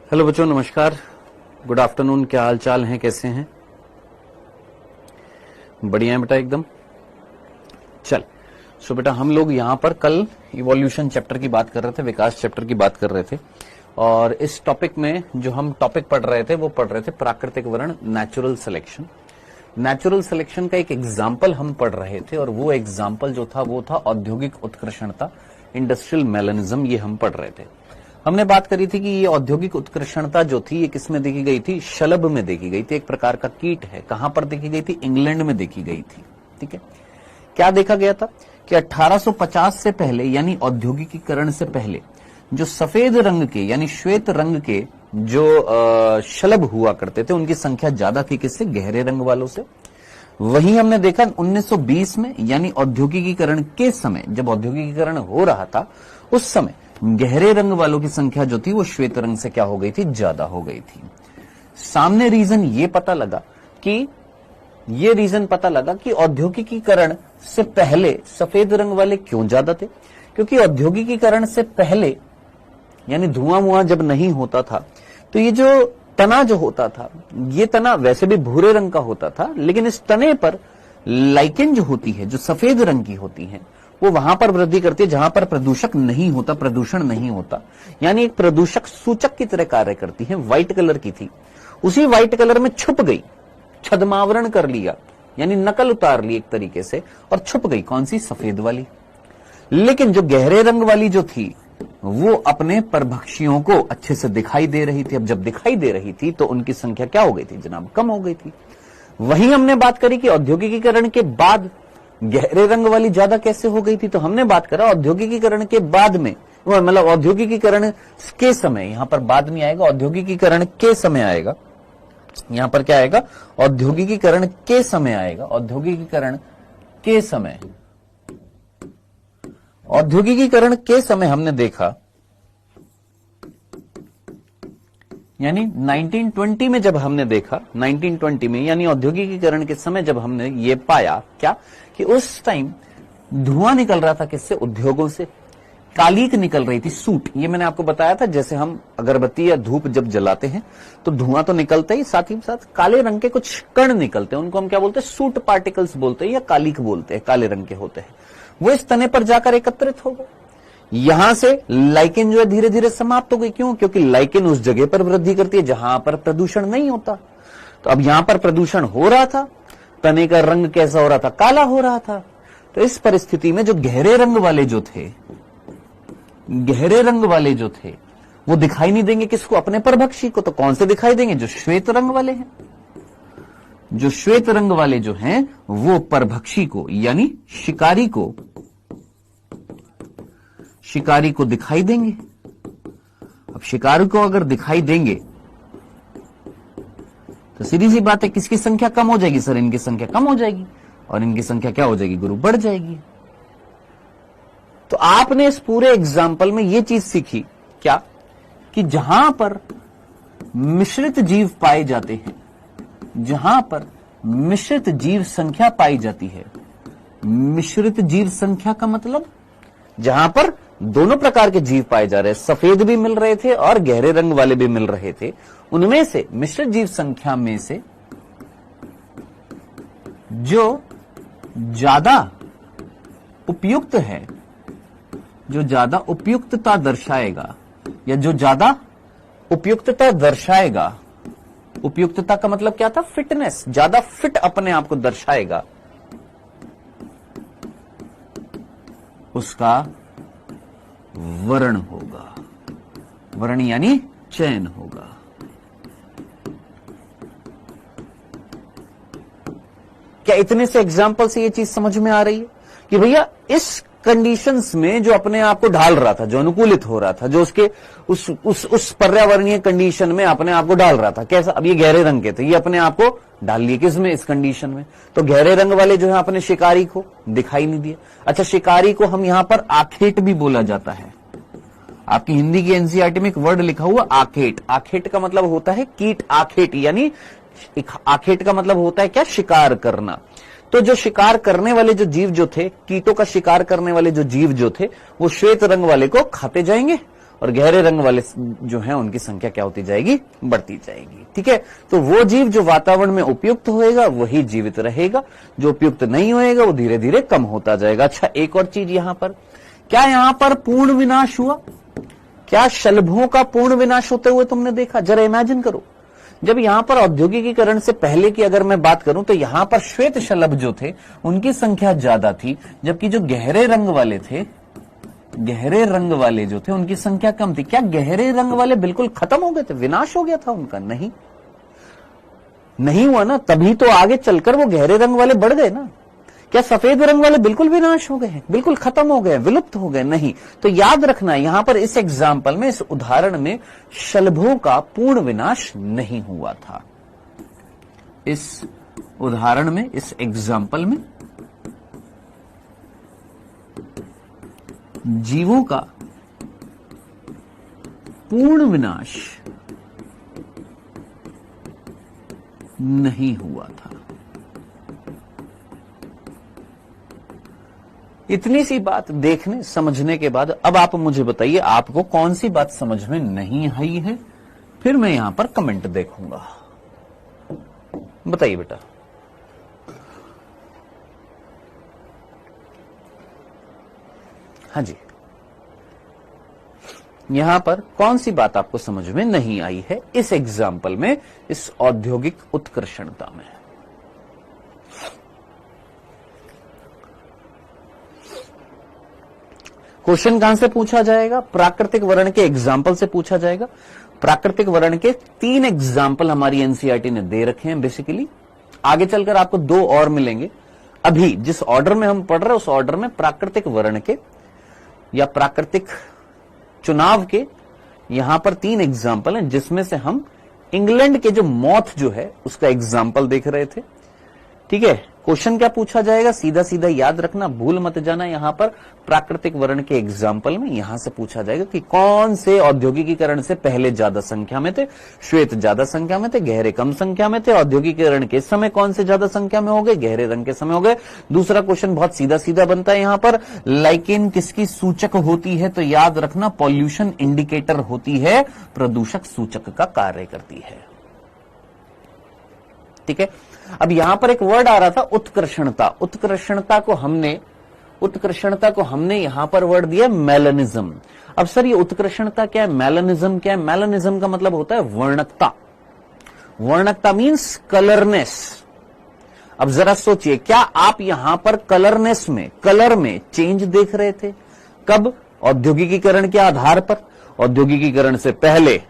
Hello बच्चों, नमस्कार, good afternoon. क्या हाल चाल हैं, कैसे हैं? बढ़िया है बेटा, एकदम। चल सो बेटा, हम लोग यहाँ पर कल इवोल्यूशन चैप्टर की बात कर रहे थे, विकास चैप्टर की बात कर रहे थे। और इस टॉपिक में जो हम टॉपिक पढ़ रहे थे वो पढ़ रहे थे प्राकृतिक वर्ण, नेचुरल सिलेक्शन। नेचुरल सिलेक्शन का एक एग्जाम्पल हम पढ़ रहे थे और वो एग्जाम्पल जो था वो था औद्योगिक उत्कर्षणता, इंडस्ट्रियल मेलनिज्म। ये हम पढ़ रहे थे। हमने बात करी थी कि ये औद्योगिक उत्कर्षणता जो थी ये किसमें देखी गई थी? शलभ में देखी गई थी। एक प्रकार का कीट है। कहां पर देखी गई थी? इंग्लैंड में देखी गई थी। ठीक है, क्या देखा गया था कि 1850 से पहले यानी औद्योगिकीकरण से पहले जो सफेद रंग के यानी श्वेत रंग के जो शलभ हुआ करते थे उनकी संख्या ज्यादा थी। किससे? गहरे रंग वालों से। वही हमने देखा 1920 में यानी औद्योगिकीकरण के समय, जब औद्योगिकीकरण हो रहा था उस समय गहरे रंग वालों की संख्या जो थी वो श्वेत रंग से क्या हो गई थी? ज्यादा हो गई थी। सामने रीजन ये पता लगा कि औद्योगिकीकरण से पहले सफेद रंग वाले क्यों ज्यादा थे? क्योंकि औद्योगिकीकरण से पहले यानी धुआं जब नहीं होता था तो ये जो तना जो होता था, ये तना वैसे भी भूरे रंग का होता था, लेकिन इस तने पर लाइकेन जो होती है, जो सफेद रंग की होती है, वो वहां पर वृद्धि करती है जहां पर प्रदूषण नहीं होता, यानी एक प्रदूषक सूचक की तरह कार्य करती है। व्हाइट कलर की थी, उसी व्हाइट कलर में छुप गई, छद्मावरण कर लिया, यानी नकल उतार ली एक तरीके से, और छुप गई। कौन सी? सफेद वाली। लेकिन जो गहरे रंग वाली जो थी वो अपने परभक्षियों को अच्छे से दिखाई दे रही थी। अब जब दिखाई दे रही थी तो उनकी संख्या क्या हो गई थी जनाब? कम हो गई थी। वही हमने बात करी कि औद्योगिकीकरण के बाद गहरे रंग वाली ज्यादा कैसे हो गई थी। तो हमने बात करा औद्योगिकीकरण के बाद में, मतलब औद्योगिकीकरण के समय, यहां पर बाद में आएगा, औद्योगिकीकरण के समय आएगा। यहां पर क्या आएगा? औद्योगिकीकरण के समय आएगा। औद्योगिकीकरण के समय हमने देखा, यानी 1920 में जब हमने देखा, 1920 में यानी औद्योगिकीकरण के समय जब हमने ये पाया क्या कि उस टाइम धुआं निकल रहा था। किससे? उद्योगों से। कालीक निकल रही थी, सूट। ये मैंने आपको बताया था, जैसे हम अगरबत्ती या धूप जब जलाते हैं तो धुआं तो निकलता ही, साथ ही साथ काले रंग के कुछ कण निकलते हैं। उनको हम क्या बोलते हैं? सूट पार्टिकल्स बोलते हैं या कालीक बोलते हैं। काले रंग के होते हैं। वो इस तने पर जाकर एकत्रित हो गए। यहां से लाइकेन जो है धीरे धीरे समाप्त हो गई। क्यों? क्योंकि लाइकेन उस जगह पर वृद्धि करती है जहां पर प्रदूषण नहीं होता। तो अब यहां पर प्रदूषण हो रहा था, तने का रंग कैसा हो रहा था? काला हो रहा था। तो इस परिस्थिति में जो गहरे रंग वाले जो थे वो दिखाई नहीं देंगे। किसको? अपने परभक्षी को। तो कौन से दिखाई देंगे? जो श्वेत रंग वाले हैं। जो श्वेत रंग वाले जो हैं वो परभक्षी को यानी शिकारी को दिखाई देंगे। अब शिकारी को अगर दिखाई देंगे तो सीधी सी बात है, किसकी संख्या कम हो जाएगी? सर, इनकी संख्या कम हो जाएगी। और इनकी संख्या क्या हो जाएगी गुरु? बढ़ जाएगी। तो आपने इस पूरे एग्जाम्पल में यह चीज सीखी क्या कि जहां पर मिश्रित जीव पाए जाते हैं, जहां पर मिश्रित जीव संख्या पाई जाती है, मिश्रित जीव संख्या का मतलब जहां पर दोनों प्रकार के जीव पाए जा रहे हैं, सफेद भी मिल रहे थे और गहरे रंग वाले भी मिल रहे थे, उनमें से मिश्रित जीव संख्या में से जो ज्यादा उपयुक्त है, जो ज्यादा उपयुक्तता दर्शाएगा, या जो ज्यादा उपयुक्तता दर्शाएगा, उपयुक्तता का मतलब क्या था? फिटनेस, ज्यादा फिट अपने आप को दर्शाएगा, उसका वर्ण होगा। वर्ण यानी चयन होगा। क्या इतने से एग्जाम्पल से ये चीज समझ में आ रही है कि भैया इस कंडीशंस में जो अपने आप को ढाल रहा था, जो अनुकूलित हो रहा था, जो उसके उस पर्यावरणीय कंडीशन में अपने आप को डाल रहा था, कैसा? अब ये गहरे रंग के थे, ये अपने आप को डाल लिए किसमें? इस कंडीशन में। तो गहरे रंग वाले जो है अपने शिकारी को दिखाई नहीं दिए। अच्छा, शिकारी को हम यहां पर आखेट भी बोला जाता है। आपकी हिंदी की एनसीईआरटी में एक वर्ड लिखा हुआ आखेट। आखेट का मतलब होता है कीट। आखेट यानी आखेट का मतलब होता है क्या? शिकार करना। तो जो शिकार करने वाले जो जीव जो थे, कीटों का शिकार करने वाले जो जीव जो थे, वो श्वेत रंग वाले को खाते जाएंगे और गहरे रंग वाले जो हैं उनकी संख्या क्या होती जाएगी, बढ़ती जाएगी। ठीक है, तो वो जीव जो वातावरण में उपयुक्त होएगा वही जीवित रहेगा, जो उपयुक्त नहीं होएगा वो धीरे धीरे कम होता जाएगा। अच्छा, एक और चीज यहां पर, क्या यहां पर पूर्ण विनाश हुआ? क्या शलभों का पूर्ण विनाश होते हुए तुमने देखा? जरा इमेजिन करो, जब यहां पर औद्योगिकीकरण से पहले की अगर मैं बात करूं तो यहां पर श्वेत शलभ जो थे उनकी संख्या ज्यादा थी, जबकि जो गहरे रंग वाले थे, गहरे रंग वाले जो थे उनकी संख्या कम थी। क्या गहरे रंग वाले बिल्कुल खत्म हो गए थे, विनाश हो गया था उनका? नहीं, नहीं हुआ ना, तभी तो आगे चलकर वो गहरे रंग वाले बढ़ गए ना। क्या सफेद रंग वाले बिल्कुल विनाश हो गए हैं, बिल्कुल खत्म हो गए, विलुप्त हो गए? नहीं। तो याद रखना यहां पर इस एग्जाम्पल में, इस उदाहरण में शलभों का पूर्ण विनाश नहीं हुआ था। इस उदाहरण में, इस एग्जाम्पल में जीवों का पूर्ण विनाश नहीं हुआ था। इतनी सी बात देखने समझने के बाद अब आप मुझे बताइए आपको कौन सी बात समझ में नहीं आई है, फिर मैं यहां पर कमेंट देखूंगा। बताइए बेटा। हाँ जी, यहां पर कौन सी बात आपको समझ में नहीं आई है इस एग्जाम्पल में, इस औद्योगिक उत्कर्षणता में? क्वेश्चन कहां से पूछा जाएगा? प्राकृतिक वर्ण के एग्जाम्पल से पूछा जाएगा। प्राकृतिक वर्ण के 3 एग्जाम्पल हमारी एनसीईआरटी ने दे रखे हैं बेसिकली। आगे चलकर आपको 2 और मिलेंगे। अभी जिस ऑर्डर में हम पढ़ रहे हैं उस ऑर्डर में प्राकृतिक वर्ण के या प्राकृतिक चुनाव के यहां पर 3 एग्जाम्पल हैं, जिसमें से हम इंग्लैंड के जो मॉथ जो है उसका एग्जाम्पल देख रहे थे। ठीक है, क्वेश्चन क्या पूछा जाएगा सीधा सीधा याद रखना, भूल मत जाना। यहां पर प्राकृतिक वर्ण के एग्जाम्पल में यहां से पूछा जाएगा कि कौन से औद्योगिकीकरण से पहले ज्यादा संख्या में थे? श्वेत ज्यादा संख्या में थे, गहरे कम संख्या में थे। औद्योगिकीकरण के समय कौन से ज्यादा संख्या में हो गए? गहरे रंग के समय हो गए। दूसरा क्वेश्चन बहुत सीधा सीधा बनता है यहां पर, लाइकेन किसकी सूचक होती है? तो याद रखना पॉल्यूशन इंडिकेटर होती है, प्रदूषक सूचक का कार्य करती है। ठीक है, अब यहां पर एक वर्ड आ रहा था उत्कर्षणता। उत्कर्षणता को हमने यहां पर वर्ड दिया मेलानिज्म। अब सर ये उत्कर्षणता क्या है, मेलानिज्म क्या है? मेलानिज्म का मतलब होता है वर्णकता। वर्णकता मींस कलरनेस। अब जरा सोचिए, क्या आप यहां पर कलरनेस में, कलर में चेंज देख रहे थे? कब? औद्योगिकीकरण के आधार पर। औद्योगिकीकरण से पहले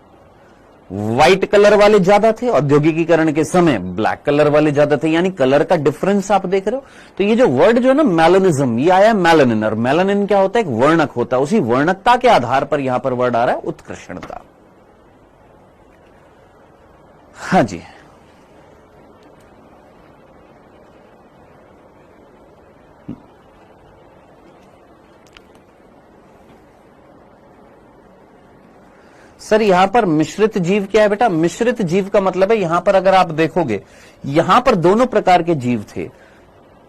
व्हाइट कलर वाले ज्यादा थे, औद्योगिकीकरण के समय ब्लैक कलर वाले ज्यादा थे, यानी कलर का डिफरेंस आप देख रहे हो। तो ये जो वर्ड जो है ना मेलानिज्म, ये आया मेलानिन, और मेलानिन क्या होता है? एक वर्णक होता है। उसी वर्णकता के आधार पर यहां पर वर्ड आ रहा है उत्कर्षणता। हाँ जी, सर यहां पर मिश्रित जीव क्या है बेटा? मिश्रित जीव का मतलब है यहां पर अगर आप देखोगे यहां पर दोनों प्रकार के जीव थे।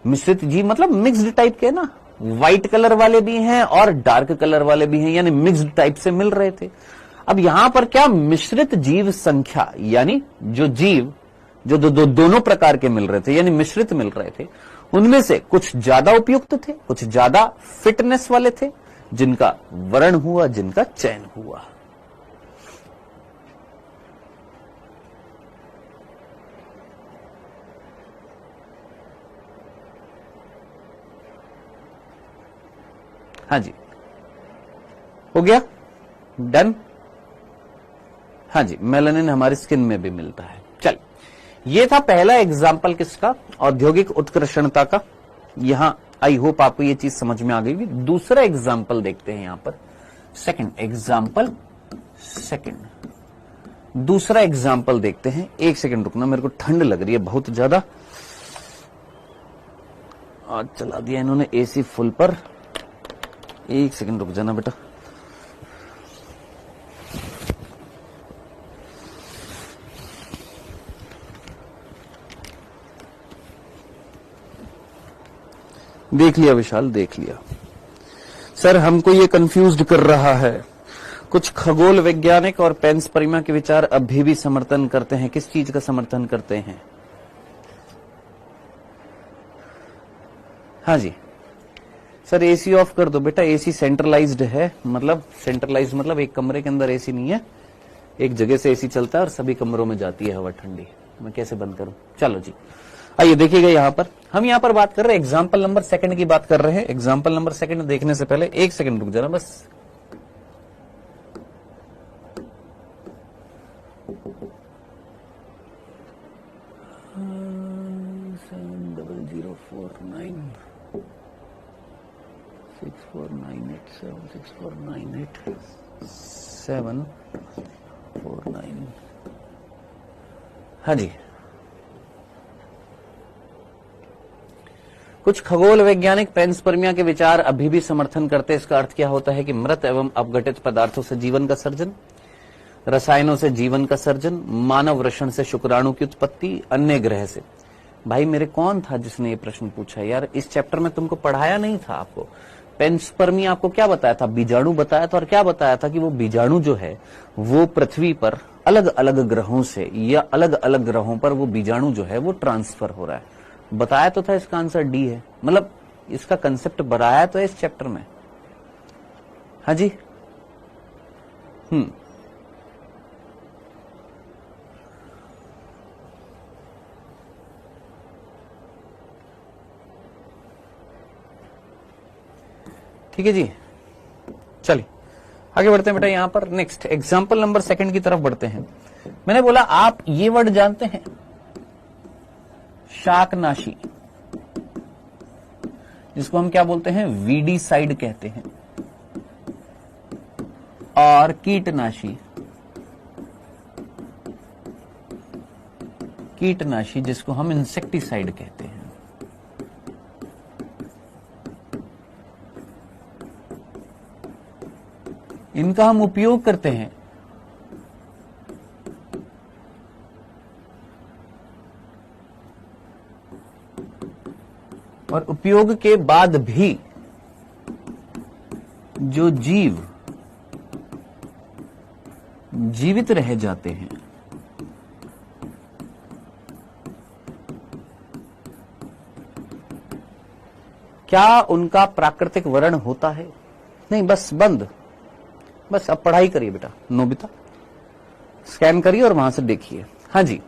मिश्रित जीव मतलब मिक्स्ड टाइप के ना, व्हाइट कलर वाले भी हैं और डार्क कलर वाले भी हैं, यानी मिक्स्ड टाइप से मिल रहे थे। अब यहां पर क्या मिश्रित जीव संख्या, यानी जो जीव जो दोनों प्रकार के मिल रहे थे यानी मिश्रित मिल रहे थे, उनमें से कुछ ज्यादा उपयुक्त थे, कुछ ज्यादा फिटनेस वाले थे, जिनका वर्ण हुआ, जिनका चयन हुआ। हाँ जी, हो गया डन। हाँ जी, मेलानिन हमारी स्किन में भी मिलता है। चल, ये था पहला एग्जाम्पल किसका? औद्योगिक उत्कर्षणता का। यहां आई होप आपको ये चीज समझ में आ गई होगी। दूसरा एग्जाम्पल देखते हैं यहां पर, सेकंड एग्जाम्पल। दूसरा एग्जाम्पल देखते हैं। एक सेकंड रुकना, मेरे को ठंड लग रही है बहुत ज्यादा। आज चला दिया इन्होंने एसी फुल पर। एक सेकंड रुक जाना बेटा। देख लिया विशाल, देख लिया। सर हमको ये कंफ्यूज्ड कर रहा है, कुछ खगोल वैज्ञानिक और पेंसपर्मिया के विचार अभी भी समर्थन करते हैं। किस चीज का समर्थन करते हैं? हाँ जी सर, एसी ऑफ कर दो बेटा। एसी सेंट्रलाइज्ड है, मतलब सेंट्रलाइज्ड मतलब एक कमरे के अंदर एसी नहीं है, एक जगह से एसी चलता है और सभी कमरों में जाती है हवा ठंडी। मैं कैसे बंद करूं? चलो जी, आइए देखिएगा। यहां पर हम यहां पर बात कर रहे हैं एग्जाम्पल नंबर सेकंड की बात कर रहे हैं। एग्जाम्पल नंबर सेकंड देखने से पहले एक सेकंड रुक जाना बस। हाँ जी, कुछ खगोल वैज्ञानिक पेंसपर्मिया के विचार अभी भी समर्थन करते हैं। इसका अर्थ क्या होता है कि मृत एवं अपघटित पदार्थों से जीवन का सर्जन, रसायनों से जीवन का सर्जन, मानव वृषण से शुक्राणु की उत्पत्ति, अन्य ग्रह से। भाई मेरे कौन था जिसने ये प्रश्न पूछा यार? इस चैप्टर में तुमको पढ़ाया नहीं था। आपको पेंसपर्मिया आपको क्या बताया था? बीजाणु बताया था। और क्या बताया था कि वो बीजाणु जो है वो पृथ्वी पर अलग अलग ग्रहों से या अलग अलग ग्रहों पर वो बीजाणु जो है वो ट्रांसफर हो रहा है। बताया तो था। इसका आंसर डी है, मतलब इसका कंसेप्ट बनाया तो है इस चैप्टर में। हाँ जी, ठीक है जी। चलिए आगे बढ़ते हैं बेटा। यहां पर नेक्स्ट एग्जाम्पल नंबर सेकंड की तरफ बढ़ते हैं। मैंने बोला आप ये वर्ड जानते हैं, शाकनाशी, जिसको हम क्या बोलते हैं? वीडीसाइड कहते हैं। और कीटनाशी, कीटनाशी जिसको हम इंसेक्टिसाइड कहते हैं। इनका हम उपयोग करते हैं और उपयोग के बाद भी जो जीव जीवित रह जाते हैं, क्या उनका प्राकृतिक वर्ण होता है? नहीं, बस बंद। बस अब पढ़ाई करिए बेटा। नोबिता स्कैन करिए और वहां से देखिए। हाँ जी,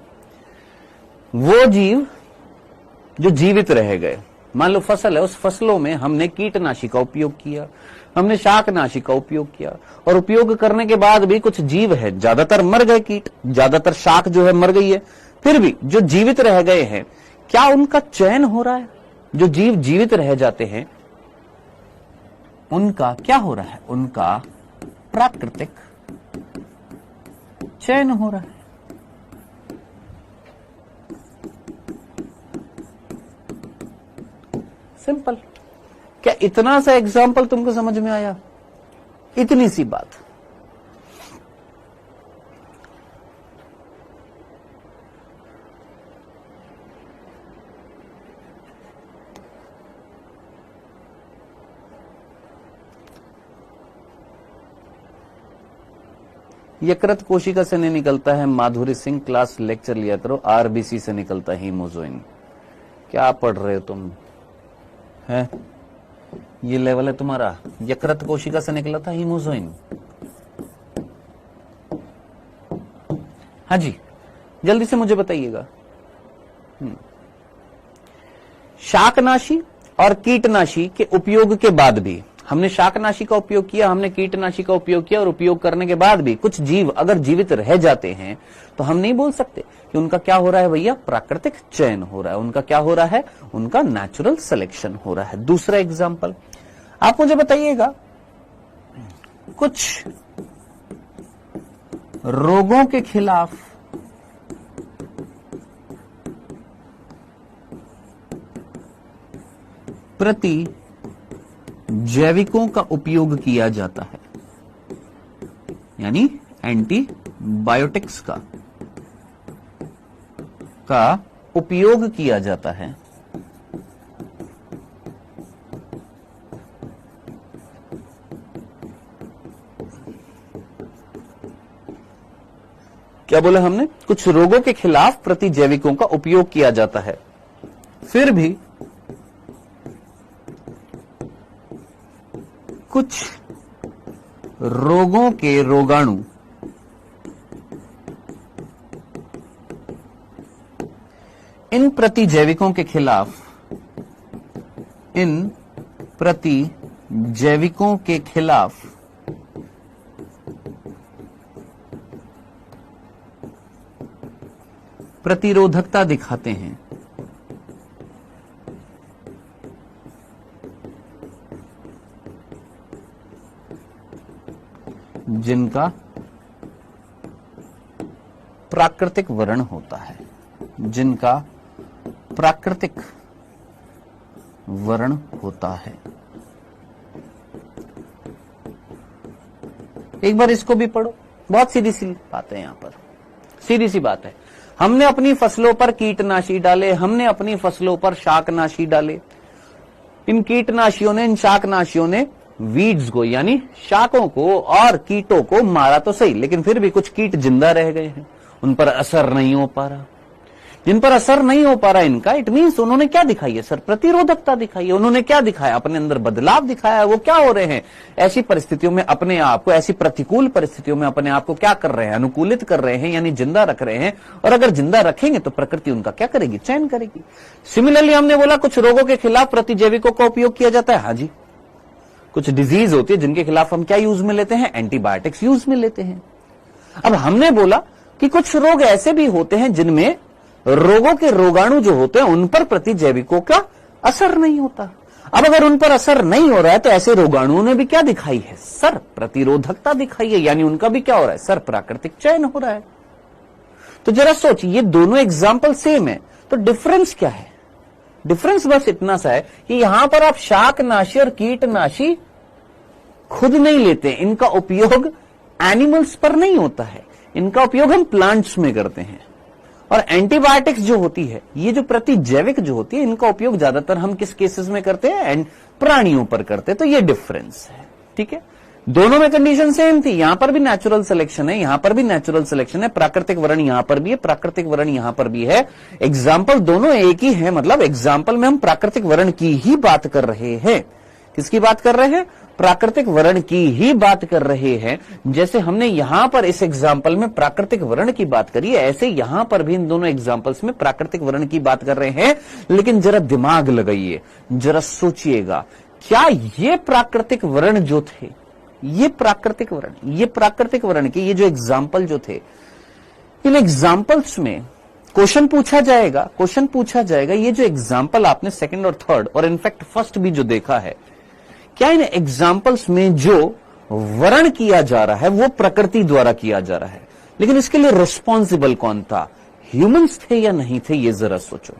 वो जीव जो जीवित रह गए, मान लो फसल है, उस फसलों में हमने कीटनाशी का उपयोग किया, हमने शाकनाशी का उपयोग किया, और उपयोग करने के बाद भी कुछ जीव है, ज्यादातर मर गए कीट, ज्यादातर शाक जो है मर गई है, फिर भी जो जीवित रह गए हैं, क्या उनका चयन हो रहा है? जो जीव जीवित रह जाते हैं उनका क्या हो रहा है? उनका प्राकृतिक चयन हो रहा है। सिंपल। क्या इतना सा एग्जाम्पल तुमको समझ में आया? इतनी सी बात। यकृत कोशिका से नहीं निकलता है। माधुरी सिंह, क्लास लेक्चर लिया करो। आरबीसी से निकलता है हीमोजोइन। क्या पढ़ रहे हो तुम? है ये लेवल है तुम्हारा? यकृत कोशिका से निकला था हीमोजोइन। हाँ जी, जल्दी से मुझे बताइएगा। शाकनाशी और कीटनाशी के उपयोग के बाद भी, हमने शाकनाशी का उपयोग किया, हमने कीटनाशी का उपयोग किया, और उपयोग करने के बाद भी कुछ जीव अगर जीवित रह जाते हैं तो हम नहीं बोल सकते कि उनका क्या हो रहा है भैया? प्राकृतिक चयन हो रहा है। उनका क्या हो रहा है? उनका नेचुरल सिलेक्शन हो रहा है। दूसरा एग्जाम्पल आप मुझे बताइएगा, कुछ रोगों के खिलाफ प्रति जैविकों का उपयोग किया जाता है, यानी एंटीबायोटिक्स का उपयोग किया जाता है। क्या बोला हमने? कुछ रोगों के खिलाफ प्रतिजैविकों का उपयोग किया जाता है, फिर भी कुछ रोगों के रोगाणु इन प्रतिजैविकों के खिलाफ प्रतिरोधकता दिखाते हैं, जिनका प्राकृतिक वर्ण होता है, जिनका प्राकृतिक वर्ण होता है। एक बार इसको भी पढ़ो, बहुत सीधी सी बात है, यहां पर सीधी सी बात है। हमने अपनी फसलों पर कीटनाशी डाले, हमने अपनी फसलों पर शाकनाशी डाले। इन कीटनाशियों ने, इन शाकनाशियों ने वीड्स को यानी शाकों को और कीटों को मारा तो सही, लेकिन फिर भी कुछ कीट जिंदा रह गए हैं, उन पर असर नहीं हो पा रहा। जिन पर असर नहीं हो पा रहा इनका, इट मीन्स उन्होंने क्या दिखाई है सर? प्रतिरोधकता दिखाई है। उन्होंने क्या दिखाया? अपने अंदर बदलाव दिखाया। वो क्या हो रहे हैं? ऐसी परिस्थितियों में अपने आप को, ऐसी प्रतिकूल परिस्थितियों में अपने आप को क्या कर रहे हैं? अनुकूलित कर रहे हैं, यानी जिंदा रख रहे हैं। और अगर जिंदा रखेंगे तो प्रकृति उनका क्या करेगी? चयन करेगी। सिमिलरली हमने बोला कुछ रोगों के खिलाफ प्रतिजैविकों का उपयोग किया जाता है। हाँ जी, कुछ डिजीज होती है जिनके खिलाफ हम क्या यूज में लेते हैं? एंटीबायोटिक्स यूज में लेते हैं। अब हमने बोला कि कुछ रोग ऐसे भी होते हैं जिनमें रोगों के रोगाणु जो होते हैं उन पर प्रतिजैविकों का असर नहीं होता। अब अगर उन पर असर नहीं हो रहा है तो ऐसे रोगाणुओं ने भी क्या दिखाई है सर? प्रतिरोधकता दिखाई है, यानी उनका भी क्या हो रहा है सर? प्राकृतिक चयन हो रहा है। तो जरा सोचिए, ये दोनों एग्जाम्पल सेम है, तो डिफरेंस क्या है? डिफरेंस बस इतना सा है कि यहां पर आप शाकनाशी और कीटनाशी खुद नहीं लेते, इनका उपयोग एनिमल्स पर नहीं होता है, इनका उपयोग हम प्लांट्स में करते हैं। और एंटीबायोटिक्स जो होती है, ये जो प्रतिजैविक जो होती है, इनका उपयोग ज्यादातर हम किस केसेस में करते हैं? प्राणियों पर करते हैं। तो ये डिफरेंस है, ठीक है। दोनों में कंडीशन सेम थी, यहां पर भी नेचुरल सिलेक्शन है, यहां पर भी नेचुरल सिलेक्शन है, प्राकृतिक वर्ण यहां पर भी है, प्राकृतिक वर्ण यहां पर भी है। एग्जाम्पल दोनों एक ही है, मतलब एग्जाम्पल में हम प्राकृतिक वर्ण की ही बात कर रहे हैं। किसकी बात कर रहे हैं? प्राकृतिक वर्ण की ही बात कर रहे हैं। जैसे हमने यहां पर इस एग्जाम्पल में प्राकृतिक वर्ण की बात करी है, ऐसे यहां पर भी इन दोनों एग्जाम्पल्स में प्राकृतिक वर्ण की बात कर रहे हैं। लेकिन जरा दिमाग लगाइए, जरा सोचिएगा, क्या ये प्राकृतिक वर्ण जो थे, ये प्राकृतिक वर्ण के ये जो एग्जाम्पल जो थे, इन एग्जाम्पल्स में क्वेश्चन पूछा जाएगा, ये जो एग्जाम्पल आपने सेकंड और थर्ड और इनफैक्ट फर्स्ट भी जो देखा है, क्या इन एग्जाम्पल्स में जो वर्ण किया जा रहा है वो प्रकृति द्वारा किया जा रहा है, लेकिन इसके लिए रिस्पॉन्सिबल कौन था? ह्यूमंस थे या नहीं थे? ये जरा सोचो।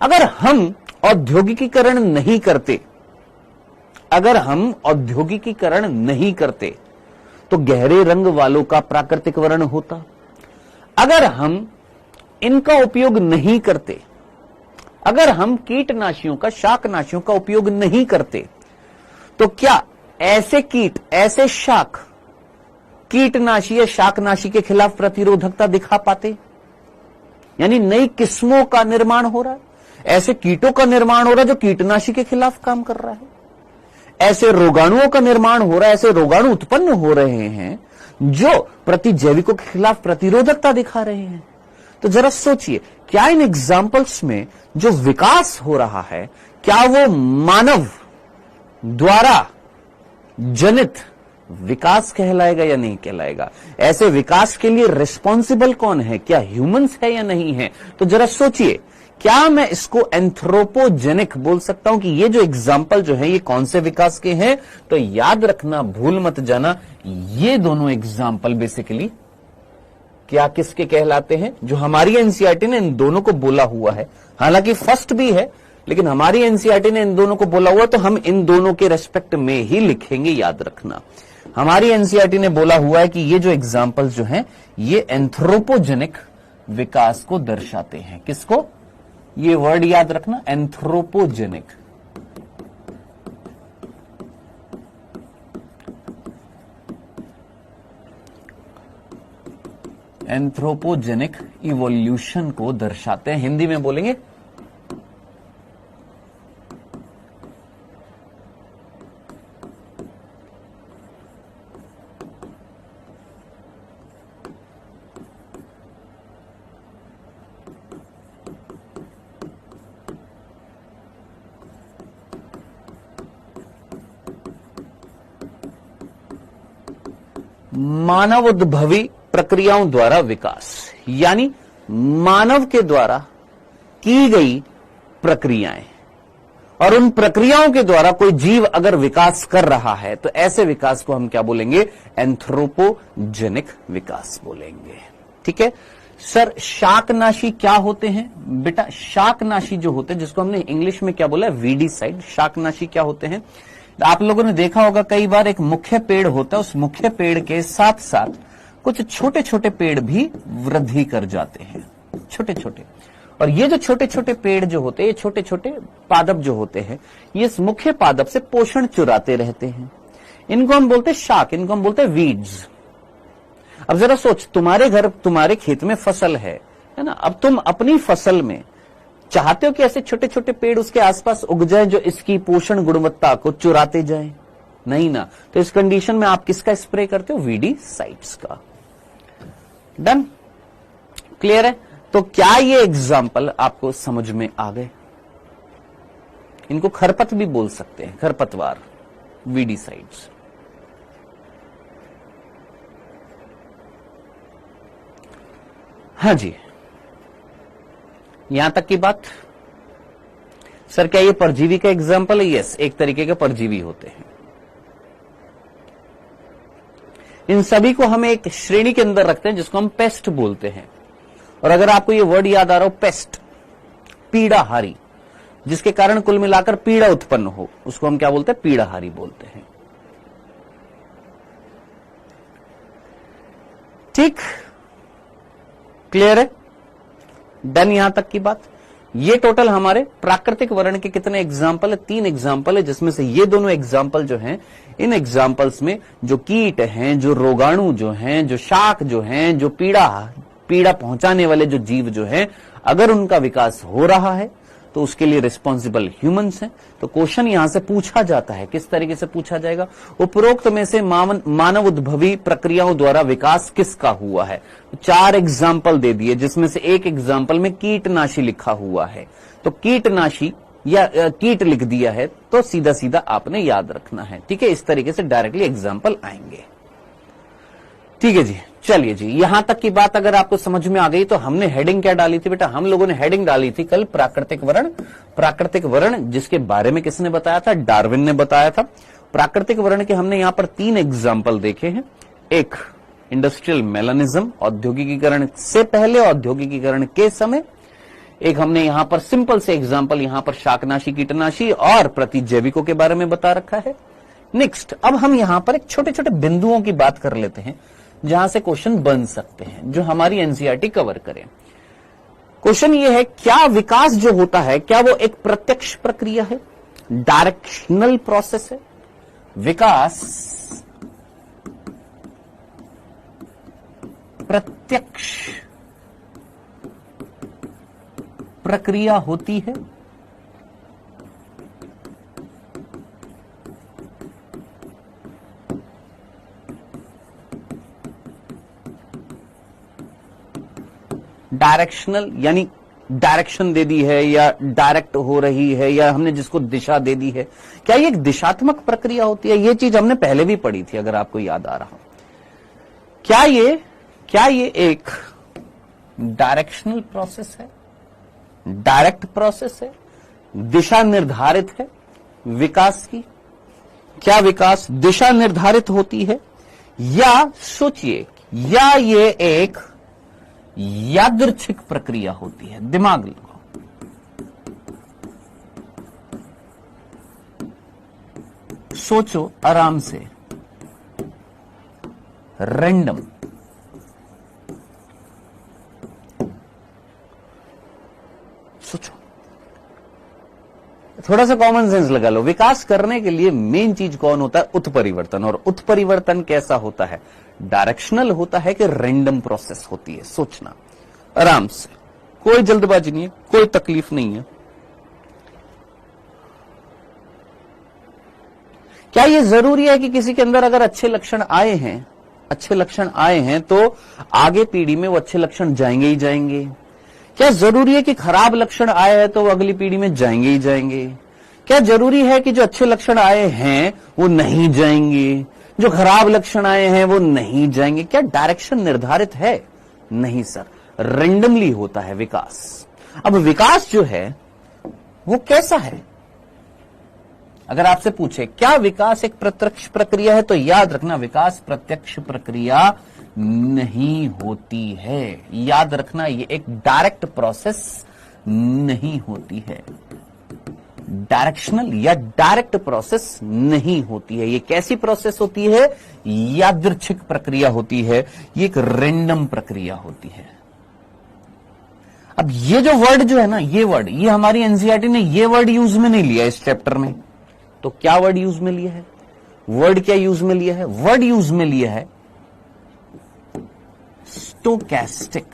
अगर हम औद्योगिकीकरण नहीं करते तो गहरे रंग वालों का प्राकृतिक वर्ण होता। अगर हम इनका उपयोग नहीं करते, अगर हम कीटनाशियों का, शाकनाशियों का उपयोग नहीं करते, तो क्या ऐसे कीट, ऐसे शाक कीटनाशी या शाकनाशी के खिलाफ प्रतिरोधकता दिखा पाते? यानी नई किस्मों का निर्माण हो रहा है, ऐसे कीटों का निर्माण हो रहा है जो कीटनाशी के खिलाफ काम कर रहा है, ऐसे रोगाणुओं का निर्माण हो रहा है, ऐसे रोगाणु उत्पन्न हो रहे हैं जो प्रतिजैविकों के खिलाफ प्रतिरोधकता दिखा रहे हैं। तो जरा सोचिए, क्या इन एग्जाम्पल्स में जो विकास हो रहा है, क्या वो मानव द्वारा जनित विकास कहलाएगा या नहीं कहलाएगा? ऐसे विकास के लिए रिस्पॉन्सिबल कौन है? क्या ह्यूमंस है या नहीं है? तो जरा सोचिए, क्या मैं इसको एंथ्रोपोजेनिक बोल सकता हूं कि ये जो एग्जाम्पल जो है ये कौन से विकास के हैं? तो याद रखना, भूल मत जाना, ये दोनों एग्जाम्पल बेसिकली क्या किसके कहलाते हैं? जो हमारी एनसीईआरटी ने इन दोनों को बोला हुआ है, हालांकि फर्स्ट भी है, लेकिन हमारी एनसीईआरटी ने इन दोनों को बोला हुआ, तो हम इन दोनों के रेस्पेक्ट में ही लिखेंगे, याद रखना। हमारी एनसीईआरटी ने बोला हुआ है कि ये जो एग्जाम्पल्स जो हैं ये एंथ्रोपोजेनिक विकास को दर्शाते हैं। किसको? ये वर्ड याद रखना, एंथ्रोपोजेनिक। एंथ्रोपोजेनिक इवोल्यूशन को दर्शाते हैं। हिंदी में बोलेंगे मानवोद्भवी प्रक्रियाओं द्वारा विकास, यानी मानव के द्वारा की गई प्रक्रियाएं, और उन प्रक्रियाओं के द्वारा कोई जीव अगर विकास कर रहा है तो ऐसे विकास को हम क्या बोलेंगे? एंथ्रोपोजेनिक विकास बोलेंगे। ठीक है सर, शाकनाशी क्या होते हैं? बेटा शाकनाशी जो होते हैं, जिसको हमने इंग्लिश में क्या बोला है? वीडीसाइड। शाकनाशी क्या होते हैं? आप लोगों ने देखा होगा कई बार एक मुख्य पेड़ होता है, उस मुख्य पेड़ के साथ साथ कुछ छोटे छोटे पेड़ भी वृद्धि कर जाते हैं, छोटे छोटे। और ये जो छोटे छोटे पेड़ जो होते हैं, ये छोटे छोटे पादप जो होते हैं, ये इस मुख्य पादप से पोषण चुराते रहते हैं। इनको हम बोलते हैं शाक, इनको हम बोलते हैं वीड्स। अब जरा सोच, तुम्हारे घर, तुम्हारे खेत में फसल है ना? अब तुम अपनी फसल में चाहते हो कि ऐसे छोटे छोटे पेड़ उसके आसपास उग जाएं जो इसकी पोषण गुणवत्ता को चुराते जाएं? नहीं ना। तो इस कंडीशन में आप किसका स्प्रे करते हो? वीडीसाइड्स का। डन, क्लियर है? तो क्या ये एग्जाम्पल आपको समझ में आ गए? इनको खरपत भी बोल सकते हैं, खरपतवार, वीडीसाइड्स। हाँ जी, यहां तक की बात। सर क्या ये परजीवी का एग्जाम्पल है? यस, एक तरीके के परजीवी होते हैं। इन सभी को हम एक श्रेणी के अंदर रखते हैं जिसको हम पेस्ट बोलते हैं। और अगर आपको ये वर्ड याद आ रहा हो, पेस्ट, पीड़ाहारी, जिसके कारण कुल मिलाकर पीड़ा उत्पन्न हो, उसको हम क्या बोलते हैं? पीड़ाहारी बोलते हैं। ठीक, क्लियर है? डन यहां तक की बात। ये टोटल हमारे प्राकृतिक वर्ण के कितने एग्जाम्पल है? 3 एग्जाम्पल है, जिसमें से ये दोनों एग्जाम्पल जो हैं, इन एग्जाम्पल्स में जो कीट हैं, जो रोगाणु जो हैं, जो शाक जो हैं, जो पीड़ा पहुंचाने वाले जो जीव जो हैं, अगर उनका विकास हो रहा है तो उसके लिए रिस्पॉन्सिबल ह्यूमंस हैं। तो क्वेश्चन यहां से पूछा जाता है, किस तरीके से पूछा जाएगा? उपरोक्त में से मानव उद्भवी प्रक्रियाओं द्वारा विकास किसका हुआ है? 4 एग्जाम्पल दे दिए, जिसमें से एक एग्जाम्पल में कीटनाशी लिखा हुआ है। तो कीटनाशी या कीट लिख दिया है तो सीधा सीधा आपने याद रखना है। ठीक है, इस तरीके से डायरेक्टली एग्जाम्पल आएंगे। ठीक है जी, चलिए जी, यहां तक की बात अगर आपको समझ में आ गई तो हमने हेडिंग क्या डाली थी बेटा? हम लोगों ने हेडिंग डाली थी कल प्राकृतिक वर्ण। प्राकृतिक वर्ण जिसके बारे में किसने बताया था? डार्विन ने बताया था। प्राकृतिक वर्ण के हमने यहां पर 3 एग्जाम्पल देखे हैं। एक इंडस्ट्रियल मेलानिज्म, औद्योगिकीकरण से पहले, औद्योगिकीकरण के समय। एक हमने यहां पर सिंपल से एग्जाम्पल यहां पर शाकनाशी, कीटनाशी और प्रतिजैविकों के बारे में बता रखा है। नेक्स्ट, अब हम यहां पर एक छोटे छोटे बिंदुओं की बात कर लेते हैं जहां से क्वेश्चन बन सकते हैं, जो हमारी एनसीईआरटी कवर करे। क्वेश्चन ये है, क्या विकास जो होता है क्या वो एक प्रत्यक्ष प्रक्रिया है? डायरेक्शनल प्रोसेस है? विकास प्रत्यक्ष प्रक्रिया होती है? डायरेक्शनल यानी डायरेक्शन दे दी है या डायरेक्ट हो रही है या हमने जिसको दिशा दे दी है, क्या ये एक दिशात्मक प्रक्रिया होती है? ये चीज हमने पहले भी पढ़ी थी, अगर आपको याद आ रहा हो। क्या ये एक डायरेक्शनल प्रोसेस है, डायरेक्ट प्रोसेस है, दिशा निर्धारित है विकास की? क्या विकास दिशा निर्धारित होती है, या सोचिए, या ये एक यादृच्छिक प्रक्रिया होती है? दिमाग लगाओ। सोचो आराम से, रैंडम। सोचो, थोड़ा सा कॉमन सेंस लगा लो। विकास करने के लिए मेन चीज कौन होता है? उत्परिवर्तन। और उत्परिवर्तन कैसा होता है? डायरेक्शनल होता है कि रैंडम प्रोसेस होती है? सोचना आराम से, कोई जल्दबाजी नहीं है, कोई तकलीफ नहीं है। क्या ये जरूरी है कि किसी के अंदर अगर अच्छे लक्षण आए हैं तो आगे पीढ़ी में वो अच्छे लक्षण जाएंगे ही जाएंगे? क्या जरूरी है कि खराब लक्षण आए हैं तो वो अगली पीढ़ी में जाएंगे ही जाएंगे? क्या जरूरी है कि जो अच्छे लक्षण आए हैं वो नहीं जाएंगे, जो खराब लक्षण आए हैं वो नहीं जाएंगे? क्या डायरेक्शन निर्धारित है? नहीं सर, रेंडमली होता है विकास। अब विकास जो है वो कैसा है? अगर आपसे पूछे क्या विकास एक प्रत्यक्ष प्रक्रिया है, तो याद रखना विकास प्रत्यक्ष प्रक्रिया नहीं होती है। याद रखना, ये एक डायरेक्ट प्रोसेस नहीं होती है, डायरेक्शनल या डायरेक्ट प्रोसेस नहीं होती है। ये कैसी प्रोसेस होती है? यादृच्छिक प्रक्रिया होती है, ये एक रैंडम प्रक्रिया होती है। अब ये जो वर्ड जो है ना, ये हमारी एनसीईआरटी ने ये वर्ड यूज में नहीं लिया इस चैप्टर में। तो क्या वर्ड यूज में लिया है? वर्ड क्या यूज में लिया है? वर्ड यूज में लिया है स्टोकैस्टिक।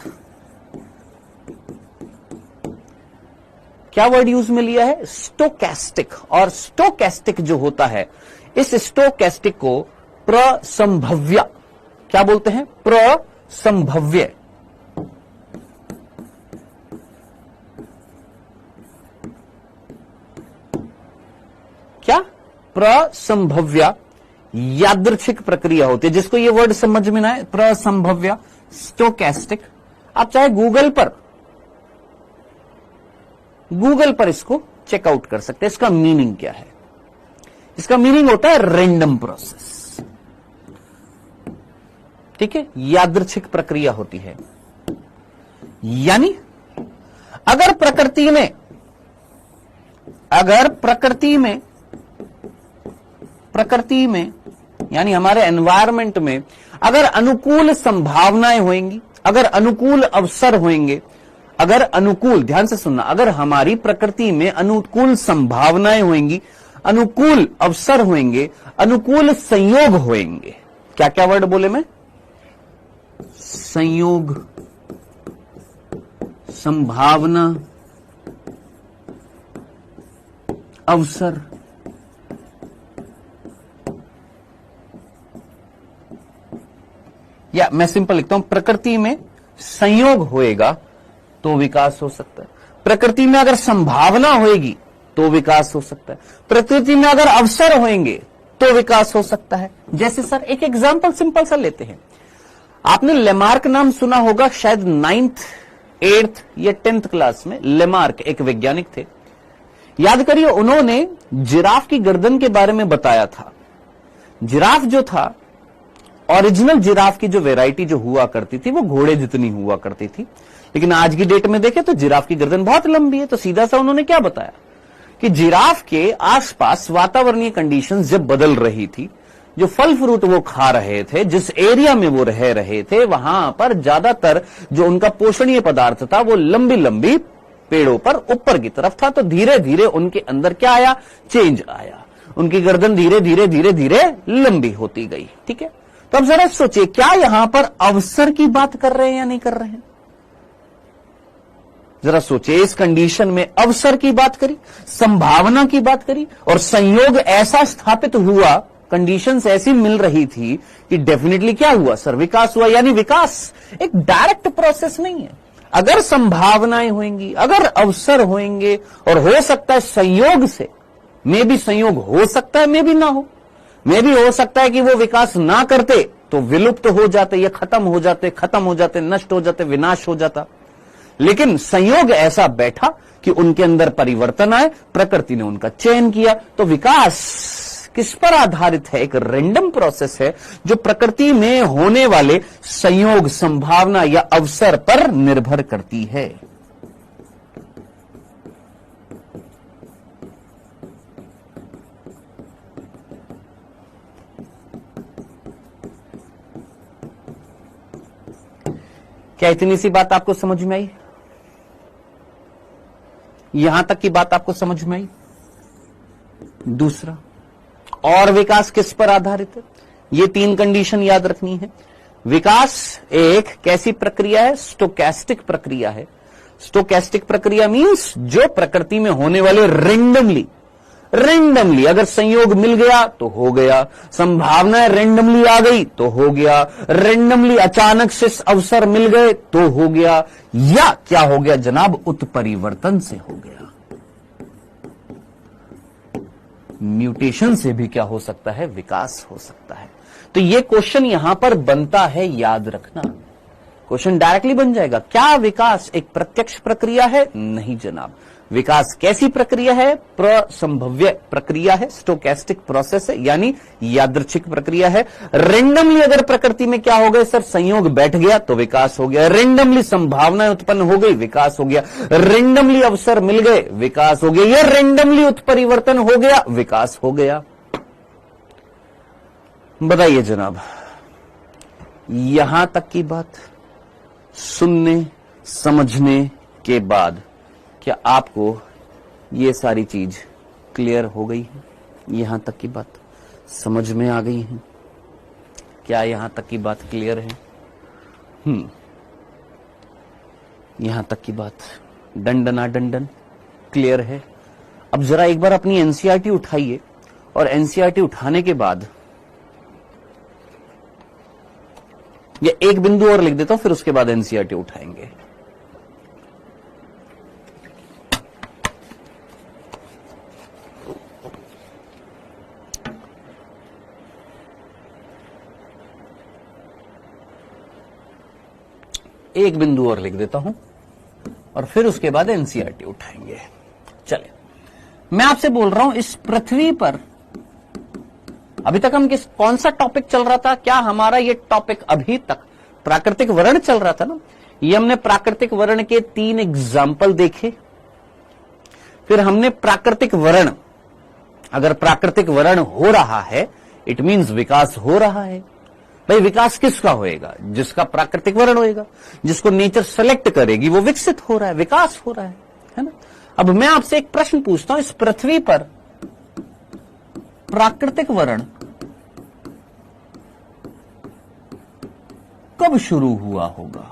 क्या वर्ड यूज में लिया है? स्टोकैस्टिक। और स्टोकैस्टिक जो होता है, इस स्टोकैस्टिक को प्रसंभव्य क्या बोलते हैं? प्रसंभव्य। क्या? प्रसंभव्य यादृच्छिक प्रक्रिया होती है, जिसको ये वर्ड समझ में ना आए, प्रसंभव्य स्टोकैस्टिक। आप चाहे गूगल पर इसको चेकआउट कर सकते हैं। इसका मीनिंग क्या है? इसका मीनिंग होता है रैंडम प्रोसेस। ठीक है, यादृच्छिक प्रक्रिया होती है। यानी अगर प्रकृति में यानी हमारे एनवायरमेंट में अगर अनुकूल संभावनाएं होंगी, अगर अनुकूल अवसर होंगे, अगर अनुकूल, ध्यान से सुनना, अगर हमारी प्रकृति में अनुकूल संभावनाएं होंगी, अनुकूल अवसर होंगे, अनुकूल संयोग होंगे। क्या क्या वर्ड बोले मैं? संयोग, संभावना, अवसर। या मैं सिंपल लिखता हूं, प्रकृति में संयोग होएगा तो विकास हो सकता है, प्रकृति में अगर संभावना होएगी तो विकास हो सकता है, प्रकृति में अगर अवसर होंगे तो विकास हो सकता है। जैसे सर एक एग्जांपल सिंपल सा लेते हैं। आपने लेमार्क नाम सुना होगा, शायद 9th 8th या 10th क्लास में। लेमार्क एक वैज्ञानिक थे, याद करिए, उन्होंने जिराफ की गर्दन के बारे में बताया था। जिराफ जो था, ओरिजिनल जिराफ की जो वैरायटी जो हुआ करती थी वो घोड़े जितनी हुआ करती थी, लेकिन आज की डेट में देखें तो जिराफ की गर्दन बहुत लंबी है। तो सीधा सा उन्होंने क्या बताया कि जिराफ के आसपास वातावरणीय कंडीशंस जब बदल रही थी, जो फल फ्रूट वो खा रहे थे, जिस एरिया में वो रह रहे थे, वहां पर ज्यादातर जो उनका पोषणीय पदार्थ था वो लंबी लंबी पेड़ों पर ऊपर की तरफ था। तो धीरे धीरे उनके अंदर क्या आया? चेंज आया, उनकी गर्दन धीरे धीरे धीरे धीरे लंबी होती गई। ठीक है, तो अब जरा सोचिए, क्या यहां पर अवसर की बात कर रहे हैं या नहीं कर रहे हैं? जरा सोचिए, इस कंडीशन में अवसर की बात करी, संभावना की बात करी, और संयोग ऐसा स्थापित हुआ, कंडीशंस ऐसी मिल रही थी कि डेफिनेटली क्या हुआ सर? विकास हुआ। यानी विकास एक डायरेक्ट प्रोसेस नहीं है। अगर संभावनाएं होंगी, अगर अवसर होंगे, और हो सकता है संयोग से, मे भी संयोग हो सकता है, मे भी ना हो, मे भी हो सकता है कि वो विकास ना करते तो विलुप्त हो जाते या खत्म हो जाते, नष्ट हो जाते, विनाश हो जाता। लेकिन संयोग ऐसा बैठा कि उनके अंदर परिवर्तन आए, प्रकृति ने उनका चयन किया। तो विकास किस पर आधारित है? एक रैंडम प्रोसेस है जो प्रकृति में होने वाले संयोग, संभावना या अवसर पर निर्भर करती है। क्या इतनी सी बात आपको समझ में आई? यहां तक की बात आपको समझ में आई? दूसरा। और विकास किस पर आधारित है? ये 3 कंडीशन याद रखनी है। विकास एक कैसी प्रक्रिया है? स्टोकैस्टिक प्रक्रिया है। स्टोकैस्टिक प्रक्रिया मींस जो प्रकृति में होने वाले रेंडमली अगर संयोग मिल गया तो हो गया, संभावनाएं रेंडमली आ गई तो हो गया, रेंडमली अचानक से अवसर मिल गए तो हो गया, या क्या हो गया जनाब? उत्परिवर्तन से हो गया। म्यूटेशन से भी क्या हो सकता है? विकास हो सकता है। तो ये क्वेश्चन यहां पर बनता है, याद रखना। क्वेश्चन डायरेक्टली बन जाएगा, क्या विकास एक प्रत्यक्ष प्रक्रिया है? नहीं जनाब। विकास कैसी प्रक्रिया है? प्रसंभव्य प्रक्रिया है, स्टोकैस्टिक प्रोसेस है, यानी यादृच्छिक प्रक्रिया है। रेंडमली अगर प्रकृति में क्या हो गया सर? संयोग बैठ गया तो विकास हो गया, रेंडमली संभावनाएं उत्पन्न हो गई, विकास हो गया, रेंडमली अवसर मिल गए, विकास हो गया, या रेंडमली उत्परिवर्तन हो गया, विकास हो गया। बताइए जनाब, यहां तक की बात सुनने समझने के बाद क्या आपको ये सारी चीज क्लियर हो गई है? यहां तक की बात समझ में आ गई है? क्या यहां तक की बात क्लियर है? यहां तक की बात डंडना डंडन क्लियर है? अब जरा एक बार अपनी एनसीईआरटी उठाइए, और एनसीईआरटी उठाने के बाद ये एक बिंदु और लिख देता हूं, फिर उसके बाद एनसीईआरटी उठाएंगे। एक बिंदु और लिख देता हूं और फिर उसके बाद एनसीईआरटी उठाएंगे। चले, मैं आपसे बोल रहा हूं, इस पृथ्वी पर अभी तक हम कौन सा टॉपिक चल रहा था? क्या हमारा ये टॉपिक अभी तक प्राकृतिक वर्ण चल रहा था ना? ये हमने प्राकृतिक वर्ण के 3 एग्जाम्पल देखे। फिर हमने प्राकृतिक वर्ण, अगर प्राकृतिक वर्ण हो रहा है इट मींस विकास हो रहा है। भाई विकास किसका होएगा? जिसका प्राकृतिक वर्ण होएगा, जिसको नेचर सेलेक्ट करेगी वो विकसित हो रहा है, विकास हो रहा है ना? अब मैं आपसे एक प्रश्न पूछता हूं, इस पृथ्वी पर प्राकृतिक वर्ण कब शुरू हुआ होगा?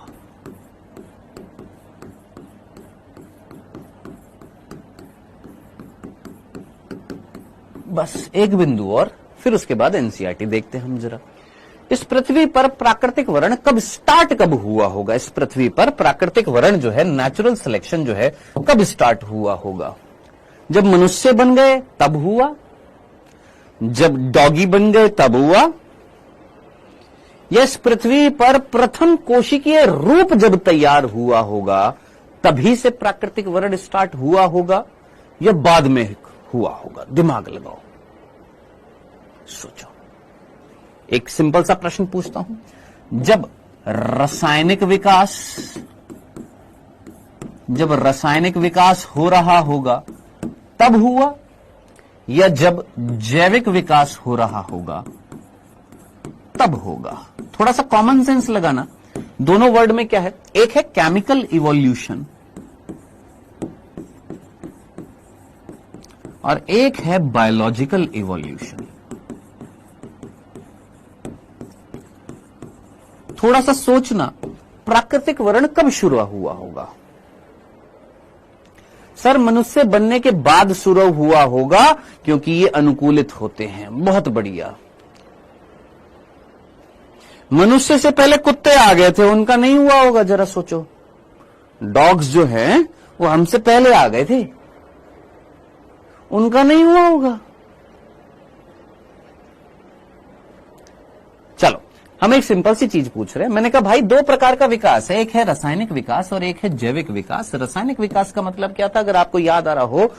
बस एक बिंदु और फिर उसके बाद एनसीईआरटी देखते हैं हम जरा। इस पृथ्वी पर प्राकृतिक वर्ण कब हुआ होगा? इस पृथ्वी पर प्राकृतिक वर्ण जो है, नेचुरल सिलेक्शन जो है, कब स्टार्ट हुआ होगा? जब मनुष्य बन गए तब हुआ? जब डॉगी बन गए तब हुआ? या इस पृथ्वी पर प्रथम कोशिकीय रूप जब तैयार हुआ होगा तभी से प्राकृतिक वर्ण स्टार्ट हुआ होगा, या बाद में हुआ होगा? दिमाग लगाओ, सोचो। एक सिंपल सा प्रश्न पूछता हूं, जब रासायनिक विकास हो रहा होगा तब हुआ, या जब जैविक विकास हो रहा होगा तब होगा? थोड़ा सा कॉमन सेंस लगाना। दोनों वर्ड में क्या है? एक है केमिकल इवोल्यूशन और एक है बायोलॉजिकल इवोल्यूशन। थोड़ा सा सोचना, प्राकृतिक वर्ण कब शुरू हुआ होगा? सर मनुष्य बनने के बाद शुरू हुआ होगा, क्योंकि ये अनुकूलित होते हैं। बहुत बढ़िया। मनुष्य से पहले कुत्ते आ गए थे, उनका नहीं हुआ होगा? जरा सोचो, डॉग्स जो हैं वो हमसे पहले आ गए थे, उनका नहीं हुआ होगा? चलो, हम एक सिंपल सी चीज पूछ रहे हैं। मैंने कहा भाई 2 प्रकार का विकास है, एक है रासायनिक विकास और एक है जैविक विकास। रासायनिक विकास का मतलब क्या था? अगर आपको याद आ रहा हो,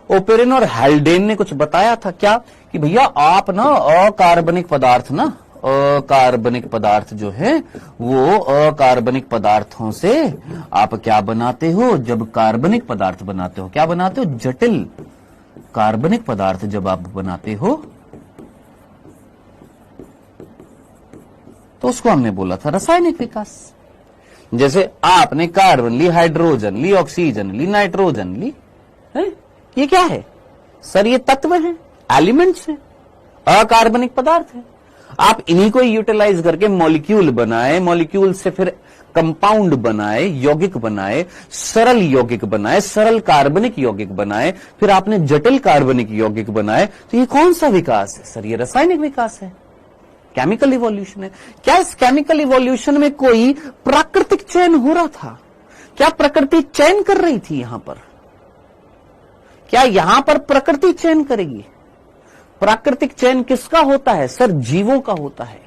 ओपेरिन और हेल्डेन ने कुछ बताया था क्या, कि भैया आप ना अकार्बनिक पदार्थ जो है वो अकार्बनिक पदार्थों से आप क्या बनाते हो? जब कार्बनिक पदार्थ बनाते हो, क्या बनाते हो? जटिल कार्बनिक पदार्थ जब आप बनाते हो तो उसको हमने बोला था रासायनिक विकास। जैसे आपने कार्बन ली, हाइड्रोजन ली, ऑक्सीजन ली, नाइट्रोजन ली, है? ये क्या है सर? ये तत्व है। एलिमेंट्स हैं, अकार्बनिक पदार्थ है। आप इन्हीं को यूटिलाइज करके मॉलिक्यूल बनाए, मॉलिक्यूल से फिर कंपाउंड बनाए, यौगिक बनाए, सरल यौगिक बनाए, सरल कार्बनिक यौगिक बनाए, फिर आपने जटिल कार्बनिक यौगिक बनाए। तो ये कौन सा विकास है सर? ये रासायनिक विकास है, केमिकल इवोल्यूशन है। क्या इस केमिकल इवोल्यूशन में कोई प्राकृतिक चयन हो रहा था? क्या प्रकृति चयन कर रही थी यहां पर? क्या यहां पर प्रकृति चयन करेगी? प्राकृतिक चयन किसका होता है सर? जीवों का होता है।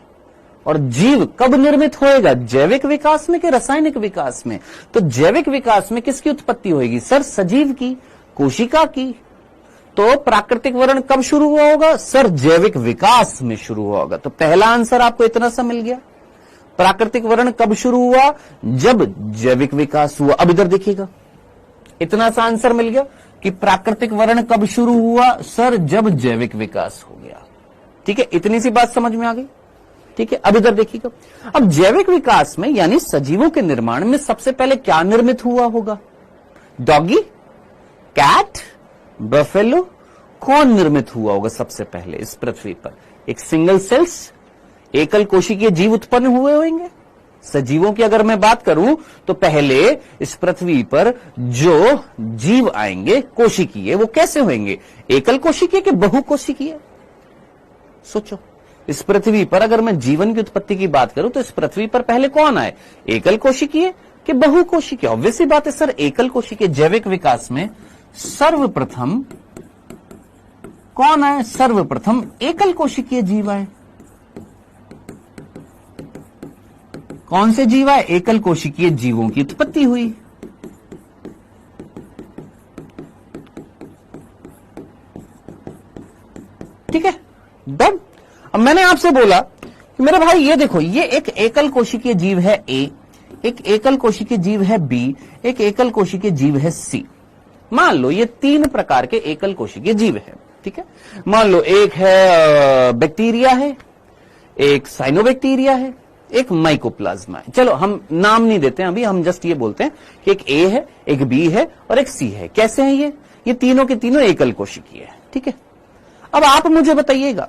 और जीव कब निर्मित होएगा? जैविक विकास में कि रासायनिक विकास में? तो जैविक विकास में किसकी उत्पत्ति होगी सर? सजीव की, कोशिका की। तो प्राकृतिक वर्ण कब शुरू हुआ होगा सर? जैविक विकास में शुरू हुआ होगा। तो पहला आंसर आपको इतना सा मिल गया। प्राकृतिक वर्ण कब शुरू हुआ? जब जैविक विकास हुआ। अब इधर देखिएगा, इतना सा आंसर मिल गया कि प्राकृतिक वर्ण कब शुरू हुआ सर? जब जैविक विकास हो गया। ठीक है, इतनी सी बात समझ में आ गई। ठीक है, अब इधर देखिएगा। अब जैविक विकास में यानी सजीवों के निर्माण में सबसे पहले क्या निर्मित हुआ होगा? डॉगी, कैट, बफेलो, कौन निर्मित हुआ होगा सबसे पहले इस पृथ्वी पर? एक सिंगल सेल्स, एकल कोशिकीय जीव उत्पन्न हुए होंगे। सजीवों की अगर मैं बात करूं तो पहले इस पृथ्वी पर जो जीव आएंगे कोशिकीय, वो कैसे होंगे? एकल कोशिकीय के बहुकोशिकीय? सोचो, इस पृथ्वी पर अगर मैं जीवन की उत्पत्ति की बात करूं तो इस पृथ्वी पर पहले कौन आए? एकल कोशिकीय कि बहुकोशिकीय? ऑब्वियस सी बात है सर, एकल कोशिकीय। जैविक विकास में सर्वप्रथम कौन आए? सर्वप्रथम एकल कोशिकीय जीव आए। कौन से जीव आए? एकल कोशिकीय जीवों की उत्पत्ति हुई। ठीक है, डन। अब मैंने आपसे बोला कि मेरे भाई ये देखो, ये एक एकल कोशिकीय जीव है ए, एक एकल कोशिकीय जीव है बी, एक एकल कोशिकीय जीव है सी। मान लो ये 3 प्रकार के एकल कोशिकीय जीव है। ठीक है, मान लो एक है बैक्टीरिया है, एक साइनोबैक्टीरिया है, एक माइकोप्लाज्मा है। चलो हम नाम नहीं देते हैं अभी, हम जस्ट ये बोलते हैं कि एक ए है, एक बी है और एक सी है। कैसे हैं ये तीनों के तीनों एकल कोशिकीय है। ठीक है, अब आप मुझे बताइएगा,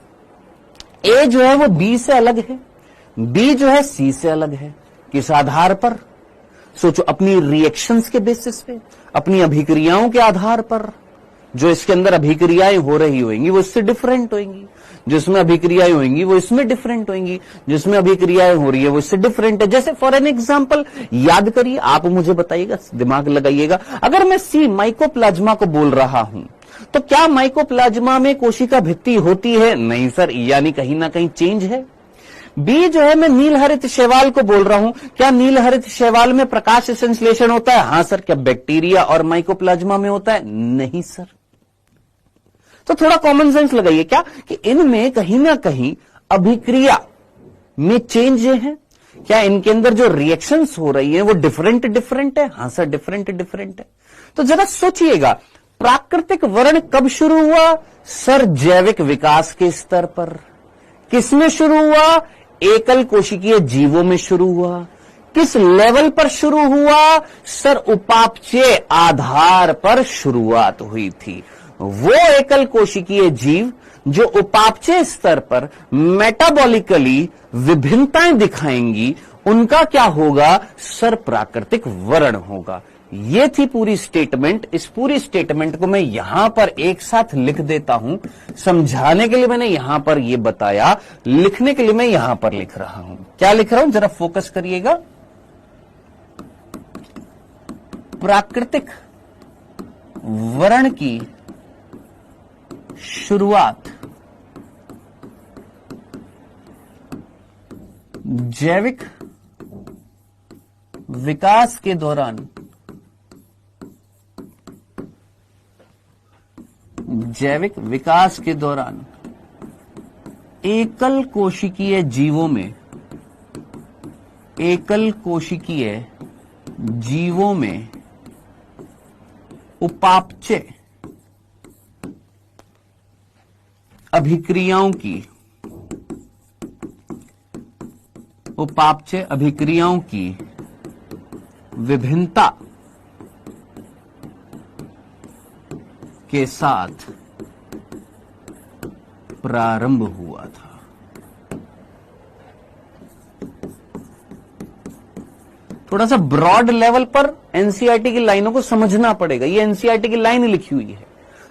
ए जो है वो बी से अलग है, बी जो है सी से अलग है। किस आधार पर? सोचो, अपनी रिएक्शंस के बेसिस पे, अपनी अभिक्रियाओं के आधार पर। जो इसके अंदर अभिक्रियाएं हो रही होंगी वो इससे डिफरेंट होंगी, जिसमें अभिक्रियाएं होंगी वो इसमें डिफरेंट होंगी, जिसमें अभिक्रियाएं हो रही है वो इससे डिफरेंट है। जैसे फॉर एन एग्जांपल याद करिए, आप मुझे बताइएगा, दिमाग लगाइएगा। अगर मैं सी माइकोप्लाज्मा को बोल रहा हूं तो क्या माइकोप्लाज्मा में कोशिका भित्ति होती है? नहीं सर, यानी कहीं ना कहीं चेंज है। बी जो है मैं नील हरित शैवाल को बोल रहा हूं, क्या नील हरित शैवाल में प्रकाश संश्लेषण होता है? हां सर। क्या बैक्टीरिया और माइकोप्लाज्मा में होता है? नहीं सर। तो थोड़ा कॉमन सेंस लगाइए क्या कि इनमें कहीं ना कहीं अभिक्रिया में चेंज है। क्या इनके अंदर जो रिएक्शंस हो रही है वो डिफरेंट है? हां सर, डिफरेंट है। तो जरा सोचिएगा, प्राकृतिक वर्ण कब शुरू हुआ सर? जैविक विकास के स्तर पर। किसमें शुरू हुआ? एकल कोशिकीय जीवों में शुरू हुआ। किस लेवल पर शुरू हुआ सर? उपापचय आधार पर शुरुआत हुई थी। वो एकल कोशिकीय जीव जो उपापचय स्तर पर मेटाबॉलिकली विभिन्नताएं दिखाएंगी, उनका क्या होगा सर? प्राकृतिक वर्ण होगा। ये थी पूरी स्टेटमेंट। इस पूरी स्टेटमेंट को मैं यहां पर एक साथ लिख देता हूं। समझाने के लिए मैंने यहां पर यह बताया, लिखने के लिए मैं यहां पर लिख रहा हूं। क्या लिख रहा हूं जरा फोकस करिएगा। प्राकृतिक वर्ण की शुरुआत जैविक विकास के दौरान, जैविक विकास के दौरान एकल कोशिकीय जीवों में, एकल कोशिकीय जीवों में उपापचय अभिक्रियाओं की, उपापचय अभिक्रियाओं की विभिन्नता के साथ प्रारंभ हुआ था। थोड़ा सा ब्रॉड लेवल पर एनसीईआरटी की लाइनों को समझना पड़ेगा। ये एनसीईआरटी की लाइन लिखी हुई है,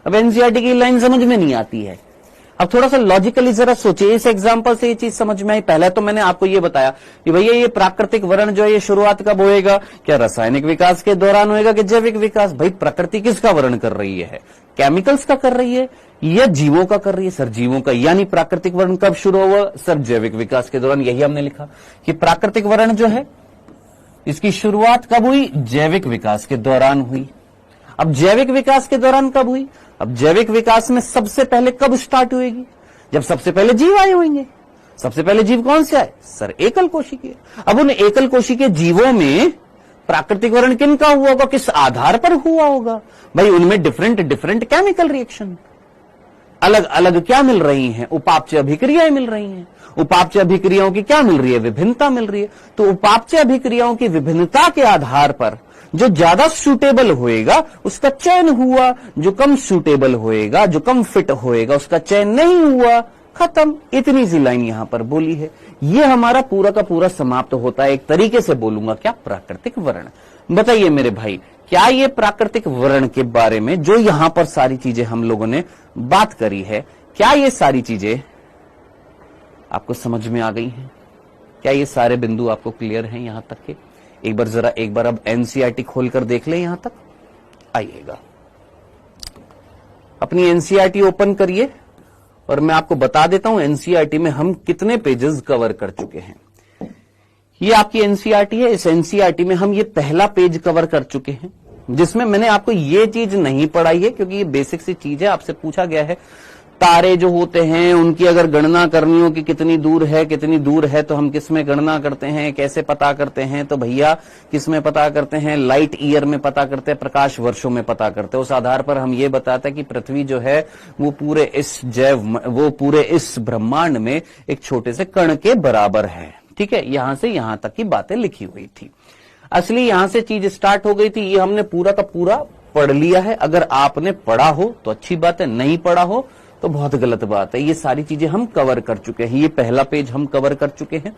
अब एनसीईआरटी की लाइन समझ में नहीं आती है। अब थोड़ा सा लॉजिकली जरा सोचिए, इस एग्जांपल से ये चीज समझ में आई। पहले तो मैंने आपको ये बताया कि भैया ये प्राकृतिक वर्ण जो है ये शुरुआत कब होएगा, क्या रासायनिक विकास के दौरान होएगा कि जैविक विकास। भाई प्रकृति किसका वर्ण कर रही है, केमिकल्स का कर रही है या जीवों का कर रही है? सर जीवों का। यानी प्राकृतिक वर्ण कब शुरू हुआ? सर जैविक विकास के दौरान। यही हमने लिखा कि प्राकृतिक वर्ण जो है इसकी शुरुआत कब हुई? जैविक विकास के दौरान हुई। अब जैविक विकास के दौरान कब हुई? अब जैविक विकास में सबसे पहले कब स्टार्ट होएगी? जब सबसे पहले जीव आए होंगे। सबसे पहले जीव कौन से आए? सर एकल कोशिकीय। अब उन एकल कोशिकीय जीवों में प्राकृतिक वर्ण किनका हुआ होगा, किस आधार पर हुआ होगा? भाई उनमें डिफरेंट डिफरेंट केमिकल रिएक्शन, अलग अलग क्या मिल रही हैं? उपापचय अभिक्रियाएं मिल रही हैं। उपापचय अभिक्रियाओं की क्या मिल रही है? विभिन्नता मिल रही है। तो उपापचय अभिक्रियाओं की विभिन्नता के आधार पर जो ज्यादा सूटेबल होएगा उसका चयन हुआ, जो कम सूटेबल होएगा, जो कम फिट होएगा उसका चयन नहीं हुआ। खत्म। इतनी सी लाइन यहां पर बोली है। ये हमारा पूरा का पूरा समाप्त होता है। एक तरीके से बोलूंगा क्या? प्राकृतिक वर्ण। बताइए मेरे भाई, क्या ये प्राकृतिक वर्ण के बारे में जो यहां पर सारी चीजें हम लोगों ने बात करी है, क्या ये सारी चीजें आपको समझ में आ गई हैं? क्या ये सारे बिंदु आपको क्लियर हैं यहां तक के? एक बार अब एनसीईआरटी खोलकर देख लें। यहां तक आइएगा, अपनी एनसीईआरटी ओपन करिए और मैं आपको बता देता हूं एनसीईआरटी में हम कितने पेजेस कवर कर चुके हैं। ये आपकी एनसीईआरटी है। इस एनसीईआरटी में हम ये पहला पेज कवर कर चुके हैं, जिसमें मैंने आपको ये चीज नहीं पढ़ाई है क्योंकि ये बेसिक सी चीज है। आपसे पूछा गया है तारे जो होते हैं उनकी अगर गणना करनी हो कि कितनी दूर है तो हम किस में गणना करते हैं, कैसे पता करते हैं? तो भैया किस में पता करते हैं? लाइट ईयर में पता करते हैं, प्रकाश वर्षों में पता करते हैं। उस आधार पर हम ये बताते हैं कि पृथ्वी जो है वो पूरे इस ब्रह्मांड में एक छोटे से कण के बराबर है। ठीक है, यहां से यहां तक की बातें लिखी हुई थी। असली यहां से चीज स्टार्ट हो गई थी। ये हमने पूरा का पूरा पढ़ लिया है। अगर आपने पढ़ा हो तो अच्छी बात है, नहीं पढ़ा हो तो बहुत गलत बात है। ये सारी चीजें हम कवर कर चुके हैं। ये पहला पेज हम कवर कर चुके हैं,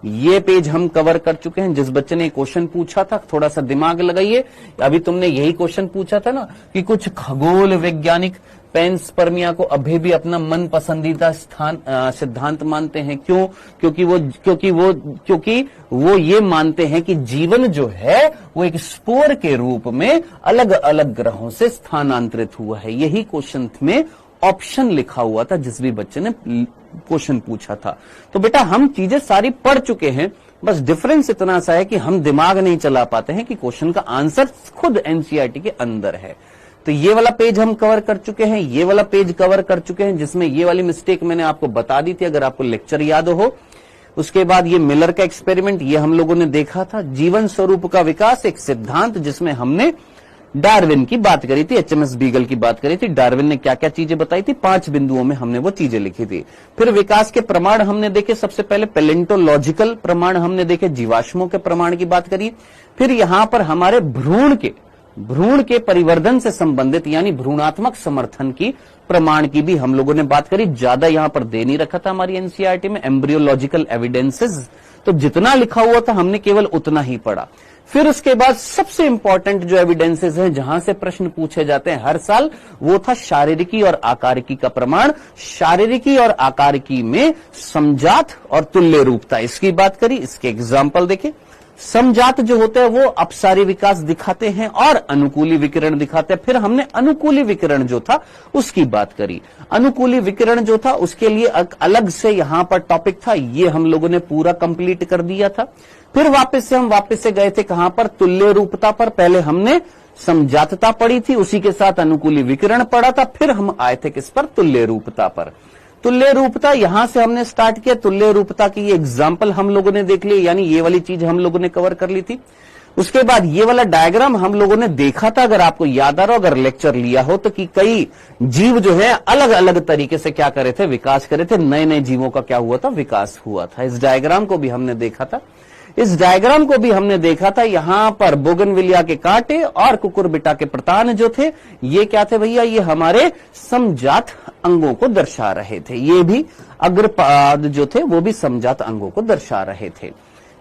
ये पेज हम कवर कर चुके हैं। जिस बच्चे ने क्वेश्चन पूछा था थोड़ा सा दिमाग लगाइए। अभी तुमने यही क्वेश्चन पूछा था ना कि कुछ खगोल वैज्ञानिक पेंसपर्मिया को अभी भी अपना मन पसंदीदा सिद्धांत मानते हैं। क्यों? क्योंकि वो ये मानते हैं कि जीवन जो है वो एक स्पोर के रूप में अलग अलग ग्रहों से स्थानांतरित हुआ है। यही क्वेश्चन में ऑप्शन लिखा हुआ था जिस भी बच्चे ने क्वेश्चन पूछा था। तो बेटा हम चीजें सारी पढ़ चुके हैं, बस डिफरेंस इतना सा है कि हम दिमाग नहीं चला पाते हैं कि क्वेश्चन का आंसर खुद एनसीईआरटी के अंदर है। तो ये वाला पेज हम कवर कर चुके हैं, ये वाला पेज कवर कर चुके हैं, जिसमें ये वाली मिस्टेक मैंने आपको बता दी थी अगर आपको लेक्चर याद हो। उसके बाद ये मिलर का एक्सपेरिमेंट ये हम लोगों ने देखा था। जीवन स्वरूप का विकास एक सिद्धांत जिसमें हमने डार्विन की बात करी थी, एचएमएस बीगल की बात करी थी। डार्विन ने क्या क्या चीजें बताई थी, 5 बिंदुओं में हमने वो चीजें लिखी थी। फिर विकास के प्रमाण हमने देखे। सबसे पहले पैलेंटोलॉजिकल प्रमाण हमने देखे, जीवाश्मों के प्रमाण की बात करी। फिर यहां पर हमारे भ्रूण के परिवर्धन से संबंधित यानी भ्रूणात्मक समर्थन की प्रमाण की भी हम लोगों ने बात करी। ज्यादा यहां पर दे नहीं रखा था हमारी एनसीईआरटी में, एम्ब्रियोलॉजिकल एविडेंसेस। तो जितना लिखा हुआ था हमने केवल उतना ही पढ़ा। फिर उसके बाद सबसे इंपॉर्टेंट जो एविडेंसेस हैं जहां से प्रश्न पूछे जाते हैं हर साल, वो था शारीरिकी और आकारिकी का प्रमाण। शारीरिकी और आकारिकी में समजात और तुल्य रूपता इसकी बात करी। इसके एग्जाम्पल देखें। समजात जो होते हैं वो अपसारी विकास दिखाते हैं और अनुकूली विकिरण दिखाते हैं। फिर हमने अनुकूली विकिरण जो था उसकी बात करी। अनुकूली विकिरण जो था उसके लिए अलग से यहां पर टॉपिक था, ये हम लोगों ने पूरा कंप्लीट कर दिया था। फिर हम वापस से गए थे कहां पर? तुल्य रूपता पर। पहले हमने समजातता पढ़ी थी, उसी के साथ अनुकूली विकिरण पढ़ा था। फिर हम आए थे किस पर? तुल्य रूपता पर। तुल्य रूपता यहां से हमने स्टार्ट किया। तुल्य रूपता की ये एग्जाम्पल हम लोगों ने देख लिया, यानी ये वाली चीज हम लोगों ने कवर कर ली थी। उसके बाद ये वाला डायग्राम हम लोगों ने देखा था, अगर आपको याद आ रहा हो, अगर लेक्चर लिया हो तो, कि कई जीव जो है अलग अलग तरीके से क्या करे थे? विकास करे थे। नए नए जीवों का क्या हुआ था? विकास हुआ था। इस डायग्राम को भी हमने देखा था। इस डायग्राम को भी हमने देखा था, यहां पर बोगनविलिया के कांटे और कुकुरबिटा के प्रतान जो थे, ये क्या थे भैया, ये हमारे समजात अंगों को दर्शा रहे थे। ये भी अग्रपाद जो थे वो भी समजात अंगों को दर्शा रहे थे।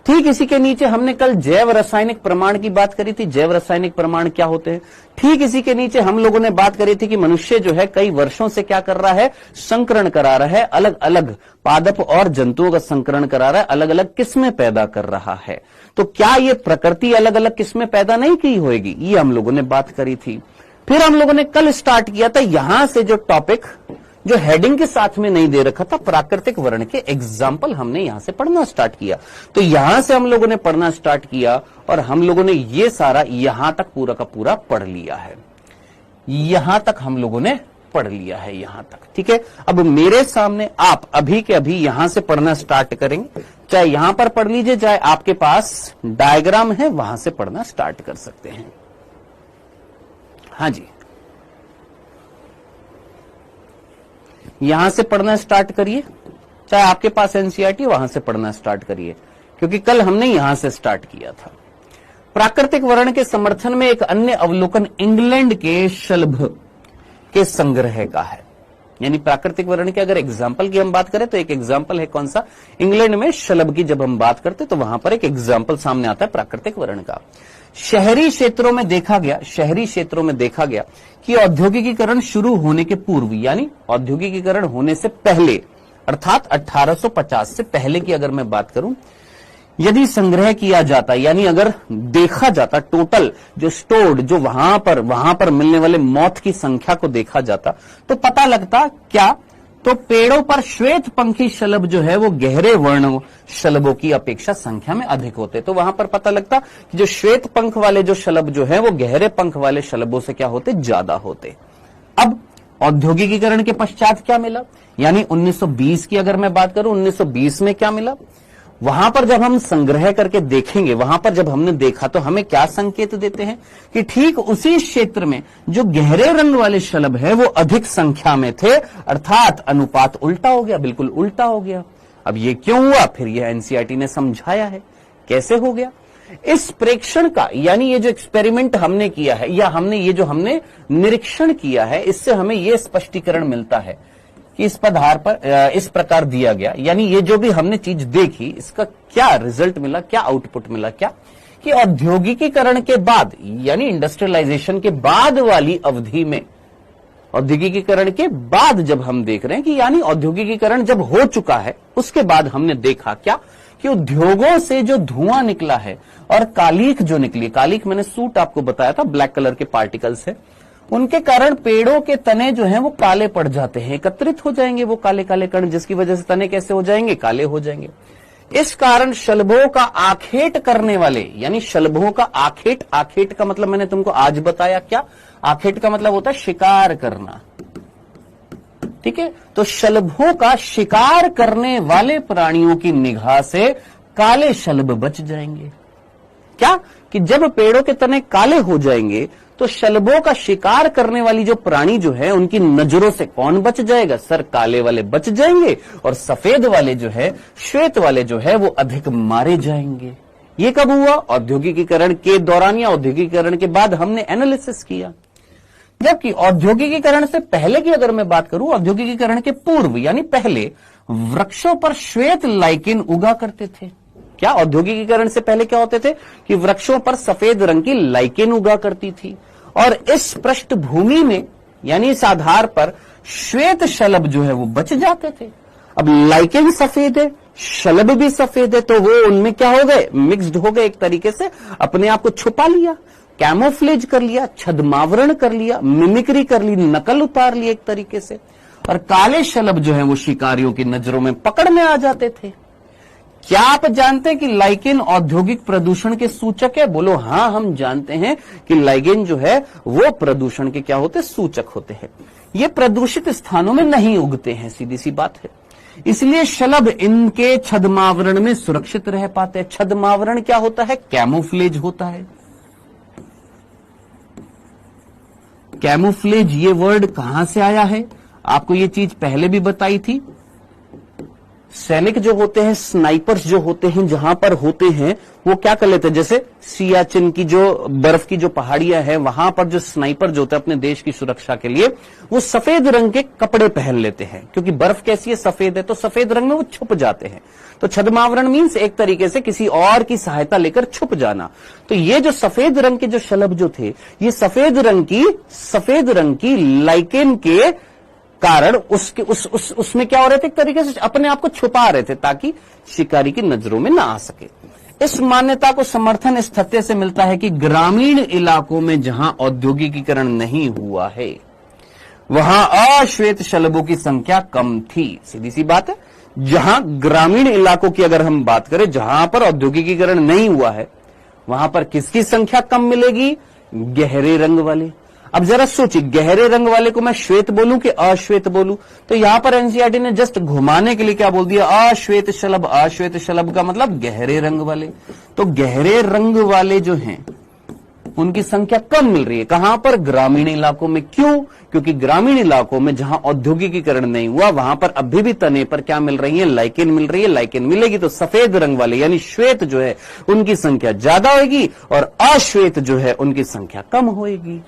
ठीक इसी के नीचे हमने कल जैव रासायनिक प्रमाण की बात करी थी। जैव रासायनिक प्रमाण क्या होते हैं? ठीक इसी के नीचे हम लोगों ने बात करी थी कि मनुष्य जो है कई वर्षों से क्या कर रहा है, संकरण करा रहा है, अलग अलग पादप और जंतुओं का संकरण करा रहा है, अलग अलग किस्में पैदा कर रहा है। तो क्या ये प्रकृति अलग अलग किस्में पैदा नहीं की होगी, ये हम लोगों ने बात करी थी। फिर हम लोगों ने कल स्टार्ट किया था यहां से जो टॉपिक जो हेडिंग के साथ में नहीं दे रखा था, प्राकृतिक वर्ण के एग्जाम्पल हमने यहां से पढ़ना स्टार्ट किया। तो यहां से हम लोगों ने पढ़ना स्टार्ट किया और हम लोगों ने ये सारा यहां तक पूरा का पूरा पढ़ लिया है। यहां तक हम लोगों ने पढ़ लिया है, यहां तक। ठीक है, अब मेरे सामने आप अभी के अभी यहां से पढ़ना स्टार्ट करेंगे, चाहे यहां पर पढ़ लीजिए, चाहे आपके पास डायग्राम है वहां से पढ़ना स्टार्ट कर सकते हैं। हाँ जी, यहां से पढ़ना स्टार्ट करिए, चाहे आपके पास एनसीईआरटी वहां से पढ़ना स्टार्ट करिए, क्योंकि कल हमने यहां से स्टार्ट किया था। प्राकृतिक वर्ण के समर्थन में एक अन्य अवलोकन इंग्लैंड के शलभ के संग्रह का है। यानी प्राकृतिक वर्ण के अगर एग्जाम्पल की हम बात करें तो एक एग्जाम्पल है कौन सा, इंग्लैंड में शलभ की जब हम बात करते तो वहां पर एक एग्जाम्पल सामने आता है प्राकृतिक वर्ण का। शहरी क्षेत्रों में देखा गया कि औद्योगिकीकरण शुरू होने के पूर्व, यानी औद्योगिकीकरण होने से पहले, अर्थात 1850 से पहले की अगर मैं बात करूं, यदि संग्रह किया जाता, यानी अगर देखा जाता टोटल जो स्टोर्ड, जो वहां पर मिलने वाले मौत की संख्या को देखा जाता, तो पता लगता क्या, तो पेड़ों पर श्वेत पंखी शलभ जो है वो गहरे वर्ण शलभों की अपेक्षा संख्या में अधिक होते। तो वहां पर पता लगता कि जो श्वेत पंख वाले जो शलभ जो है वो गहरे पंख वाले शलभों से क्या होते, ज्यादा होते। अब औद्योगिकीकरण के पश्चात क्या मिला, यानी 1920 की अगर मैं बात करूं, 1920 में क्या मिला, वहां पर जब हम संग्रह करके देखेंगे, वहां पर जब हमने देखा तो हमें क्या संकेत देते हैं कि ठीक उसी क्षेत्र में जो गहरे रंग वाले शलभ है वो अधिक संख्या में थे, अर्थात अनुपात उल्टा हो गया, बिल्कुल उल्टा हो गया। अब ये क्यों हुआ, फिर यह एनसीईआरटी ने समझाया है कैसे हो गया। इस प्रेक्षण का, यानी ये जो एक्सपेरिमेंट हमने किया है, या हमने निरीक्षण किया है, इससे हमें यह स्पष्टीकरण मिलता है कि इस आधार पर इस प्रकार दिया गया, यानी ये जो भी हमने चीज देखी इसका क्या रिजल्ट मिला, क्या आउटपुट मिला, क्या कि औद्योगिकीकरण के बाद, यानी इंडस्ट्रियलाइजेशन के बाद वाली अवधि में, औद्योगिकीकरण के बाद जब हम देख रहे हैं कि यानी औद्योगिकीकरण जब हो चुका है, उसके बाद हमने देखा क्या कि उद्योगों से जो धुआं निकला है और कालीख जो निकली, कालीख मैंने सूट आपको बताया था, ब्लैक कलर के पार्टिकल्स है, उनके कारण पेड़ों के तने जो हैं वो काले पड़ जाते हैं, एकत्रित हो जाएंगे वो काले काले कण, जिसकी वजह से तने कैसे हो जाएंगे, काले हो जाएंगे। इस कारण शलभों का आखेट करने वाले, यानी शलभों का आखेट का मतलब मैंने तुमको आज बताया, क्या आखेट का मतलब होता है शिकार करना। ठीक है, तो शलभों का शिकार करने वाले प्राणियों की निगाह से काले शलभ बच जाएंगे। क्या कि जब पेड़ों के तने काले हो जाएंगे तो शलभों का शिकार करने वाली जो प्राणी जो है उनकी नजरों से कौन बच जाएगा, सर काले वाले बच जाएंगे, और सफेद वाले जो है, श्वेत वाले जो है वो अधिक मारे जाएंगे। ये कब हुआ, औद्योगिकीकरण के दौरान या औद्योगिकीकरण के बाद हमने एनालिसिस किया। जबकि औद्योगिकीकरण से पहले की अगर मैं बात करूं, औद्योगिकीकरण के पूर्व यानी पहले वृक्षों पर श्वेत लाइकेन उगा करते थे। क्या औद्योगिकीकरण से पहले क्या होते थे कि वृक्षों पर सफेद रंग की लाइकेन उगा करती थी, और इस पृष्ठभूमि में यानी इस आधार पर श्वेत शलभ जो है वो बच जाते थे। अब लाइकेन सफेद है, शलभ भी सफेद है, तो वो उनमें क्या हो गए, मिक्स्ड हो गए, एक तरीके से अपने आप को छुपा लिया, कैमोफ्लेज कर लिया, छद्मावरण कर लिया, मिमिक्री कर ली, नकल उतार ली एक तरीके से, और काले शलभ जो है वो शिकारियों की नजरों में पकड़ में आ जाते थे। क्या आप जानते हैं कि लाइकेन औद्योगिक प्रदूषण के सूचक है? बोलो हां, हम जानते हैं कि लाइकेन जो है वो प्रदूषण के क्या होते, सूचक होते हैं। ये प्रदूषित स्थानों में नहीं उगते हैं, सीधी सी बात है, इसलिए शलभ इनके छद्मावरण में सुरक्षित रह पाते हैं। छद्मावरण क्या होता है, कैमोफ्लेज होता है। कैमोफ्लेज ये वर्ड कहां से आया है, आपको ये चीज पहले भी बताई थी, सैनिक जो होते हैं, स्नाइपर्स जो होते हैं, जहां पर होते हैं वो क्या कर लेते हैं, जैसे सियाचिन की जो बर्फ की जो पहाड़ियां हैं, वहां पर जो स्नाइपर जो होते हैं अपने देश की सुरक्षा के लिए वो सफेद रंग के कपड़े पहन लेते हैं, क्योंकि बर्फ कैसी है, सफेद है, तो सफेद रंग में वो छुप जाते हैं। तो छद्मावरण मीन्स एक तरीके से किसी और की सहायता लेकर छुप जाना। तो ये जो सफेद रंग के जो शलभ जो थे, ये सफेद रंग की लाइकेन के कारण उसमें क्या हो रहे थे, एक तरीके से अपने आप को छुपा रहे थे ताकि शिकारी की नजरों में ना आ सके। इस मान्यता को समर्थन इस तथ्य से मिलता है कि ग्रामीण इलाकों में जहां औद्योगिकीकरण नहीं हुआ है वहां अश्वेत शलभों की संख्या कम थी। सीधी सी बात है, जहां ग्रामीण इलाकों की अगर हम बात करें, जहां पर औद्योगिकीकरण नहीं हुआ है वहां पर किसकी संख्या कम मिलेगी, गहरे रंग वाले। अब जरा सोचिए, गहरे रंग वाले को मैं श्वेत बोलूं कि अश्वेत बोलूं, तो यहां पर एनसीईआरटी ने जस्ट घुमाने के लिए क्या बोल दिया, अश्वेत शलभ। अश्वेत शलभ का मतलब गहरे रंग वाले। तो गहरे रंग वाले जो हैं उनकी संख्या कम मिल रही है, कहां पर, ग्रामीण इलाकों में। क्यों? क्योंकि ग्रामीण इलाकों में जहां औद्योगिकीकरण नहीं हुआ वहां पर अभी भी तने पर क्या मिल रही है, लाइकेन मिल रही है। लाइकेन मिलेगी तो सफेद रंग वाले यानी श्वेत जो है उनकी संख्या ज्यादा होगी और अश्वेत जो है उनकी संख्या कम होगी।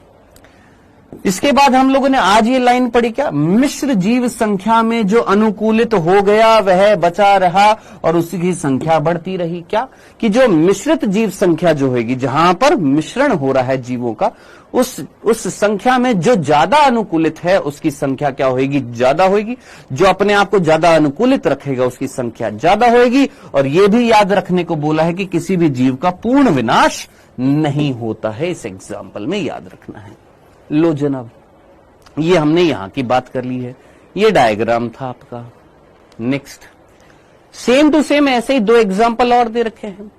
इसके बाद हम लोगों ने आज ये लाइन पढ़ी, क्या, मिश्र जीव संख्या में जो अनुकूलित हो गया वह बचा रहा और उसकी संख्या बढ़ती रही। क्या, कि जो मिश्रित जीव संख्या जो होगी, जहां पर मिश्रण हो रहा है जीवों का, उस संख्या में जो ज्यादा अनुकूलित है उसकी संख्या क्या होगी, ज्यादा होगी। जो अपने आप को ज्यादा अनुकूलित रखेगा उसकी संख्या ज्यादा होगी। और यह भी याद रखने को बोला है कि किसी भी जीव का पूर्ण विनाश नहीं होता है। इस एग्जाम्पल में याद रखना है। लो जनाब, ये हमने यहां की बात कर ली है, ये डायग्राम था आपका। नेक्स्ट, सेम टू सेम ऐसे ही दो एग्जाम्पल और दे रखे हैं।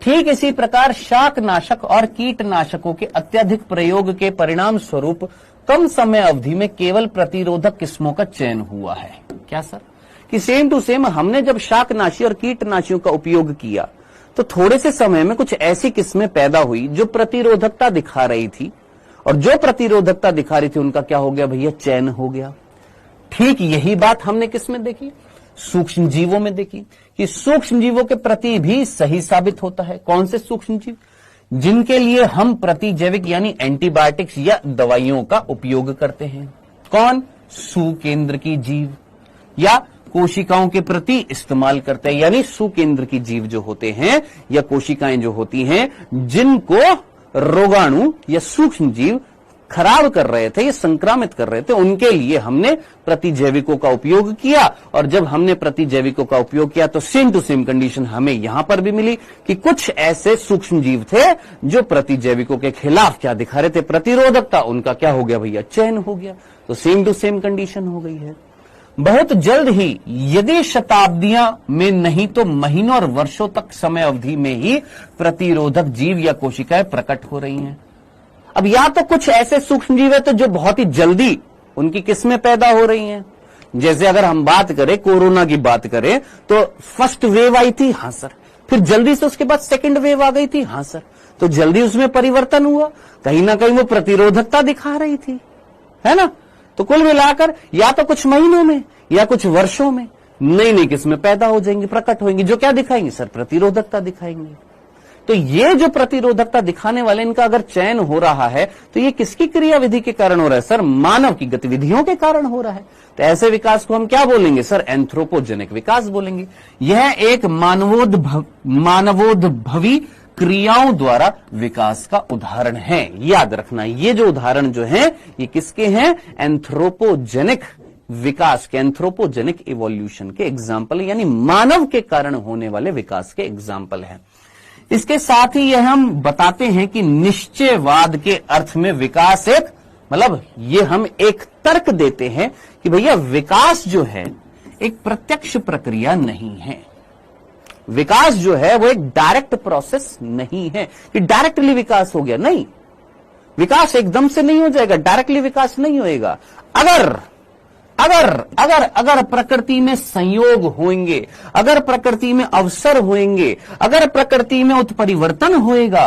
ठीक इसी प्रकार शाकनाशक और कीटनाशकों के अत्यधिक प्रयोग के परिणाम स्वरूप कम समय अवधि में केवल प्रतिरोधक किस्मों का चयन हुआ है। क्या सर, कि सेम टू सेम हमने जब शाकनाशी और कीटनाशियों का उपयोग किया तो थोड़े से समय में कुछ ऐसी किस्में पैदा हुई जो प्रतिरोधकता दिखा रही थी, और जो प्रतिरोधकता दिखा रही थी उनका क्या हो गया भैया, चयन हो गया। ठीक यही बात हमने किसमें देखी, सूक्ष्म जीवों में देखी, कि सूक्ष्म जीवों के प्रति भी सही साबित होता है। कौन से सूक्ष्म जीव, जिनके लिए हम प्रतिजैविक यानी एंटीबायोटिक्स या दवाइयों का उपयोग करते हैं। कौन, सुकेंद्र की जीव या कोशिकाओं के प्रति इस्तेमाल करते हैं, यानी सुकेंद्र की जीव जो होते हैं या कोशिकाएं जो होती हैं जिनको रोगाणु या सूक्ष्म जीव खराब कर रहे थे या संक्रामित कर रहे थे, उनके लिए हमने प्रतिजैविकों का उपयोग किया। और जब हमने प्रतिजैविकों का उपयोग किया तो सेम टू सेम कंडीशन हमें यहां पर भी मिली कि कुछ ऐसे सूक्ष्म जीव थे जो प्रतिजैविकों के खिलाफ क्या दिखा रहे थे, प्रतिरोधकता। उनका क्या हो गया भैया, चयन हो गया। तो सेम टू सेम कंडीशन हो गई है। बहुत जल्द ही, यदि शताब्दियां में नहीं तो महीनों और वर्षों तक समय अवधि में ही प्रतिरोधक जीव या कोशिकाएं प्रकट हो रही हैं। अब या तो कुछ ऐसे सूक्ष्म जीव है तो जो बहुत ही जल्दी उनकी किस्में पैदा हो रही हैं। जैसे अगर हम बात करें, कोरोना की बात करें तो फर्स्ट वेव आई थी, हां सर, फिर जल्दी से उसके बाद सेकंड वेव आ गई थी, हां सर, तो जल्दी उसमें परिवर्तन हुआ, कहीं ना कहीं वो प्रतिरोधकता दिखा रही थी, है ना। तो कुल मिलाकर या तो कुछ महीनों में या कुछ वर्षों में नई नई किस्में पैदा हो जाएंगी, प्रकट होंगी, जो क्या दिखाएंगी सर, प्रतिरोधकता दिखाएंगी। तो ये जो प्रतिरोधकता दिखाने वाले, इनका अगर चयन हो रहा है तो ये किसकी क्रियाविधि के कारण हो रहा है सर, मानव की गतिविधियों के कारण हो रहा है। तो ऐसे विकास को हम क्या बोलेंगे सर, एंथ्रोपोजेनिक विकास बोलेंगे। यह एक मानवोद्भवी क्रियाओं द्वारा विकास का उदाहरण है। याद रखना, ये जो उदाहरण जो है ये किसके हैं, एंथ्रोपोजेनिक विकास के, एंथ्रोपोजेनिक इवोल्यूशन के एग्जाम्पल, यानी मानव के कारण होने वाले विकास के एग्जाम्पल है। इसके साथ ही यह हम बताते हैं कि निश्चयवाद के अर्थ में विकास एक, मतलब ये हम एक तर्क देते हैं कि भैया विकास जो है एक प्रत्यक्ष प्रक्रिया नहीं है। विकास जो है वो एक डायरेक्ट प्रोसेस नहीं है कि डायरेक्टली विकास हो गया, नहीं, विकास एकदम से नहीं हो जाएगा, डायरेक्टली विकास नहीं होएगा। अगर अगर अगर अगर प्रकृति में संयोग होंगे, अगर प्रकृति में अवसर होंगे, अगर प्रकृति में उत्परिवर्तन होएगा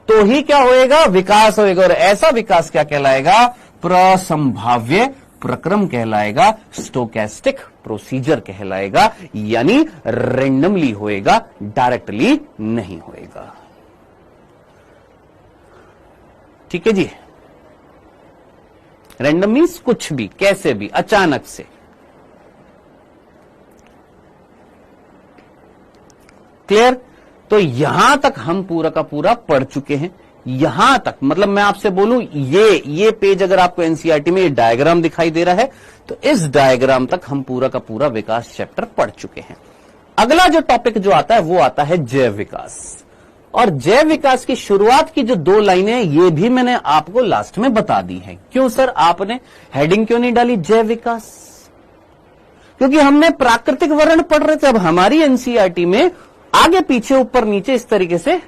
तो ही क्या होएगा, विकास होएगा। और ऐसा विकास क्या कहलाएगा, प्रसंभाव्य प्रक्रम कहलाएगा, स्टोकेस्टिक प्रोसीजर कहलाएगा, यानी रेंडमली होएगा, डायरेक्टली नहीं होएगा। ठीक है जी। रैंडम मीन्स कुछ भी, कैसे भी, अचानक से। क्लियर? तो यहां तक हम पूरा का पूरा पढ़ चुके हैं। यहां तक मतलब मैं आपसे बोलूं, ये पेज अगर आपको एनसीईआरटी में ये डायग्राम दिखाई दे रहा है, तो इस डायग्राम तक हम पूरा का पूरा विकास चैप्टर पढ़ चुके हैं। अगला जो टॉपिक जो आता है वो आता है जैव विकास। और जैव विकास की शुरुआत की जो 2 लाइनें, ये भी मैंने आपको लास्ट में बता दी हैं। क्यों सर आपने हेडिंग क्यों नहीं डाली जैव विकास? क्योंकि हमने प्राकृतिक वर्ण पढ़ रहे थे। अब हमारी एनसीईआरटी में आगे पीछे ऊपर नीचे इस तरीके से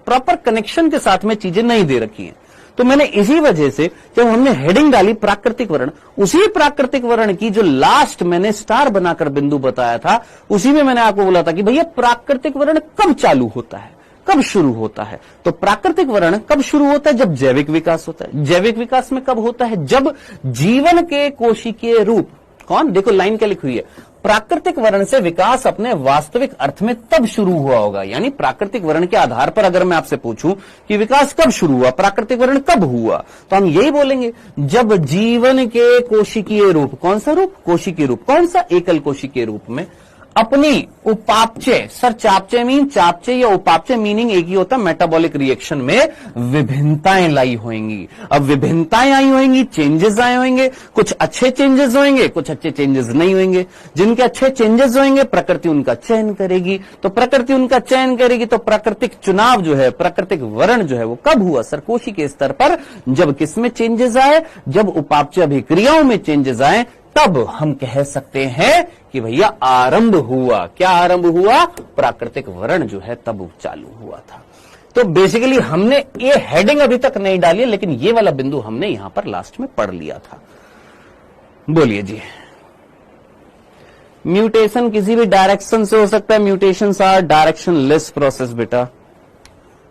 प्रॉपर कनेक्शन के साथ में चीजें नहीं दे रखी हैं। तो मैंने इसी वजह से जब हमने हेडिंग डाली प्राकृतिक वर्ण, उसी प्राकृतिक वर्ण की जो लास्ट मैंने स्टार बनाकर बिंदु बताया था, उसी में मैंने आपको बोला था कि भैया प्राकृतिक वर्ण कब चालू होता है, कब शुरू होता है। तो प्राकृतिक वर्ण कब शुरू होता है? जब जैविक विकास होता है। जैविक विकास में कब होता है? जब जीवन के कोशिकीय रूप, कौन, देखो लाइन क्या लिखी हुई है, प्राकृतिक वर्ण से विकास अपने वास्तविक अर्थ में तब शुरू हुआ होगा। यानी प्राकृतिक वर्ण के आधार पर अगर मैं आपसे पूछूं कि विकास कब शुरू हुआ, प्राकृतिक वर्ण कब हुआ, तो हम यही बोलेंगे जब जीवन के कोशिकीय रूप, कौन सा रूप? कोशिकीय रूप। कौन सा? एकल कोशिकीय रूप में अपनी उपापचय, सर चापचय मीन, चापचय या उपापचय मीनिंग एक ही होता है, मेटाबॉलिक रिएक्शन में विभिन्नताएं लाई होंगी। अब विभिन्नताएं आई होंगी, चेंजेस आए होंगे, कुछ अच्छे चेंजेस होंगे, कुछ अच्छे चेंजेस नहीं होंगे। जिनके अच्छे चेंजेस होंगे प्रकृति उनका चयन करेगी। तो प्रकृति उनका चयन करेगी तो प्राकृतिक चुनाव जो है, प्राकृतिक वर्ण जो है वो कब हुआ? सर कोशी के स्तर पर। जब किसमें चेंजेस आए? जब उपापचय अभिक्रियाओं में चेंजेस आए, तब हम कह सकते हैं कि भैया आरंभ हुआ। क्या आरंभ हुआ? प्राकृतिक वर्ण जो है तब चालू हुआ था। तो बेसिकली हमने ये हेडिंग अभी तक नहीं डाली, लेकिन ये वाला बिंदु हमने यहां पर लास्ट में पढ़ लिया था। बोलिए जी। म्यूटेशन किसी भी डायरेक्शन से हो सकता है। म्यूटेशंस आर डायरेक्शनलेस प्रोसेस बेटा।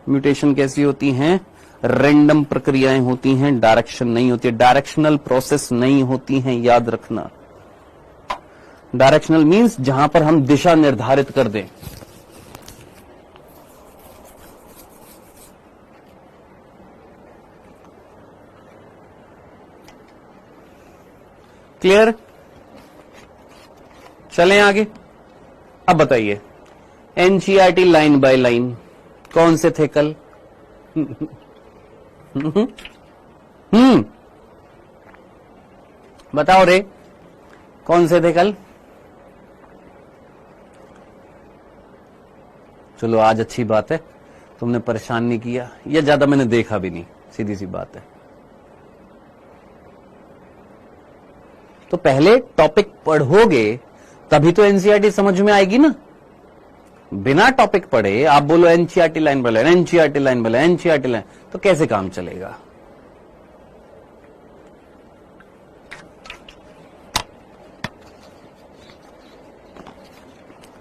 म्यूटेशन कैसी होती हैं? रैंडम प्रक्रियाएं होती हैं, डायरेक्शन नहीं होती है, डायरेक्शनल प्रोसेस नहीं होती हैं, याद रखना। डायरेक्शनल मींस जहां पर हम दिशा निर्धारित कर दें। क्लियर? चलें आगे। अब बताइए एनसीईआरटी लाइन बाय लाइन कौन से थे कल? बताओ रे, कौन से थे कल? चलो आज अच्छी बात है, तुमने परेशान नहीं किया, या ज्यादा मैंने देखा भी नहीं, सीधी सी बात है। तो पहले टॉपिक पढ़ोगे तभी तो एनसीईआरटी समझ में आएगी ना। बिना टॉपिक पढ़े आप बोलो NCERT line by line, NCERT line by line, NCERT line, तो कैसे काम चलेगा?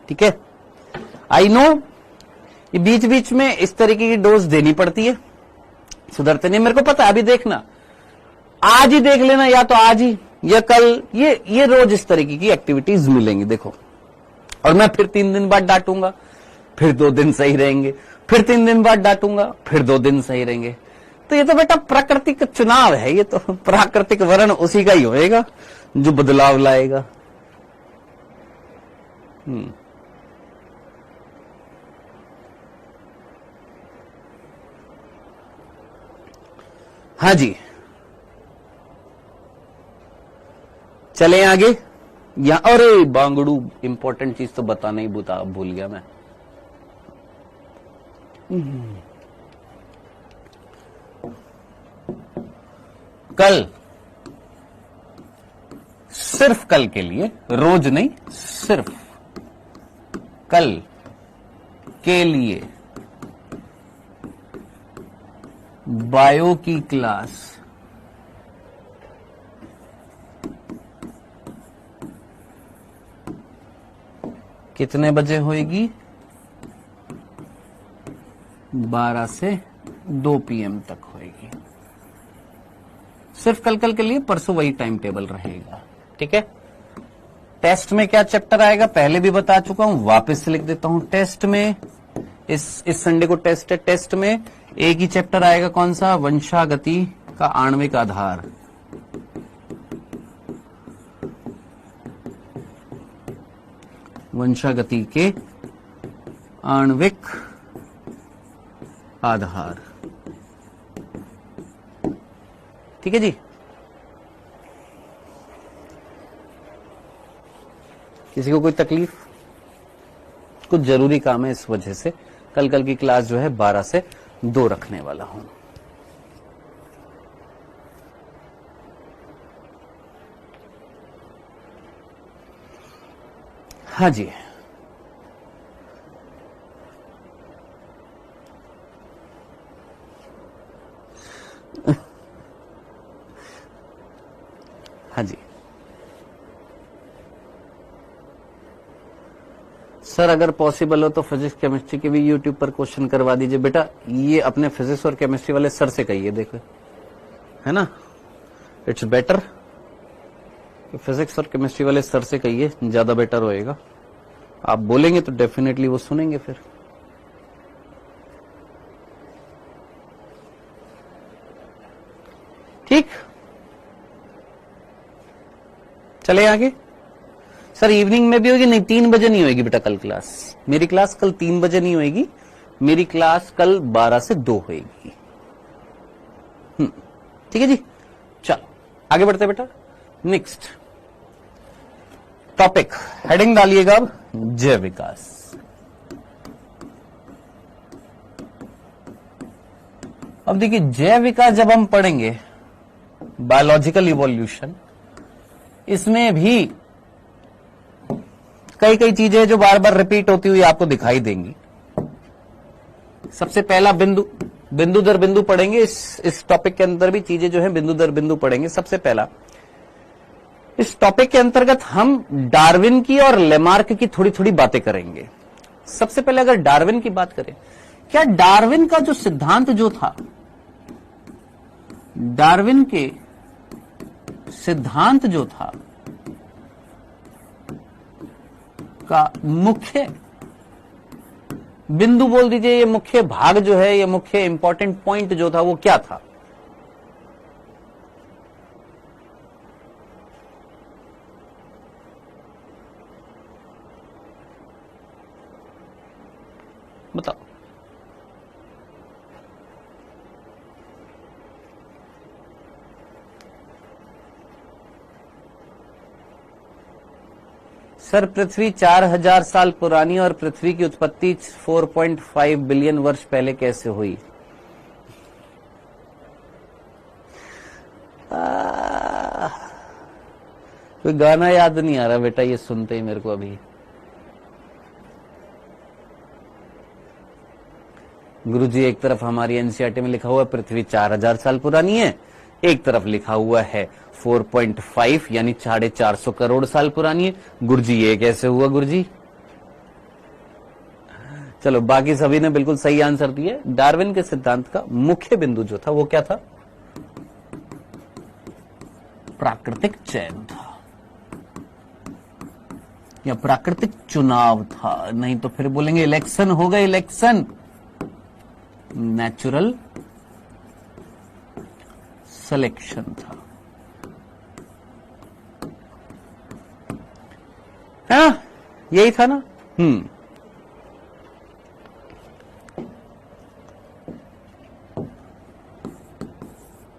ठीक है, आई नो ये बीच बीच में इस तरीके की डोज देनी पड़ती है, सुधरते नहीं, मेरे को पता है। अभी देखना, आज ही देख लेना, या तो आज ही या कल, ये रोज इस तरीके की एक्टिविटीज मिलेंगी। देखो, और मैं फिर 3 दिन बाद डांटूंगा, फिर 2 दिन सही रहेंगे, फिर 3 दिन बाद डांटूंगा, फिर 2 दिन सही रहेंगे। तो ये तो बेटा प्रकृति का चुनाव है, ये तो प्राकृतिक वर्ण उसी का ही होएगा जो बदलाव लाएगा। हाँ जी, चलें आगे। यहां, अरे बांगड़ू, इंपॉर्टेंट चीज तो बताना ही भूल गया मैं। कल, सिर्फ कल के लिए, रोज नहीं, सिर्फ कल के लिए बायो की क्लास कितने बजे होएगी? 12 से 2 PM तक होएगी। सिर्फ कल के लिए, परसों वही टाइम टेबल रहेगा। ठीक है, टेस्ट में क्या चैप्टर आएगा पहले भी बता चुका हूं, वापस से लिख देता हूं। टेस्ट में इस संडे को टेस्ट है। टेस्ट में एक ही चैप्टर आएगा, कौन सा? वंशागति का आणविक आधार। वंशागति के आणविक आधार। ठीक है जी, किसी को कोई तकलीफ? कुछ जरूरी काम है, इस वजह से कल की क्लास जो है 12 से 2 रखने वाला हूं। हाँ जी, हाँ जी सर, अगर पॉसिबल हो तो फिजिक्स केमिस्ट्री के भी यूट्यूब पर क्वेश्चन करवा दीजिए। बेटा ये अपने फिजिक्स और केमिस्ट्री वाले सर से कहिए, देखो है ना, इट्स बेटर। फिजिक्स और केमिस्ट्री वाले सर से कहिए, ज्यादा बेटर होएगा। आप बोलेंगे तो डेफिनेटली वो सुनेंगे फिर। ठीक, चले आगे। सर इवनिंग में भी होगी? नहीं, 3 बजे नहीं होगी बेटा कल क्लास। मेरी क्लास कल 3 बजे नहीं होगी, मेरी क्लास कल 12 से 2 होगी। ठीक है जी, चलो आगे बढ़ते बेटा। नेक्स्ट टॉपिक, हेडिंग डालिएगा अब, जैव विकास। अब देखिए, जैव विकास जब हम पढ़ेंगे, बायोलॉजिकल इवोल्यूशन, इसमें भी कई चीजें जो बार बार रिपीट होती हुई आपको दिखाई देंगी। सबसे पहला बिंदु दर बिंदु पढ़ेंगे। इस टॉपिक के अंदर भी चीजें जो है बिंदु दर बिंदु पढ़ेंगे। सबसे पहला, इस टॉपिक के अंतर्गत हम डार्विन की और लेमार्क की थोड़ी थोड़ी बातें करेंगे। सबसे पहले अगर डार्विन की बात करें, क्या डार्विन का जो सिद्धांत जो था, डार्विन के सिद्धांत जो था का मुख्य बिंदु बोल दीजिए, ये मुख्य भाग जो है, ये मुख्य इंपॉर्टेंट पॉइंट जो था वो क्या था? बताओ। सर पृथ्वी 4000 साल पुरानी और पृथ्वी की उत्पत्ति 4.5 बिलियन वर्ष पहले कैसे हुई? कोई गाना याद नहीं आ रहा बेटा, ये सुनते ही मेरे को अभी। गुरुजी, एक तरफ हमारी एनसीईआरटी में लिखा हुआ पृथ्वी 4000 साल पुरानी है, एक तरफ लिखा हुआ है 4.5 यानी 450 करोड़ साल पुरानी है। गुरुजी ये कैसे हुआ गुरुजी? चलो, बाकी सभी ने बिल्कुल सही आंसर दिया। डार्विन के सिद्धांत का मुख्य बिंदु जो था वो क्या था? प्राकृतिक चयन था या प्राकृतिक चुनाव था। नहीं तो फिर बोलेंगे इलेक्शन होगा, इलेक्शन। नेचुरल सिलेक्शन था, है ना? यही था ना?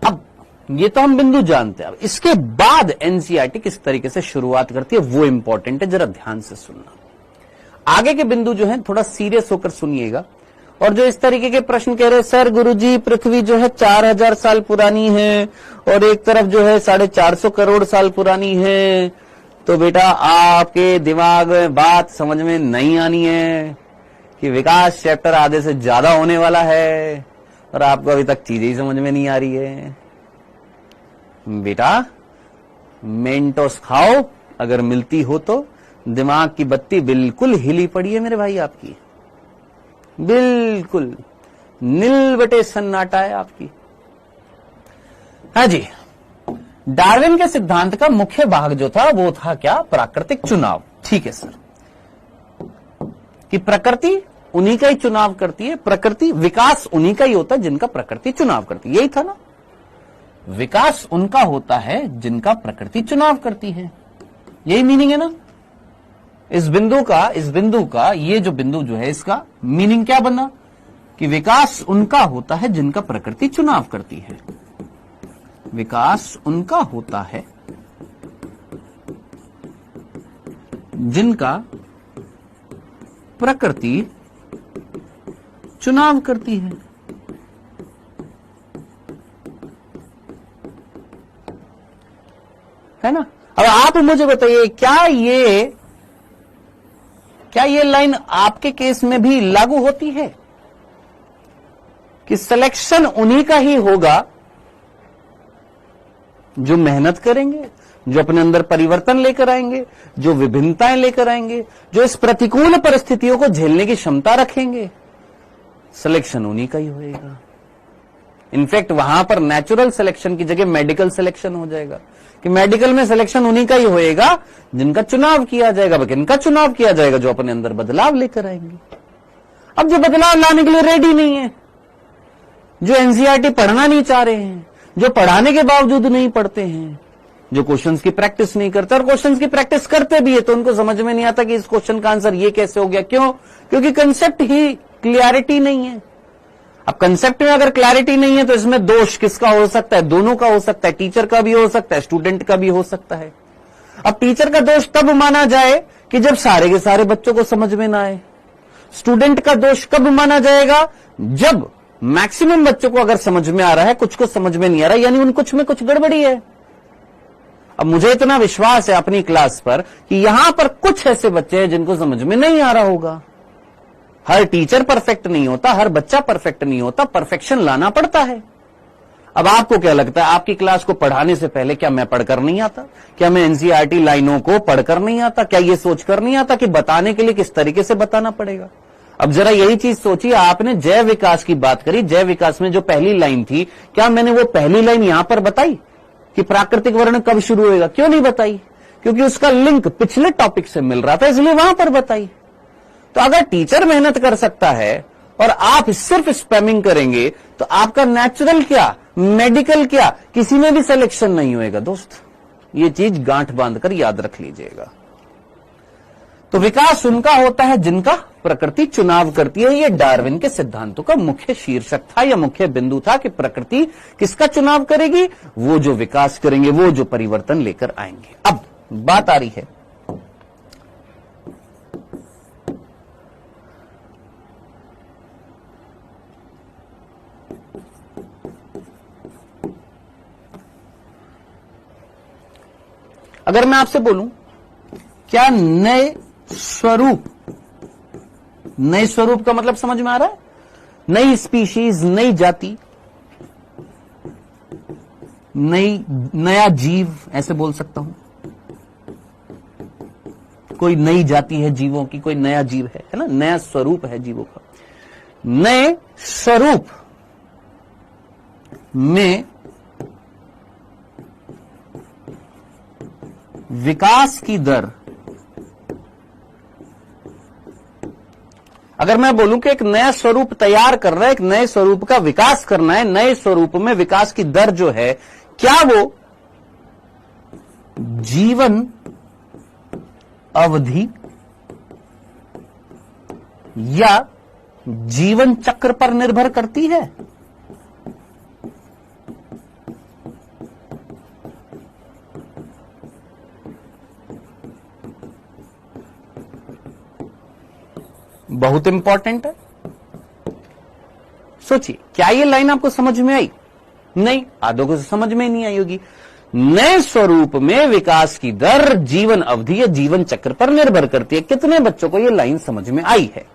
अब ये तो हम बिंदु जानते हैं। अब इसके बाद एनसीईआरटी किस तरीके से शुरुआत करती है वो इंपॉर्टेंट है, जरा ध्यान से सुनना। आगे के बिंदु जो है थोड़ा सीरियस होकर सुनिएगा। और जो इस तरीके के प्रश्न कह रहे सर गुरुजी पृथ्वी जो है 4000 साल पुरानी है और एक तरफ जो है 450 करोड़ साल पुरानी है, तो बेटा आपके दिमाग में बात समझ में नहीं आनी है कि विकास चैप्टर आधे से ज्यादा होने वाला है और आपको अभी तक चीजें ही समझ में नहीं आ रही है। बेटा मेंटोस खाओ, अगर मिलती हो तो। दिमाग की बत्ती बिल्कुल हिली पड़ी है मेरे भाई आपकी, बिल्कुल नील बटे सन्नाटा है आपकी। हाँ जी, डार्विन के सिद्धांत का मुख्य भाग जो था वो था क्या? प्राकृतिक चुनाव। ठीक है सर, कि प्रकृति उन्हीं का ही चुनाव करती है, प्रकृति विकास उन्हीं का ही होता है जिनका प्रकृति चुनाव करती है। यही था ना, विकास उनका होता है जिनका प्रकृति चुनाव करती है। यही मीनिंग है ना इस बिंदु का ये जो बिंदु जो है इसका मीनिंग क्या बना कि विकास उनका होता है जिनका प्रकृति चुनाव करती है। विकास उनका होता है जिनका प्रकृति चुनाव करती है ना। अब आप मुझे बताइए, क्या ये लाइन आपके केस में भी लागू होती है कि सिलेक्शन उन्हीं का ही होगा जो मेहनत करेंगे, जो अपने अंदर परिवर्तन लेकर आएंगे, जो विभिन्नताएं लेकर आएंगे, जो इस प्रतिकूल परिस्थितियों को झेलने की क्षमता रखेंगे, सिलेक्शन उन्हीं का ही होएगा। इनफैक्ट वहां पर नेचुरल सिलेक्शन की जगह मेडिकल सिलेक्शन हो जाएगा कि मेडिकल में सिलेक्शन उन्हीं का ही होएगा जिनका चुनाव किया जाएगा। किनका चुनाव किया जाएगा? जो अपने अंदर बदलाव लेकर आएंगे। अब जो बदलाव लाने के लिए रेडी नहीं है, जो एनसीईआरटी पढ़ना नहीं चाह रहे हैं, जो पढ़ाने के बावजूद नहीं पढ़ते हैं, जो क्वेश्चंस की प्रैक्टिस नहीं करते, और क्वेश्चंस की प्रैक्टिस करते भी है तो उनको समझ में नहीं आता कि इस क्वेश्चन का आंसर ये कैसे हो गया। क्यों? क्योंकि कंसेप्ट ही क्लियरिटी नहीं है। अब कंसेप्ट में अगर क्लैरिटी नहीं है तो इसमें दोष किसका हो सकता है? दोनों का हो सकता है, टीचर का भी हो सकता है, स्टूडेंट का भी हो सकता है। अब टीचर का दोष तब माना जाए कि जब सारे के सारे बच्चों को समझ में ना आए। स्टूडेंट का दोष कब माना जाएगा? जब मैक्सिमम बच्चों को अगर समझ में आ रहा है, कुछ को समझ में नहीं आ रहा, यानी उन कुछ में कुछ गड़बड़ी है। अब मुझे इतना विश्वास है अपनी क्लास पर कि यहां पर कुछ ऐसे बच्चे हैं जिनको समझ में नहीं आ रहा होगा। हर टीचर परफेक्ट नहीं होता, हर बच्चा परफेक्ट नहीं होता, परफेक्शन लाना पड़ता है। अब आपको क्या लगता है, आपकी क्लास को पढ़ाने से पहले क्या मैं पढ़कर नहीं आता? क्या मैं एनसीईआरटी लाइनों को पढ़कर नहीं आता? क्या ये सोचकर नहीं आता कि बताने के लिए किस तरीके से बताना पड़ेगा? अब जरा यही चीज सोचिए, आपने जय विकास की बात करी, जय विकास में जो पहली लाइन थी, क्या मैंने वो पहली लाइन यहां पर बताई कि प्राकृतिक वर्ण कब शुरू होएगा? क्यों नहीं बताई? क्योंकि उसका लिंक पिछले टॉपिक से मिल रहा था, इसलिए वहां पर बताई। तो अगर टीचर मेहनत कर सकता है और आप सिर्फ स्पैमिंग करेंगे तो आपका नेचुरल क्या, मेडिकल क्या, किसी में भी सिलेक्शन नहीं होएगा दोस्त। ये चीज गांठ बांधकर याद रख लीजिएगा। तो विकास उनका होता है जिनका प्रकृति चुनाव करती है। ये डार्विन के सिद्धांतों का मुख्य शीर्षक था या मुख्य बिंदु था कि प्रकृति किसका चुनाव करेगी? वो जो विकास करेंगे, वो जो परिवर्तन लेकर आएंगे। अब बात आ रही है अगर मैं आपसे बोलूं क्या नए स्वरूप का मतलब समझ में आ रहा है? नई स्पीशीज, नई जाति, नया जीव, ऐसे बोल सकता हूं। कोई नई जाति है जीवों की, कोई नया जीव है ना, नया स्वरूप है जीवों का। नए स्वरूप में विकास की दर, अगर मैं बोलूं कि एक नया स्वरूप तैयार कर रहा है, एक नए स्वरूप का विकास करना है, नए स्वरूप में विकास की दर जो है, क्या वो जीवन अवधि या जीवन चक्र पर निर्भर करती है? बहुत इंपॉर्टेंट है। सोचिए, क्या ये लाइन आपको समझ में आई? नहीं, आधों को समझ में नहीं आई होगी। नए स्वरूप में विकास की दर जीवन अवधि या जीवन चक्र पर निर्भर करती है। कितने बच्चों को ये लाइन समझ में आई है?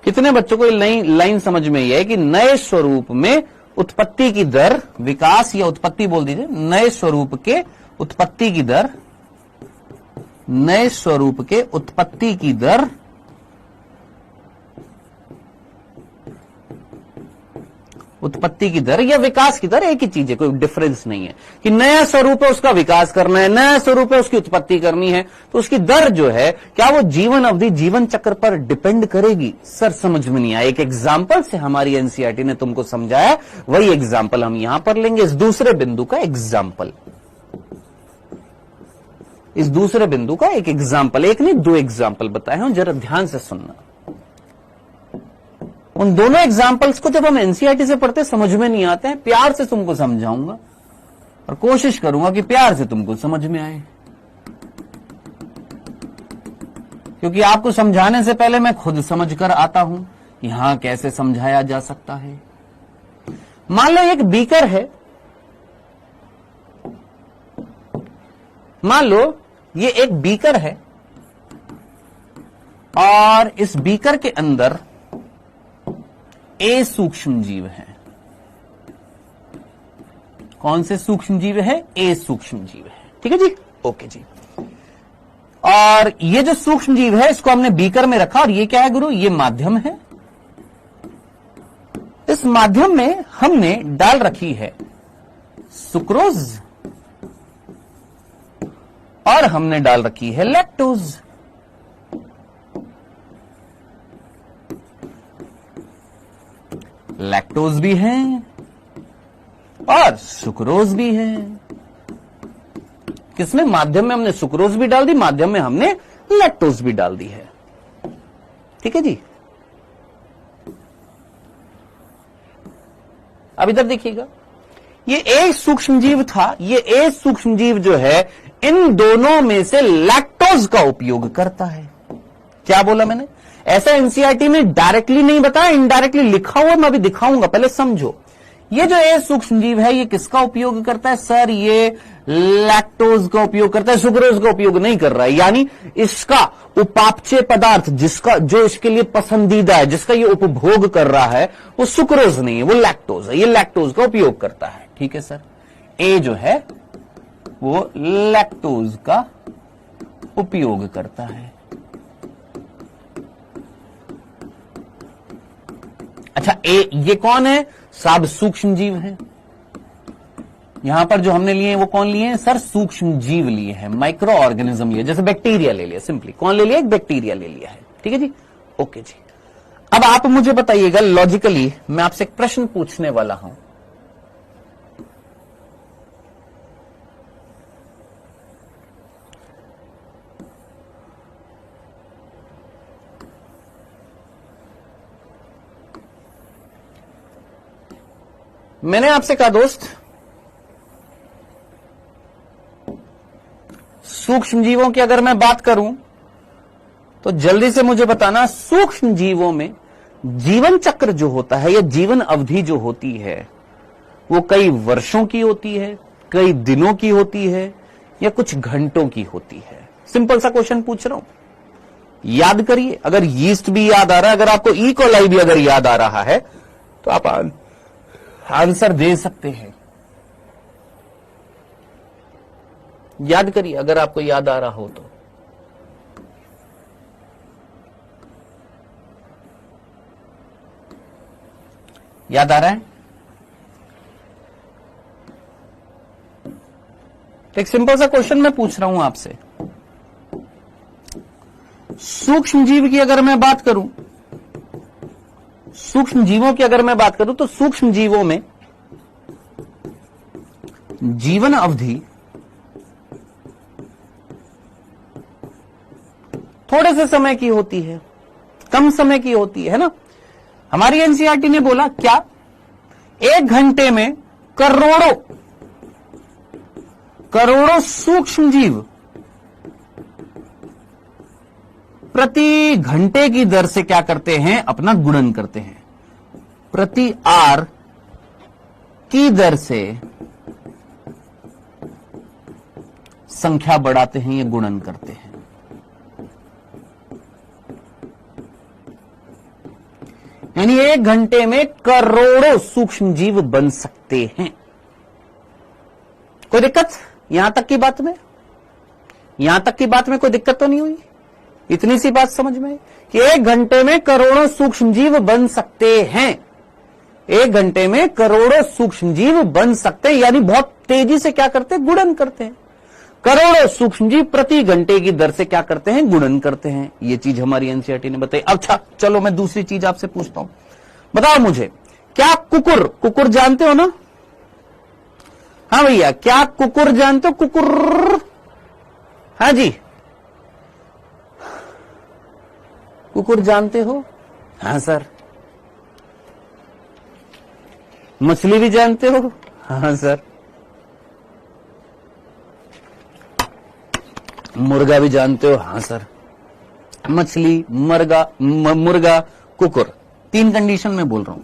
कितने बच्चों को ये लाइन समझ में आई है कि नए स्वरूप में उत्पत्ति की दर, विकास या उत्पत्ति बोल दीजिए, नए स्वरूप के उत्पत्ति की दर, नए स्वरूप के उत्पत्ति की दर उत्पत्ति की दर या विकास की दर एक ही चीज है, कोई डिफरेंस नहीं है कि नया स्वरूप है उसका विकास करना है, नया स्वरूप है उसकी उत्पत्ति करनी है, तो उसकी दर जो है क्या वो जीवन अवधि जीवन चक्र पर डिपेंड करेगी? सर समझ में नहीं आया। एक एग्जाम्पल से हमारी एनसीईआरटी ने तुमको समझाया, वही एग्जाम्पल हम यहां पर लेंगे। इस दूसरे बिंदु का एग्जाम्पल, इस दूसरे बिंदु का एक एग्जाम्पल, एक नहीं दो एग्जाम्पल बताए हैं, जरा ध्यान से सुनना। उन दोनों एग्जाम्पल्स को जब हम एनसीईआरटी से पढ़ते समझ में नहीं आते हैं, प्यार से तुमको समझाऊंगा और कोशिश करूंगा कि प्यार से तुमको समझ में आए, क्योंकि आपको समझाने से पहले मैं खुद समझ कर आता हूं कि हां कैसे समझाया जा सकता है। मान लो एक बीकर है, मान लो ये एक बीकर है और इस बीकर के अंदर ए सूक्ष्म जीव है। कौन से सूक्ष्म जीव है? ए सूक्ष्म जीव है। ठीक है जी, ओके जी। और ये जो सूक्ष्म जीव है इसको हमने बीकर में रखा, और ये क्या है गुरु? ये माध्यम है। इस माध्यम में हमने डाल रखी है सुक्रोज और हमने डाल रखी है लैक्टोज। लैक्टोज भी है और सुक्रोज भी है। किसमें? माध्यम में हमने सुक्रोज भी डाल दी, माध्यम में हमने लैक्टोज भी डाल दी है। ठीक है जी। अब इधर देखिएगा, ये ए सूक्ष्म जीव था, ये ए सूक्ष्म जीव जो है इन दोनों में से लैक्टोज का उपयोग करता है। क्या बोला मैंने? ऐसा एनसीईआरटी ने डायरेक्टली नहीं बताया, इनडायरेक्टली लिखा हुआ, मैं अभी दिखाऊंगा, पहले समझो। ये जो ए सूक्ष्म जीव है ये किसका उपयोग करता है? सर ये लैक्टोज का उपयोग करता है, सुक्रोज का उपयोग नहीं कर रहा है। यानी इसका उपापचय पदार्थ, जिसका जो इसके लिए पसंदीदा है, जिसका ये उपभोग कर रहा है, वो सुक्रोज नहीं है, वो लैक्टोज है। ये लैक्टोज का उपयोग करता है। ठीक है सर, ए जो है वो लैक्टोज का उपयोग करता है। अच्छा, ये कौन है? सब सूक्ष्म जीव है। यहां पर जो हमने लिए हैं वो कौन लिए हैं? सर सूक्ष्म जीव लिए हैं, माइक्रो ऑर्गेनिज्म लिए, जैसे बैक्टीरिया ले लिया, सिंपली कौन ले लिया? एक बैक्टीरिया ले लिया है। ठीक है जी, ओके जी। अब आप मुझे बताइएगा, लॉजिकली मैं आपसे एक प्रश्न पूछने वाला हूं। मैंने आपसे कहा दोस्त, सूक्ष्म जीवों की अगर मैं बात करूं तो जल्दी से मुझे बताना, सूक्ष्म जीवों में जीवन चक्र जो होता है या जीवन अवधि जो होती है वो कई वर्षों की होती है, कई दिनों की होती है, या कुछ घंटों की होती है? सिंपल सा क्वेश्चन पूछ रहा हूं, याद करिए। अगर यीस्ट भी याद आ रहा है, अगर आपको ई कोलाई भी अगर याद आ रहा है तो आप आंसर दे सकते हैं। याद करिए अगर आपको याद आ रहा हो तो। याद आ रहा है? एक सिंपल सा क्वेश्चन मैं पूछ रहा हूं आपसे। सूक्ष्म जीव की अगर मैं बात करूं, सूक्ष्म जीवों की अगर मैं बात करूं तो सूक्ष्म जीवों में जीवन अवधि थोड़े से समय की होती है, कम समय की होती है ना। हमारी एनसीईआरटी ने बोला क्या? 1 घंटे में करोड़ों सूक्ष्म जीव प्रति घंटे की दर से क्या करते हैं? अपना गुणन करते हैं। प्रति आर की दर से संख्या बढ़ाते हैं या गुणन करते हैं। यानी 1 घंटे में करोड़ों सूक्ष्म जीव बन सकते हैं। कोई दिक्कत यहां तक की बात में? यहां तक की बात में कोई दिक्कत तो नहीं हुई? इतनी सी बात समझ में कि 1 घंटे में करोड़ों सूक्ष्म जीव बन सकते हैं। 1 घंटे में करोड़ों सूक्ष्म जीव बन सकते हैं, यानी बहुत तेजी से क्या करते हैं, गुणन करते हैं। करोड़ों सूक्ष्म जीव प्रति घंटे की दर से क्या करते हैं, गुणन करते हैं। ये चीज हमारी एनसीईआरटी ने बताई। अच्छा चलो मैं दूसरी चीज आपसे पूछता हूं, बताओ मुझे, क्या कुकुर जानते हो ना? हाँ भैया, क्या कुकुर जानते हो? कुकुर, हाँ जी, कुकुर जानते हो? हाँ सर। मछली भी जानते हो? हाँ सर। मुर्गा भी जानते हो? हाँ सर। मछली, मुर्गा, कुकुर, 3 कंडीशन में बोल रहा हूं।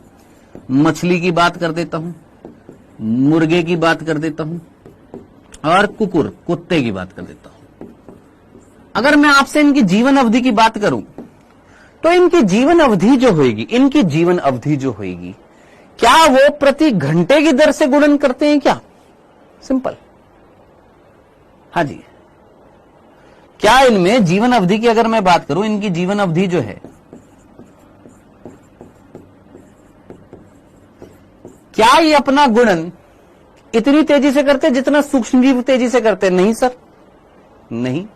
मछली की बात कर देता हूं, मुर्गे की बात कर देता हूं, और कुत्ते की बात कर देता हूं। अगर मैं आपसे इनकी जीवन अवधि की बात करूं, तो इनकी जीवन अवधि जो होगी, क्या वो प्रति घंटे की दर से गुणन करते हैं क्या? सिंपल। हाँ जी, क्या इनमें जीवन अवधि की अगर मैं बात करूं, इनकी जीवन अवधि जो है, क्या ये अपना गुणन इतनी तेजी से करते जितना सूक्ष्मजीव तेजी से करते? नहीं सर, नहीं।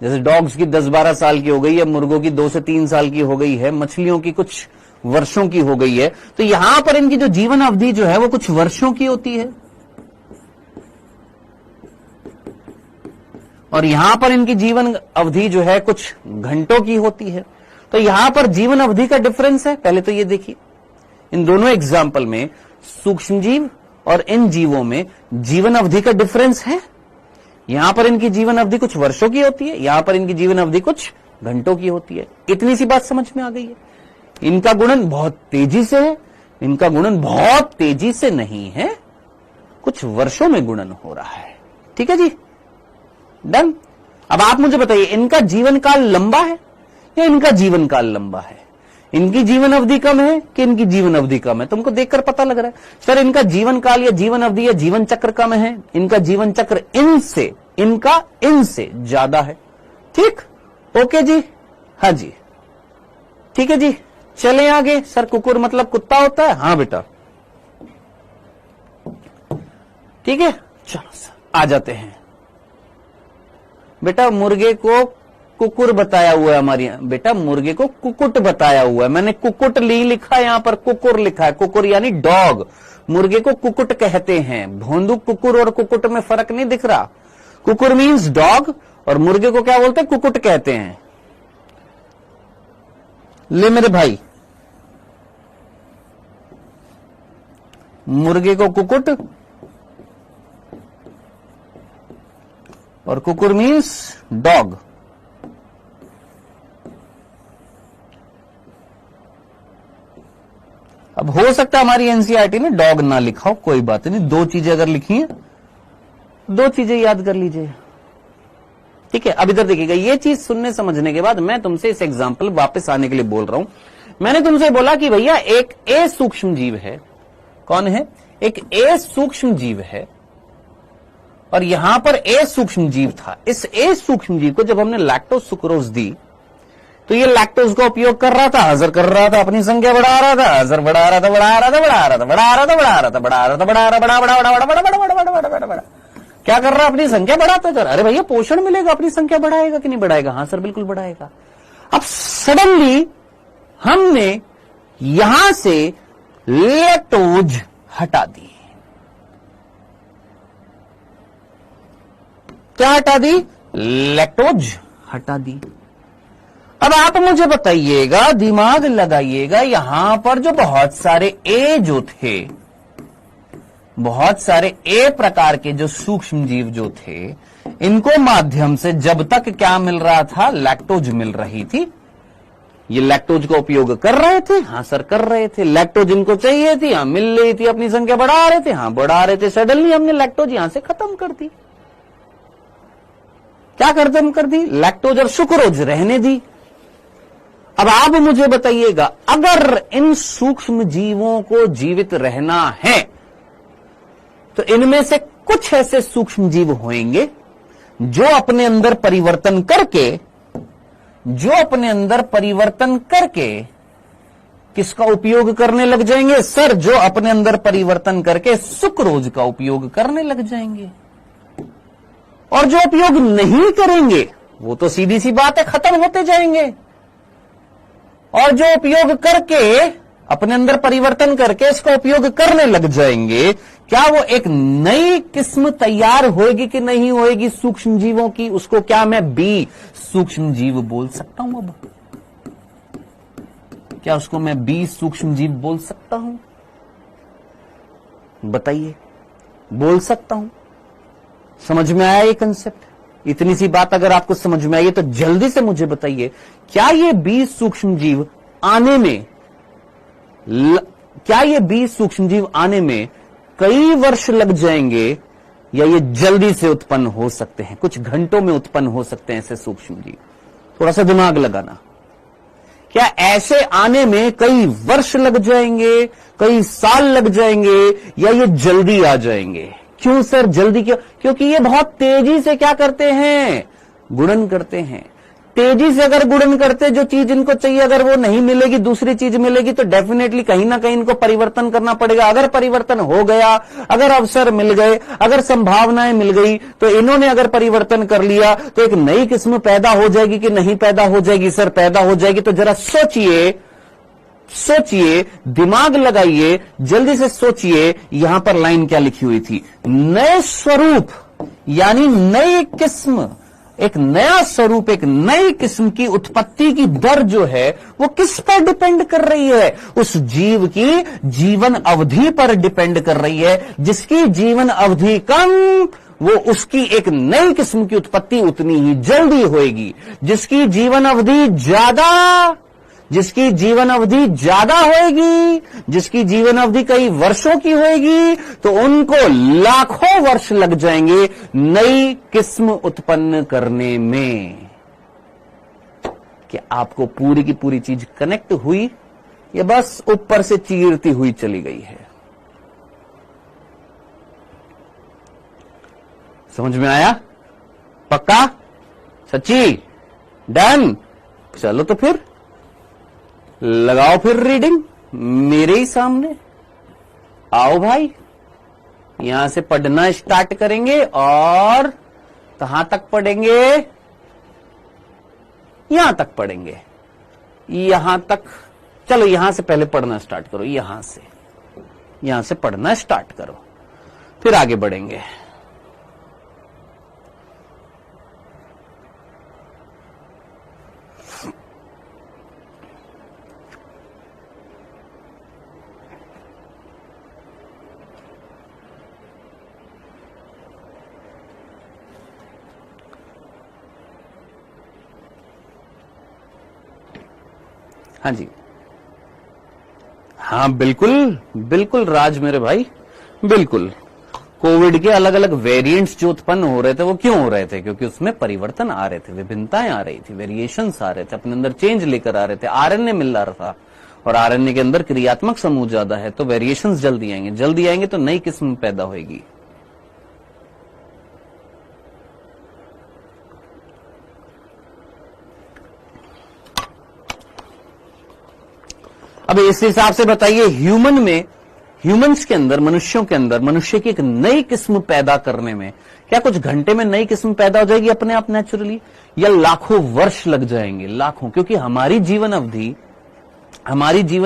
जैसे डॉग्स की 10-12 साल की हो गई है, मुर्गों की 2 से 3 साल की हो गई है, मछलियों की कुछ वर्षों की हो गई है, तो यहां पर इनकी जो जीवन अवधि जो है वो कुछ वर्षों की होती है, और यहां पर इनकी जीवन अवधि जो है कुछ घंटों की होती है। तो यहां पर जीवन अवधि का डिफरेंस है। पहले तो ये देखिए, इन दोनों एग्जाम्पल में सूक्ष्मजीव और इन जीवों में जीवन अवधि का डिफरेंस है। यहां पर इनकी जीवन अवधि कुछ वर्षों की होती है, यहां पर इनकी जीवन अवधि कुछ घंटों की होती है। इतनी सी बात समझ में आ गई है। इनका गुणन बहुत तेजी से है, इनका गुणन बहुत तेजी से नहीं है, कुछ वर्षों में गुणन हो रहा है। ठीक है जी, डन। अब आप मुझे बताइए, इनका जीवन काल लंबा है या इनका जीवन काल लंबा है? इनकी जीवन अवधि कम है कि इनकी जीवन अवधि कम है? तुमको देखकर पता लग रहा है सर, इनका जीवन काल या जीवन अवधि या जीवन चक्र कम है, इनका जीवन चक्र इनसे ज्यादा है। ठीक, ओके जी, हाँ जी, ठीक है जी। चलें आगे। सर कुकुर मतलब कुत्ता होता है? हाँ बेटा, ठीक है। चलो सर आ जाते हैं। बेटा मुर्गे को कुकुर बताया हुआ है हमारे यहां, बेटा मुर्गे को कुकुट बताया हुआ है। मैंने कुकुट नहीं लिखा, यहां पर कुकुर लिखा है। कुकुर यानी डॉग, मुर्गे को कुकुट कहते हैं। भोंदू कुकुर और कुकुट में फर्क नहीं दिख रहा? कुकुर मीन्स डॉग और मुर्गे को क्या बोलते हैं? कुकुट कहते हैं। ले मेरे भाई, मुर्गे को कुकुट और कुकुर मीन्स डॉग। अब हो सकता है हमारी एनसीईआरटी ने डॉग ना लिखा हो, कोई बात नहीं, 2 चीजें अगर लिखी हैं, 2 चीजें याद कर लीजिए। ठीक है, अब इधर देखिएगा, ये चीज सुनने समझने के बाद मैं तुमसे इस एग्जाम्पल वापस आने के लिए बोल रहा हूं। मैंने तुमसे बोला कि भैया एक ए सूक्ष्म जीव है। कौन है? एक ए सूक्ष्म जीव है, और यहां पर ए सूक्ष्म जीव था। इस ए सूक्ष्म जीव को जब हमने लैक्टोज सुक्रोज दी, तो ये लैक्टोज का उपयोग कर रहा था, हजर कर रहा था, अपनी संख्या बढ़ा रहा था, हजर बढ़ा रहा था, बढ़ा रहा था, बढ़ा रहा था, बढ़ा रहा था, बढ़ा रहा था, बढ़ा रहा था, बढ़ा रहा, बड़ा बड़ा बड़ा बड़ा बड़ा बड़ा बड़ा बड़ा बड़ा बड़ा, क्या कर रहा है? अपनी संख्या बढ़ाता जा रहा। अरे भैया पोषण मिलेगा, अपनी संख्या बढ़ाएगा कि नहीं बढ़ाएगा? हाँ सर बिल्कुल बढ़ाएगा। अब सडनली हमने यहां से लैक्टोज हटा दी। क्या हटा दी? लैक्टोज हटा दी। अब आप मुझे बताइएगा, दिमाग लगाइएगा, यहां पर जो बहुत सारे ए जो थे, बहुत सारे ए प्रकार के जो सूक्ष्म जीव जो थे, इनको माध्यम से जब तक क्या मिल रहा था? लैक्टोज मिल रही थी। ये लैक्टोज का उपयोग कर रहे थे? हाँ सर कर रहे थे। लैक्टोज इनको चाहिए थी? हाँ मिल रही थी। अपनी संख्या बढ़ा रहे थे? हाँ बढ़ा रहे थे। सडनली हमने लैक्टोज यहां से खत्म कर दी। क्या खत्म कर दी? लैक्टोज और सुक्रोज रहने दी। अब आप मुझे बताइएगा, अगर इन सूक्ष्म जीवों को जीवित रहना है तो इनमें से कुछ ऐसे सूक्ष्म जीव होंगे जो अपने अंदर परिवर्तन करके किसका उपयोग करने लग जाएंगे? सर, जो अपने अंदर परिवर्तन करके सुक्रोज का उपयोग करने लग जाएंगे। और जो उपयोग नहीं करेंगे वो तो सीधी सी बात है, खत्म होते जाएंगे। और जो उपयोग करके अपने अंदर परिवर्तन करके इसका उपयोग करने लग जाएंगे, क्या वो एक नई किस्म तैयार होगी कि नहीं होगी सूक्ष्म जीवों की? उसको क्या मैं बी सूक्ष्म जीव बोल सकता हूं? अब क्या उसको मैं बी सूक्ष्म जीव बोल सकता हूं? बताइए, बोल सकता हूं? समझ में आया ये कंसेप्ट? इतनी सी बात अगर आपको समझ में आई तो जल्दी से मुझे बताइए, क्या ये 20 सूक्ष्म जीव आने में कई वर्ष लग जाएंगे, या ये जल्दी से उत्पन्न हो सकते हैं? कुछ घंटों में उत्पन्न हो सकते हैं ऐसे सूक्ष्म जीव? थोड़ा सा दिमाग लगाना। क्या ऐसे आने में कई वर्ष लग जाएंगे, कई साल लग जाएंगे, या ये जल्दी आ जाएंगे? क्यों सर जल्दी? क्यों? क्योंकि ये बहुत तेजी से क्या करते हैं? गुणन करते हैं। तेजी से अगर गुणन करते, जो चीज इनको चाहिए अगर वो नहीं मिलेगी, दूसरी चीज मिलेगी, तो डेफिनेटली कहीं ना कहीं इनको परिवर्तन करना पड़ेगा। अगर परिवर्तन हो गया, अगर अवसर मिल गए, अगर संभावनाएं मिल गई, तो इन्होंने अगर परिवर्तन कर लिया तो एक नई किस्म पैदा हो जाएगी कि नहीं पैदा हो जाएगी? सर पैदा हो जाएगी। तो जरा सोचिए, दिमाग लगाइए, जल्दी से सोचिए, यहां पर लाइन क्या लिखी हुई थी? नए स्वरूप यानी नई किस्म, एक नया स्वरूप, एक नई किस्म की उत्पत्ति की दर जो है वो किस पर डिपेंड कर रही है? उस जीव की जीवन अवधि पर डिपेंड कर रही है। जिसकी जीवन अवधि कम, वो उसकी एक नई किस्म की उत्पत्ति उतनी ही जल्दी होएगी। जिसकी जीवन अवधि ज्यादा होएगी, जिसकी जीवन अवधि कई वर्षों की होएगी, तो उनको लाखों वर्ष लग जाएंगे नई किस्म उत्पन्न करने में। क्या आपको पूरी की पूरी चीज कनेक्ट हुई, या बस ऊपर से चीरती हुई चली गई है? समझ में आया? पक्का? सच्ची? डन? चलो तो फिर लगाओ फिर रीडिंग मेरे ही सामने। आओ भाई, यहां से पढ़ना स्टार्ट करेंगे। और कहां तक पढ़ेंगे? यहां तक पढ़ेंगे, यहां तक। चलो यहां से पहले पढ़ना स्टार्ट करो, यहां से पढ़ना स्टार्ट करो, फिर आगे बढ़ेंगे। हाँ जी, हाँ बिल्कुल राज मेरे भाई, बिल्कुल। कोविड के अलग अलग वेरिएंट्स जो उत्पन्न हो रहे थे, वो क्यों हो रहे थे? क्योंकि उसमें परिवर्तन आ रहे थे, विभिन्नताएं आ रही थी, वेरिएशंस आ रहे थे, अपने अंदर चेंज लेकर आ रहे थे, आरएनए मिल रहा था, और आरएनए के अंदर क्रियात्मक समूह ज्यादा है, तो वेरिएशंस जल्दी आएंगे तो नई किस्म पैदा होगी। अब इस हिसाब से बताइए, ह्यूमंस के अंदर, मनुष्यों के अंदर, मनुष्य की एक नई किस्म पैदा करने में क्या कुछ घंटे में नई किस्म पैदा हो जाएगी अपने आप नेचुरली, या लाखों वर्ष लग जाएंगे? लाखों, क्योंकि हमारी जीवन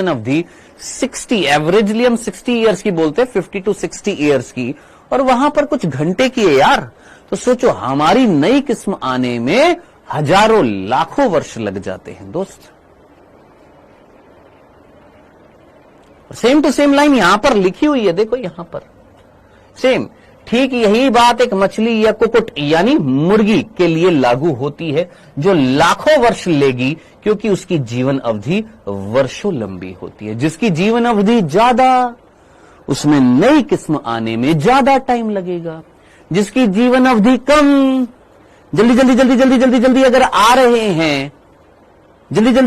अवधि 60, एवरेजली हम 60 ईयर्स की बोलते हैं, 50 to 60 ईयर्स की, और वहां पर कुछ घंटे की है यार। तो सोचो, हमारी नई किस्म आने में हजारों लाखों वर्ष लग जाते हैं दोस्त। सेम टू सेम लाइन यहां पर लिखी हुई है, देखो यहां पर सेम, ठीक यही बात एक मछली या कुकुट यानी मुर्गी के लिए लागू होती है, जो लाखों वर्ष लेगी, क्योंकि उसकी जीवन अवधि वर्षों लंबी होती है। जिसकी जीवन अवधि ज्यादा, उसमें नई किस्म आने में ज्यादा टाइम लगेगा। जिसकी जीवन अवधि कम, जल्दी अगर आ रहे हैं, जल्दी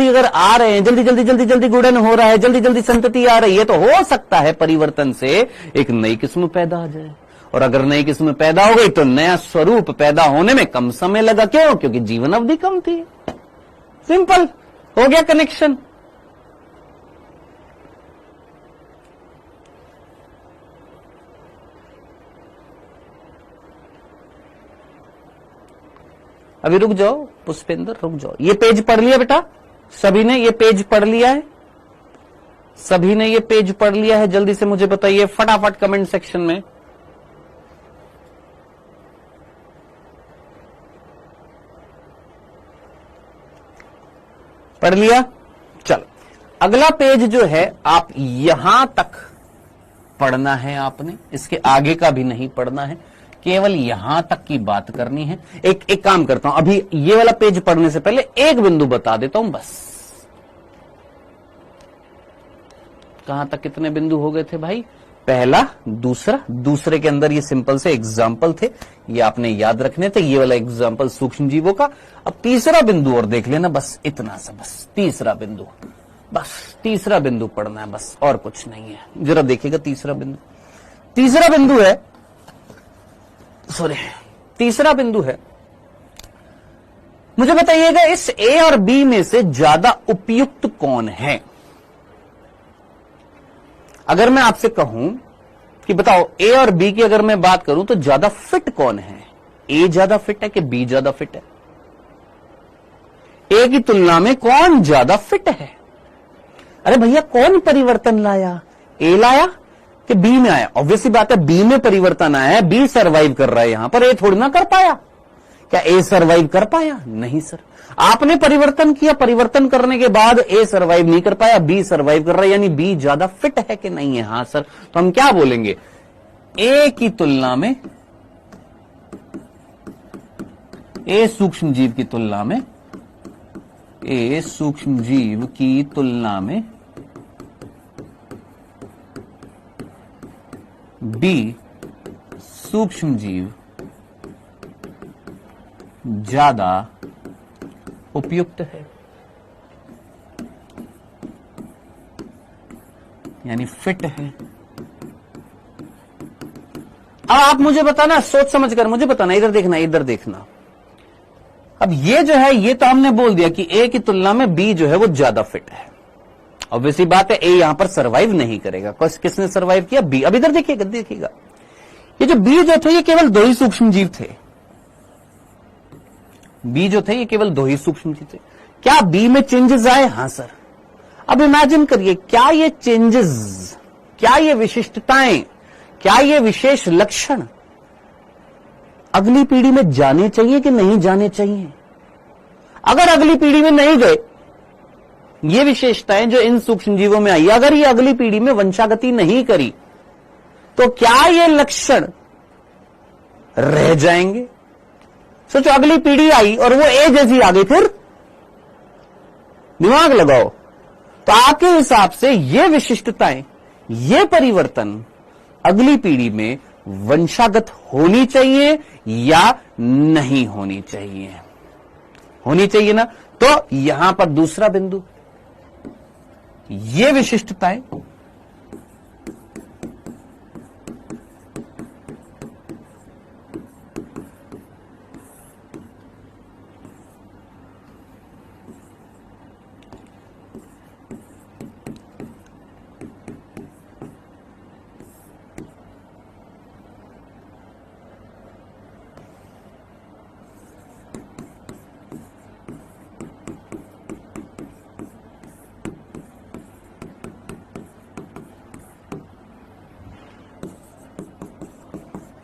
अगर आ रहे हैं, जल्दी गुणन हो रहा है, जल्दी संतति आ रही है, तो हो सकता है परिवर्तन से एक नई किस्म पैदा आ जाए। और अगर नई किस्म पैदा हो गई तो नया स्वरूप पैदा होने में कम समय लगा। क्यों? क्योंकि जीवन अवधि कम थी। सिंपल हो गया कनेक्शन। अभी रुक जाओ पुष्पेंद्र, रुक जाओ। ये पेज पढ़ लिया बेटा सभी ने? ये पेज पढ़ लिया है सभी ने? ये पेज पढ़ लिया है? जल्दी से मुझे बताइए फटाफट कमेंट सेक्शन में। पढ़ लिया? चलो अगला पेज जो है आप यहां तक पढ़ना है आपने, इसके आगे का भी नहीं पढ़ना है, केवल यहां तक की बात करनी है। एक काम करता हूं, अभी ये वाला पेज पढ़ने से पहले एक बिंदु बता देता हूं बस। कहां तक कितने बिंदु हो गए थे भाई? पहला, दूसरा, दूसरे के अंदर ये सिंपल से एग्जाम्पल थे, ये आपने याद रखने थे, ये वाला एग्जाम्पल सूक्ष्म जीवों का। अब तीसरा बिंदु और देख लेना, बस इतना सा, बस तीसरा बिंदु, बस तीसरा बिंदु पढ़ना है, बस और कुछ नहीं है। जरा देखिएगा तीसरा बिंदु, तीसरा बिंदु है, सॉरी तीसरा बिंदु है, मुझे बताइएगा इस ए और बी में से ज्यादा उपयुक्त कौन है? अगर मैं आपसे कहूं कि बताओ ए और बी की अगर मैं बात करूं तो ज्यादा फिट कौन है? ए ज्यादा फिट है कि बी ज्यादा फिट है? ए की तुलना में कौन ज्यादा फिट है? अरे भैया कौन परिवर्तन लाया? ए लाया कि बी में आया? ऑब्वियसली बात है बी में परिवर्तन आया है, बी सरवाइव कर रहा है यहां पर, ए थोड़ी ना कर पाया। क्या ए सरवाइव कर पाया? नहीं सर, आपने परिवर्तन किया, परिवर्तन करने के बाद ए सरवाइव नहीं कर पाया, बी सरवाइव कर रहा है, यानी बी ज्यादा फिट है कि नहीं है? हां सर, तो हम क्या बोलेंगे? ए की तुलना में, ए सूक्ष्म जीव की तुलना में, ए सूक्ष्म जीव की तुलना में बी सूक्ष्म जीव ज्यादा उपयुक्त है, यानी फिट है। अब आप मुझे बताना, सोच समझ कर मुझे बताना, इधर देखना, इधर देखना। अब ये जो है, ये तो हमने बोल दिया कि ए की तुलना में बी जो है वो ज्यादा फिट है। ऑब्वियसली बात है ए यहां पर सरवाइव नहीं करेगा। किसने सरवाइव किया? बी। अब इधर देखिएगा, देखिएगा ये जो बी जो थे ये केवल दो ही सूक्ष्म जीव थे। बी जो थे ये केवल दो ही सूक्ष्म जीव थे। क्या बी में चेंजेस आए? हां सर। अब इमेजिन करिए, क्या ये चेंजेस, क्या ये विशिष्टताएं, क्या ये विशेष लक्षण अगली पीढ़ी में जाने चाहिए कि नहीं जाने चाहिए? अगर अगली पीढ़ी में नहीं गए, ये विशेषताएं जो इन सूक्ष्म जीवों में आई, अगर ये अगली पीढ़ी में वंशागति नहीं करी, तो क्या ये लक्षण रह जाएंगे? सोचो अगली पीढ़ी आई और वो ए जैसी आ गई, फिर दिमाग लगाओ। तो आपके हिसाब से ये विशिष्टताएं, ये परिवर्तन अगली पीढ़ी में वंशागत होनी चाहिए या नहीं होनी चाहिए? होनी चाहिए ना। तो यहां पर दूसरा बिंदु, ये विशिष्टताएं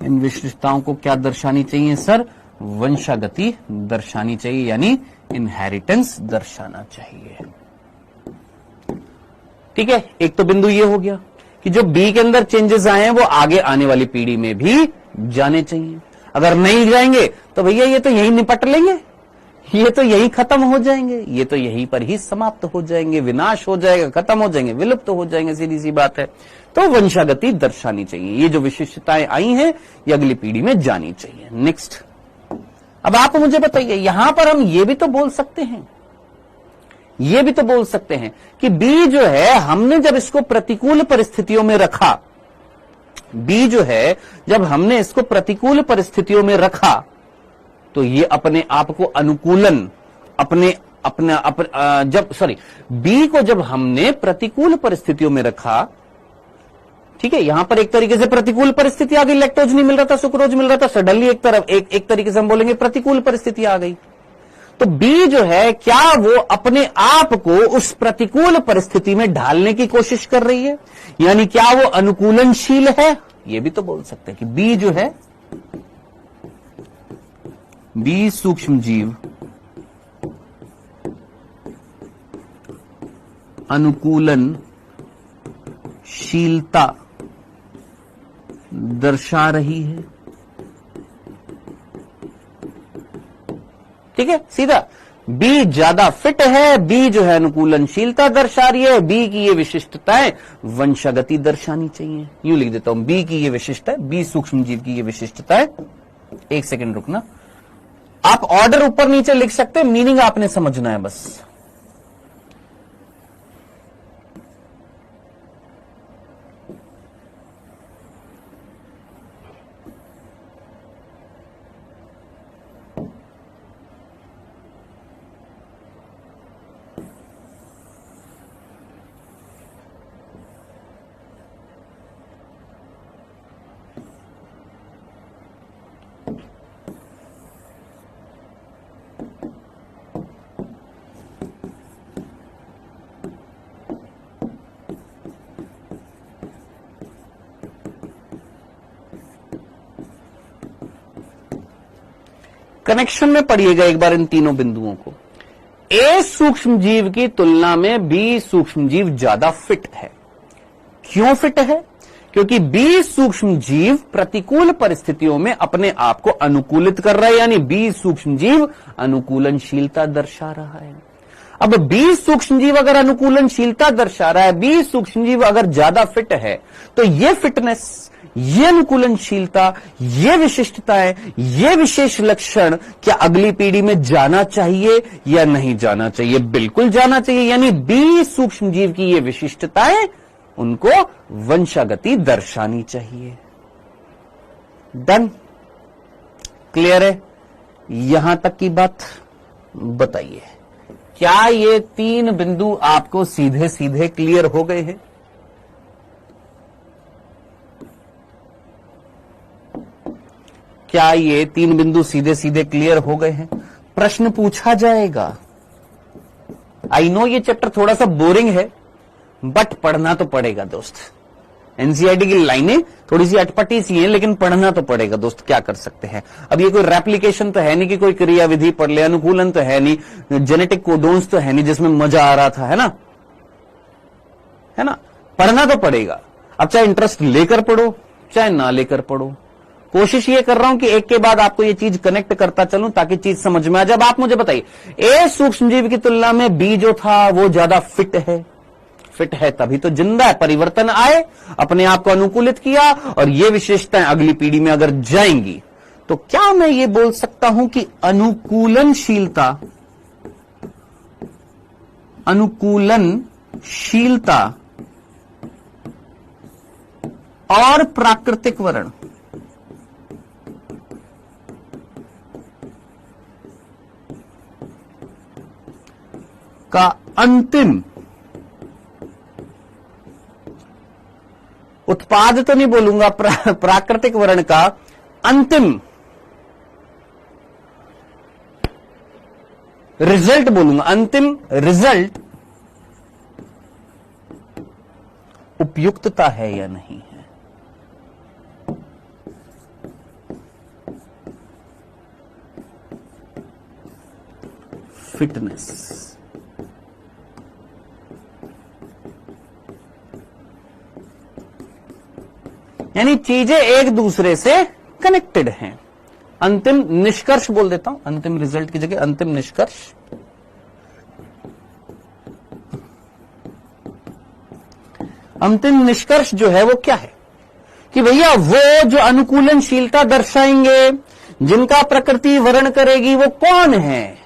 इन विशिष्टताओं को क्या दर्शानी चाहिए सर? वंशागति दर्शानी चाहिए, यानी इनहेरिटेंस दर्शाना चाहिए। ठीक है, एक तो बिंदु ये हो गया कि जो बी के अंदर चेंजेस आए हैं वो आगे आने वाली पीढ़ी में भी जाने चाहिए। अगर नहीं जाएंगे तो भैया ये तो यही निपट लेंगे, ये तो यही खत्म हो जाएंगे, ये तो यहीं पर ही समाप्त हो जाएंगे, विनाश हो जाएगा, खत्म हो जाएंगे, विलुप्त हो जाएंगे, सीधी सी बात है। तो वंशागति दर्शानी चाहिए। ये जो विशिष्टताएं आई हैं ये अगली पीढ़ी में जानी चाहिए। नेक्स्ट, अब आप मुझे बताइए, यहां पर हम ये भी तो बोल सकते हैं, ये भी तो बोल सकते हैं कि बी जो है, हमने जब इसको प्रतिकूल परिस्थितियों में रखा, बी जो है जब हमने इसको प्रतिकूल परिस्थितियों में रखा, तो ये अपने आप को अनुकूलन, बी को जब हमने प्रतिकूल परिस्थितियों में रखा, ठीक है, यहां पर एक तरीके से प्रतिकूल परिस्थिति आ गई, लैक्टोज नहीं मिल रहा था, सुक्रोज मिल रहा था, सडनली एक तरीके से हम बोलेंगे प्रतिकूल परिस्थिति आ गई। तो बी जो है क्या वो अपने आप को उस प्रतिकूल परिस्थिति में ढालने की कोशिश कर रही है, यानी क्या वो अनुकूलनशील है? ये भी तो बोल सकते हैं कि बी जो है, बी सूक्ष्म जीव अनुकूलनशीलता दर्शा रही है। ठीक है, सीधा बी ज्यादा फिट है, बी जो है अनुकूलनशीलता दर्शा रही है, बी की ये विशिष्टताएं वंशागति दर्शानी चाहिए। यूं लिख देता हूं, बी की ये विशिष्टता है, बी सूक्ष्म जीव की ये विशिष्टताएं। एक सेकंड रुकना, आप ऑर्डर ऊपर नीचे लिख सकते हैं, मीनिंग आपने समझना है बस। कनेक्शन में पढ़िएगा एक बार इन तीनों बिंदुओं को। ए सूक्ष्म जीव की तुलना में बी सूक्ष्म जीव ज्यादा फिट है। क्यों फिट है? क्योंकि बी सूक्ष्म जीव प्रतिकूल परिस्थितियों में अपने आप को अनुकूलित कर रहा है, यानी बी सूक्ष्म जीव अनुकूलनशीलता दर्शा रहा है। अब बी सूक्ष्म जीव अगर अनुकूलनशीलता दर्शा रहा है, बी सूक्ष्म जीव अगर ज्यादा फिट है, तो ये फिटनेस, ये अनुकूलनशीलता, ये विशिष्टताएं, ये विशेष लक्षण क्या अगली पीढ़ी में जाना चाहिए या नहीं जाना चाहिए? बिल्कुल जाना चाहिए। यानी बी सूक्ष्म जीव की ये विशिष्टताएं उनको वंशागति दर्शानी चाहिए। डन? क्लियर है? यहां तक की बात बताइए। क्या ये तीन बिंदु आपको सीधे सीधे क्लियर हो गए हैं? क्या ये तीन बिंदु सीधे सीधे क्लियर हो गए हैं? प्रश्न पूछा जाएगा। आई नो ये चैप्टर थोड़ा सा बोरिंग है, बट पढ़ना तो पड़ेगा दोस्त। एनसीईआरटी की लाइनें थोड़ी सी अटपटी सी हैं, लेकिन पढ़ना तो पड़ेगा दोस्त। क्या कर सकते हैं? अब ये कोई रेप्लिकेशन तो है नहीं कि कोई क्रियाविधि पढ़ ले, अनुकूलन तो है नहीं, जेनेटिक कोडोन्स तो है नहीं जिसमें मजा आ रहा था, है ना? है ना? पढ़ना तो पड़ेगा। अब चाहे इंटरेस्ट लेकर पढ़ो चाहे ना लेकर पढ़ो, कोशिश ये कर रहा हूं कि एक के बाद आपको ये चीज कनेक्ट करता चलूं ताकि चीज समझ में आ जाए। अब आप मुझे बताइए, ए सूक्ष्म जीव की तुलना में बी जो था वो ज्यादा फिट है। फिट है तभी तो जिंदा है, परिवर्तन आए, अपने आप को अनुकूलित किया, और ये विशेषताएं अगली पीढ़ी में अगर जाएंगी तो क्या मैं ये बोल सकता हूं कि अनुकूलनशीलता और प्राकृतिक वर्ण का अंतिम उत्पाद तो नहीं बोलूंगा, प्राकृतिक वर्ण का अंतिम रिजल्ट बोलूंगा। अंतिम रिजल्ट उपयुक्तता है या नहीं है। फिटनेस। यानी चीजें एक दूसरे से कनेक्टेड हैं। अंतिम निष्कर्ष बोल देता हूं, अंतिम रिजल्ट की जगह अंतिम निष्कर्ष। अंतिम निष्कर्ष जो है वो क्या है कि भैया वो जो अनुकूलनशीलता दर्शाएंगे, जिनका प्रकृति वर्ण करेगी, वो कौन है?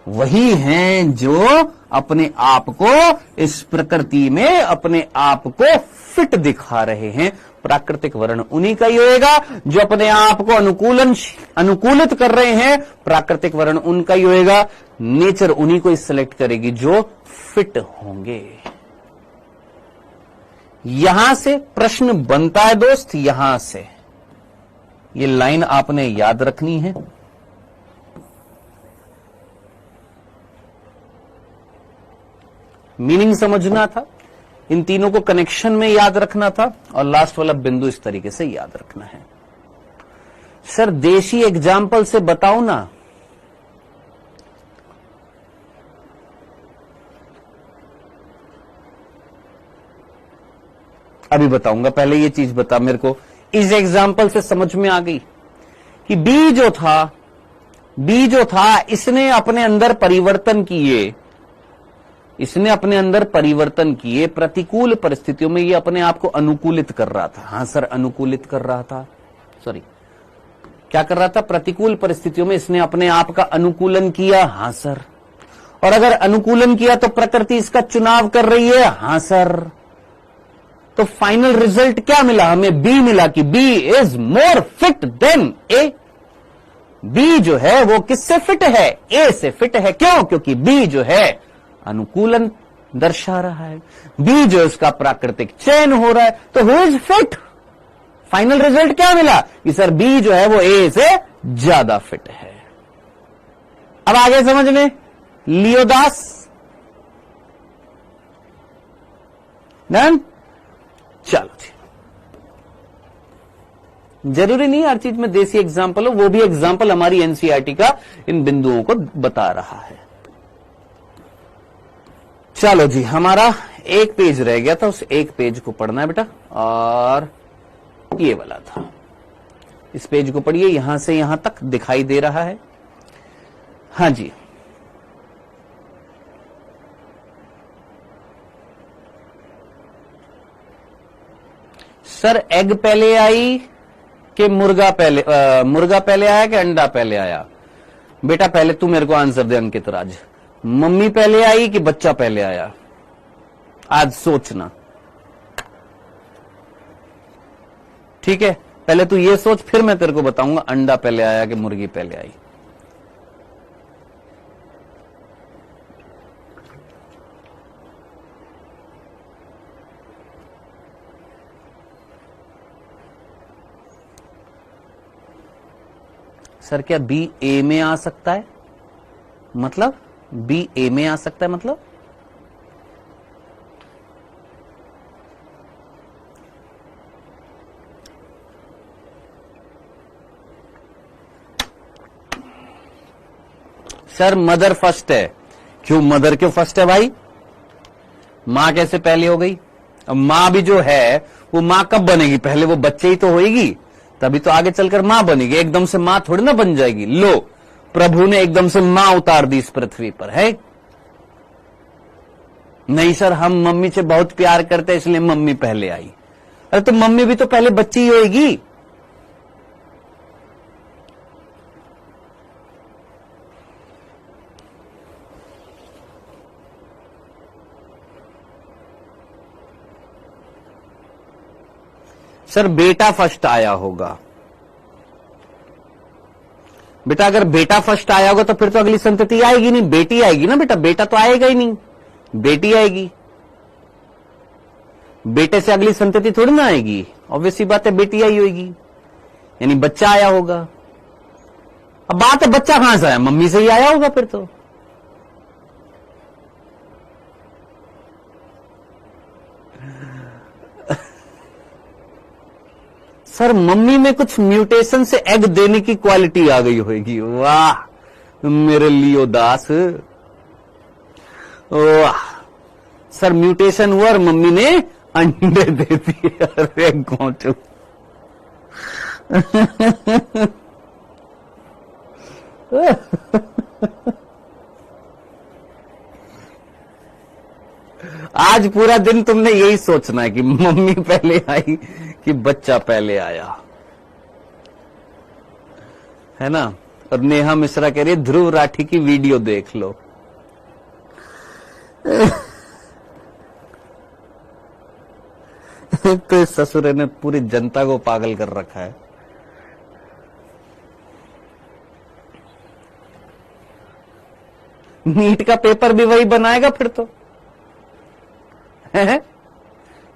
वही हैं जो अपने आप को इस प्रकृति में अपने आप को फिट दिखा रहे हैं। प्राकृतिक वर्ण उन्हीं का ही होएगा जो अपने आप को अनुकूलित कर रहे हैं। प्राकृतिक वर्ण उनका ही होएगा। नेचर उन्हीं को सिलेक्ट करेगी जो फिट होंगे। यहां से प्रश्न बनता है दोस्त, यहां से ये लाइन आपने याद रखनी है। मीनिंग समझना था, इन तीनों को कनेक्शन में याद रखना था, और लास्ट वाला बिंदु इस तरीके से याद रखना है। सर देशी एग्जाम्पल से बताओ ना। अभी बताऊंगा, पहले ये चीज बता मेरे को। इस एग्जाम्पल से समझ में आ गई कि बी जो था इसने अपने अंदर परिवर्तन किए, इसने अपने अंदर परिवर्तन किए, प्रतिकूल परिस्थितियों में ये अपने आप को अनुकूलित कर रहा था। हां सर, अनुकूलित कर रहा था, सॉरी क्या कर रहा था? प्रतिकूल परिस्थितियों में इसने अपने आप का अनुकूलन किया। हां सर। और अगर अनुकूलन किया तो प्रकृति इसका चुनाव कर रही है। हां सर। तो फाइनल रिजल्ट क्या मिला हमें? बी मिला कि B is more fit than A. B जो है वो किससे फिट है? ए से फिट है। क्यों? क्योंकि बी जो है अनुकूलन दर्शा रहा है, बी जो इसका प्राकृतिक चयन हो रहा है। तो who is fit? Final result क्या मिला कि सर बी जो है वो ए से ज्यादा फिट है। अब आगे समझ में लियोदास डन। चलो जी, जरूरी नहीं हर चीज में देसी एग्जाम्पल हो, वो भी एग्जाम्पल हमारी एनसीईआरटी का इन बिंदुओं को बता रहा है। चलो जी, हमारा एक पेज रह गया था, उस एक पेज को पढ़ना है बेटा, और ये वाला था। इस पेज को पढ़िए, यहां से यहां तक दिखाई दे रहा है। हां जी, सर एग पहले आई कि मुर्गा पहले आया कि अंडा पहले आया? बेटा पहले तू मेरे को आंसर दे अंकित राज, मम्मी पहले आई कि बच्चा पहले आया? आज सोचना, ठीक है? पहले तू ये सोच, फिर मैं तेरे को बताऊंगा अंडा पहले आया कि मुर्गी पहले आई। सर क्या बी ए में आ सकता है? मतलब बी ए में आ सकता है मतलब? सर मदर फर्स्ट है। क्यों मदर क्यों फर्स्ट है भाई? मां कैसे पहले हो गई? अब मां भी जो है वो मां कब बनेगी? पहले वो बच्चे ही तो होएगी, तभी तो आगे चलकर मां बनेगी। एकदम से मां थोड़ी ना बन जाएगी। लो, प्रभु ने एकदम से मां उतार दी इस पृथ्वी पर, है? नहीं सर, हम मम्मी से बहुत प्यार करते हैं इसलिए मम्मी पहले आई। अरे तो मम्मी भी तो पहले बच्ची ही होएगी। सर बेटा फर्स्ट आया होगा। बेटा अगर बेटा फर्स्ट आया होगा तो फिर तो अगली संतति आएगी नहीं, बेटी आएगी ना बेटा। बेटा तो आएगा ही नहीं, बेटी आएगी। बेटे से अगली संतति थोड़ी ना आएगी, ऑब्वियस सी बात है बेटी आई होगी, यानी बच्चा आया होगा। अब बात है बच्चा कहां से आया? मम्मी से ही आया होगा फिर तो। सर मम्मी में कुछ म्यूटेशन से एग देने की क्वालिटी आ गई होगी। वाह मेरे लियोदास, वाह। सर म्यूटेशन हुआ और मम्मी ने अंडे दे दिए। अरे गोचू। आज पूरा दिन तुमने यही सोचना है कि मम्मी पहले आई कि बच्चा पहले आया, है ना? और नेहा मिश्रा कह रही है ध्रुव राठी की वीडियो देख लो। तो इस ससुर ने पूरी जनता को पागल कर रखा है। नीट का पेपर भी वही बनाएगा फिर तो, है?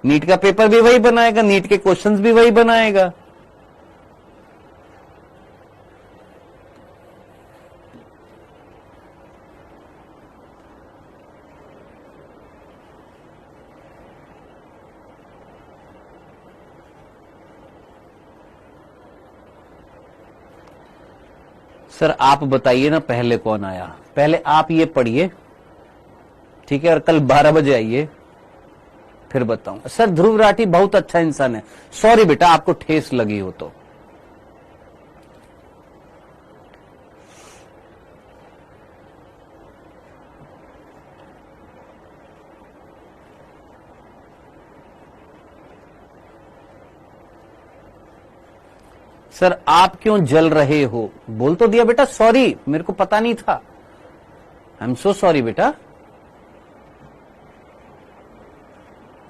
नीट का पेपर भी वही बनाएगा, नीट के क्वेश्चंस भी वही बनाएगा। सर आप बताइए ना पहले कौन आया, पहले आप ये पढ़िए, ठीक है, और कल 12 बजे आइए, फिर बताऊंगा। सर ध्रुव राठी बहुत अच्छा इंसान है। सॉरी बेटा, आपको ठेस लगी हो तो। सर आप क्यों जल रहे हो, बोल तो दिया बेटा, सॉरी मेरे को पता नहीं था, आई एम सो सॉरी बेटा।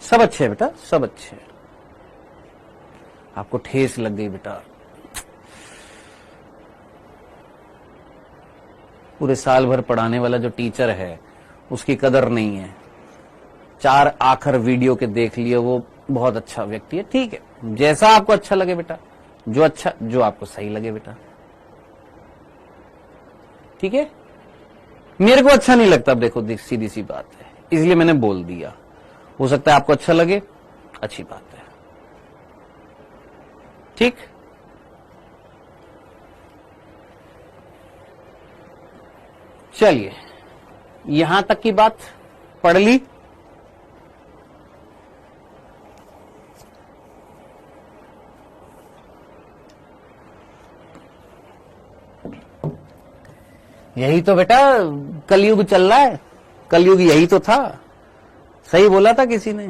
सब अच्छे है बेटा, सब अच्छे है। आपको ठेस लग गई बेटा, पूरे साल भर पढ़ाने वाला जो टीचर है उसकी कदर नहीं है। 4 आखिर वीडियो के देख लिए, वो बहुत अच्छा व्यक्ति है। ठीक है, जैसा आपको अच्छा लगे बेटा, जो आपको सही लगे बेटा, ठीक है। मेरे को अच्छा नहीं लगता, अब देखो सीधी सी बात है, इसलिए मैंने बोल दिया। हो सकता है आपको अच्छा लगे, अच्छी बात है, ठीक। चलिए, यहां तक की बात पढ़ ली। यही तो बेटा कलयुग चल रहा है, कलयुग यही तो था। सही बोला था किसी ने,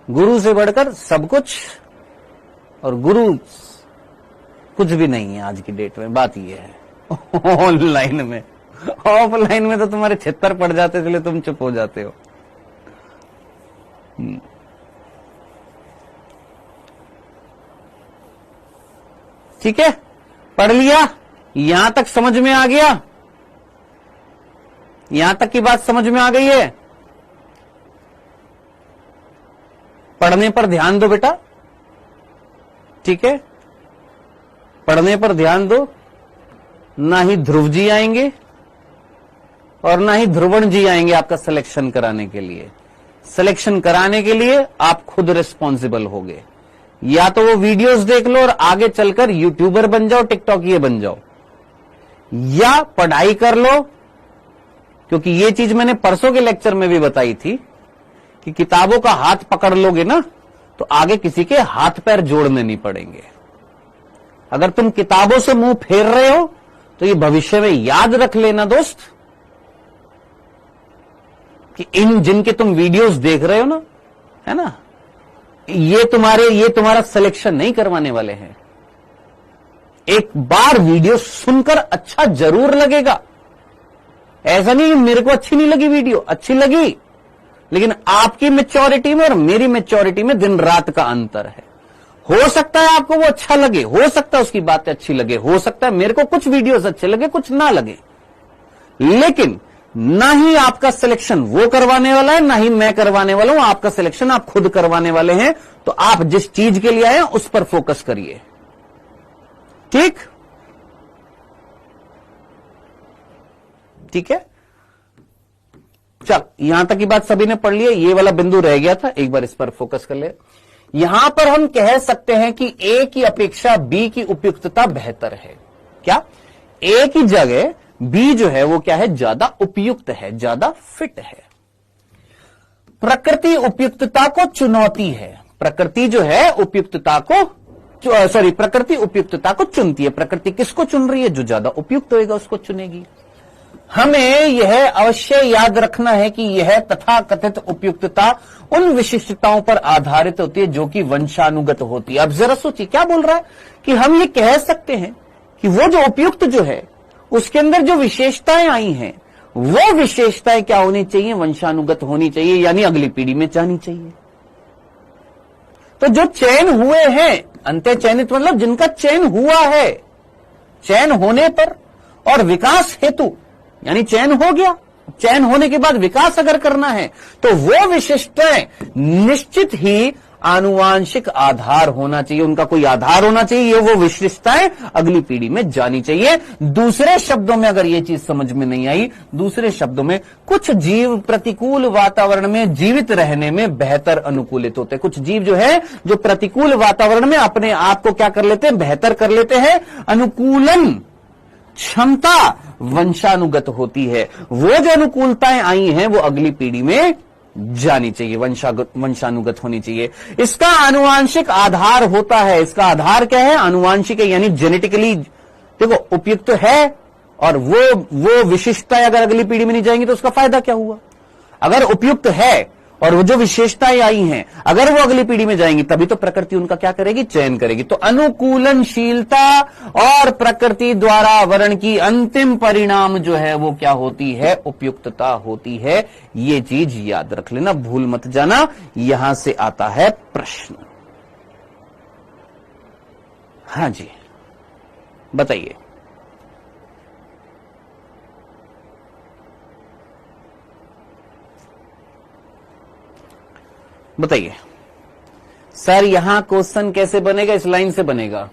गुरु से बढ़कर सब कुछ, और गुरु कुछ भी नहीं है आज की डेट में। बात ये है ऑनलाइन में, ऑफलाइन में तो तुम्हारे छितर पड़ जाते, इसलिए तुम चुप हो जाते हो। ठीक है, पढ़ लिया, यहां तक समझ में आ गया, यहां तक की बात समझ में आ गई है। पढ़ने पर ध्यान दो बेटा, ठीक है, पढ़ने पर ध्यान दो। ना ही ध्रुव जी आएंगे और ना ही ध्रुवण जी आएंगे आपका सिलेक्शन कराने के लिए। सिलेक्शन कराने के लिए आप खुद रिस्पॉन्सिबल होगे। या तो वो वीडियोस देख लो और आगे चलकर यूट्यूबर बन जाओ, टिकटॉक ये बन जाओ, या पढ़ाई कर लो। क्योंकि ये चीज मैंने परसों के लेक्चर में भी बताई थी कि किताबों का हाथ पकड़ लोगे ना तो आगे किसी के हाथ पैर जोड़ने नहीं पड़ेंगे। अगर तुम किताबों से मुंह फेर रहे हो तो ये भविष्य में याद रख लेना दोस्त, कि इन जिनके तुम वीडियोस देख रहे हो ना, है ना, ये तुम्हारा सिलेक्शन नहीं करवाने वाले हैं। एक बार वीडियो सुनकर अच्छा जरूर लगेगा, ऐसा नहीं मेरे को अच्छी नहीं लगी वीडियो, अच्छी लगी, लेकिन आपकी मैच्योरिटी में और मेरी मैच्योरिटी में दिन रात का अंतर है। हो सकता है आपको वो अच्छा लगे, हो सकता है उसकी बातें अच्छी लगे, हो सकता है मेरे को कुछ वीडियोस अच्छे लगे, कुछ ना लगे, लेकिन ना ही आपका सिलेक्शन वो करवाने वाला है, ना ही मैं करवाने वाला हूं। आपका सिलेक्शन आप खुद करवाने वाले हैं। तो आप जिस चीज के लिए आए हैं उस पर फोकस करिए, ठीक, ठीक है। चल, यहां तक की बात सभी ने पढ़ ली है, ये वाला बिंदु रह गया था, एक बार इस पर फोकस कर ले। यहां पर हम कह सकते हैं कि ए की अपेक्षा बी की उपयुक्तता बेहतर है। क्या? ए की जगह बी जो है वो क्या है, ज्यादा उपयुक्त है, ज्यादा फिट है। प्रकृति उपयुक्तता को चुनौती है। प्रकृति जो है उपयुक्तता को प्रकृति उपयुक्तता को चुनती है। प्रकृति किसको चुन रही है? जो ज्यादा उपयुक्त होएगा उसको चुनेगी। हमें यह अवश्य याद रखना है कि यह तथाकथित उपयुक्तता उन विशिष्टताओं पर आधारित होती है जो कि वंशानुगत होती है। अब जरा सोचिए क्या बोल रहा है कि हम ये कह सकते हैं कि वो जो उपयुक्त जो है उसके अंदर जो विशेषताएं आई हैं वो विशेषताएं क्या होनी चाहिए? वंशानुगत होनी चाहिए, यानी अगली पीढ़ी में जानी चाहिए। तो जो चयन हुए हैं, अंत्य चयनित मतलब जिनका चयन हुआ है, चयन होने पर और विकास हेतु, यानी चयन हो गया, चयन होने के बाद विकास अगर करना है तो वो विशिष्टताएं निश्चित ही आनुवांशिक आधार होना चाहिए, उनका कोई आधार होना चाहिए, ये वो विशिष्टताएं अगली पीढ़ी में जानी चाहिए। दूसरे शब्दों में अगर ये चीज समझ में नहीं आई, दूसरे शब्दों में कुछ जीव प्रतिकूल वातावरण में जीवित रहने में बेहतर अनुकूलित होते हैं। कुछ जीव जो है जो प्रतिकूल वातावरण में अपने आप को क्या कर लेते हैं, बेहतर कर लेते हैं। अनुकूलन क्षमता वंशानुगत होती है। वो जो अनुकूलताएं आई हैं वो अगली पीढ़ी में जानी चाहिए, वंशानुगत होनी चाहिए। इसका आनुवांशिक आधार होता है। इसका आधार क्या है? आनुवांशिक है, यानी जेनेटिकली देखो उपयुक्त है, और वो विशिष्टताएं अगर अगली पीढ़ी में नहीं जाएंगी तो उसका फायदा क्या हुआ? अगर उपयुक्त है और वो जो विशेषताएं आई हैं अगर वो अगली पीढ़ी में जाएंगी तभी तो प्रकृति उनका क्या करेगी, चयन करेगी। तो अनुकूलनशीलता और प्रकृति द्वारा वर्ण की अंतिम परिणाम जो है वो क्या होती है, उपयुक्तता होती है। ये चीज याद रख लेना, भूल मत जाना। यहां से आता है प्रश्न। हाँ जी बताइए। बताइए सर, यहां क्वेश्चन कैसे बनेगा? इस लाइन से बनेगा।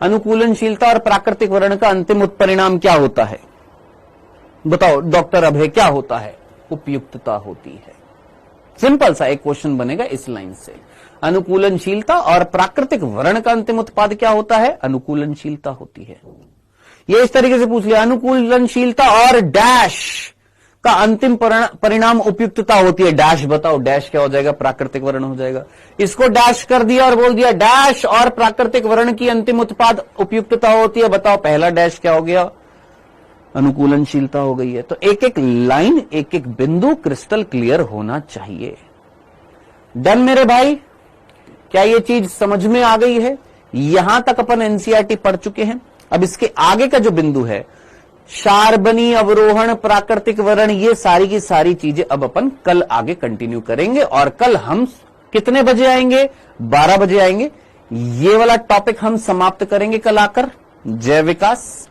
अनुकूलनशीलता और प्राकृतिक वर्ण का अंतिम उत्परिणाम क्या होता है? बताओ डॉक्टर अभय, क्या होता है? उपयुक्तता होती है। सिंपल सा एक क्वेश्चन बनेगा इस लाइन से। अनुकूलनशीलता और प्राकृतिक वर्ण का अंतिम उत्पाद क्या होता है? अनुकूलनशीलता होती है। ये इस तरीके से पूछ लिया, अनुकूलनशीलता और डैश का अंतिम परिणाम उपयुक्तता होती है। डैश बताओ, डैश क्या हो जाएगा? प्राकृतिक वर्ण हो जाएगा। इसको डैश कर दिया और बोल दिया डैश और प्राकृतिक वर्ण की अंतिम उत्पाद उपयुक्तता होती है। बताओ पहला डैश क्या हो गया? अनुकूलनशीलता हो गई है। तो एक एक लाइन, एक एक बिंदु क्रिस्टल क्लियर होना चाहिए। डन मेरे भाई? क्या ये चीज समझ में आ गई है? यहां तक अपन एनसीईआरटी पढ़ चुके हैं। अब इसके आगे का जो बिंदु है, शार्बनी, अवरोहण, प्राकृतिक वर्ण, ये सारी की सारी चीजें अब अपन कल आगे कंटिन्यू करेंगे। और कल हम कितने बजे आएंगे? 12 बजे आएंगे। ये वाला टॉपिक हम समाप्त करेंगे कल आकर, जय विकास।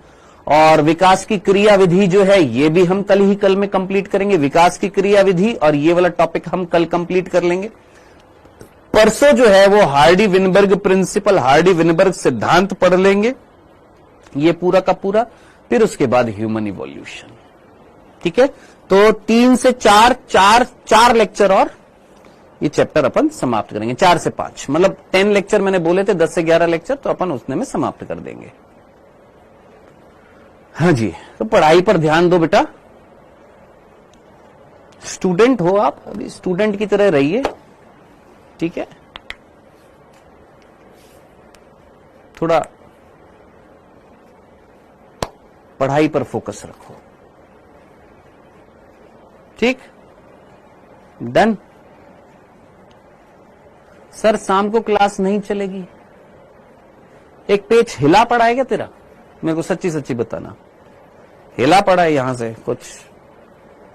और विकास की क्रिया विधि जो है ये भी हम कल में कंप्लीट करेंगे। विकास की क्रिया विधि और ये वाला टॉपिक हम कल कंप्लीट कर लेंगे। परसों जो है वो Hardy Weinberg principal, Hardy Weinberg सिद्धांत पढ़ लेंगे, ये पूरा का पूरा। फिर उसके बाद ह्यूमन इवोल्यूशन। ठीक है, तो 3 से 4 लेक्चर और ये चैप्टर अपन समाप्त करेंगे। 4 से 5 मतलब 10 लेक्चर मैंने बोले थे, 10 से 11 लेक्चर तो अपन उतने में समाप्त कर देंगे। हाँ जी, तो पढ़ाई पर ध्यान दो बेटा। स्टूडेंट हो आप, अभी स्टूडेंट की तरह रहिए। ठीक है, थोड़ा पढ़ाई पर फोकस रखो। ठीक, डन। सर शाम को क्लास नहीं चलेगी। एक पेज हिला पड़ा है क्या तेरा? मेरे को सच्ची सच्ची बताना, हिला पड़ा है यहां से कुछ?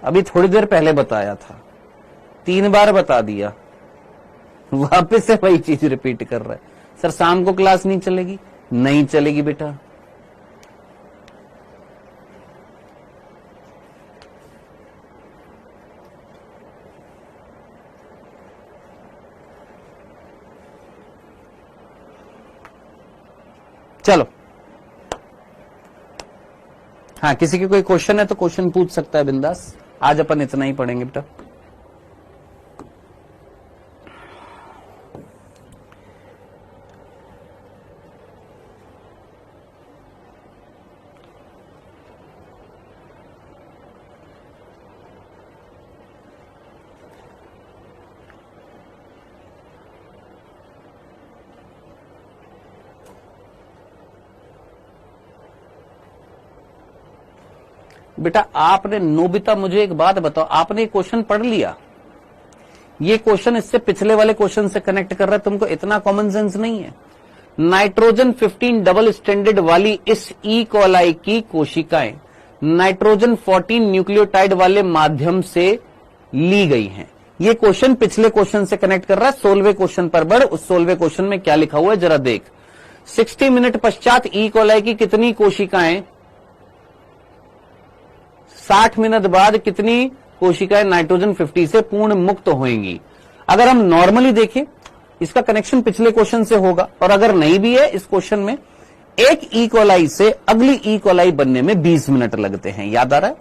अभी थोड़ी देर पहले बताया था, 3 बार बता दिया, वापस से वही चीज रिपीट कर रहा है। सर शाम को क्लास नहीं चलेगी। नहीं चलेगी बेटा। चलो, हाँ किसी की कोई क्वेश्चन है तो क्वेश्चन पूछ सकता है बिंदास। आज अपन इतना ही पढ़ेंगे बेटा। बेटा आपने, नोबिता मुझे एक बात बताओ, आपने ये क्वेश्चन पढ़ लिया? ये क्वेश्चन इससे पिछले वाले क्वेश्चन से कनेक्ट कर रहा है। तुमको इतना कॉमन सेंस नहीं है। नाइट्रोजन 15 डबल स्टैंडर्ड वाली इस ई कोलाई की कोशिकाएं नाइट्रोजन 14 न्यूक्लियोटाइड वाले माध्यम से ली गई हैं। ये क्वेश्चन पिछले क्वेश्चन से कनेक्ट कर रहा है। 16वें क्वेश्चन पर बढ़। उस 16वें क्वेश्चन में क्या लिखा हुआ है जरा देख। 60 मिनट पश्चात ई कोलाई की कितनी कोशिकाएं, 60 मिनट बाद कितनी कोशिकाएं नाइट्रोजन 50 से पूर्ण मुक्त होंगी? अगर हम नॉर्मली देखें इसका कनेक्शन पिछले क्वेश्चन से होगा, और अगर नहीं भी है इस क्वेश्चन में, एक ई कोलाई से अगली ई कोलाई बनने में 20 मिनट लगते हैं, याद आ रहा है?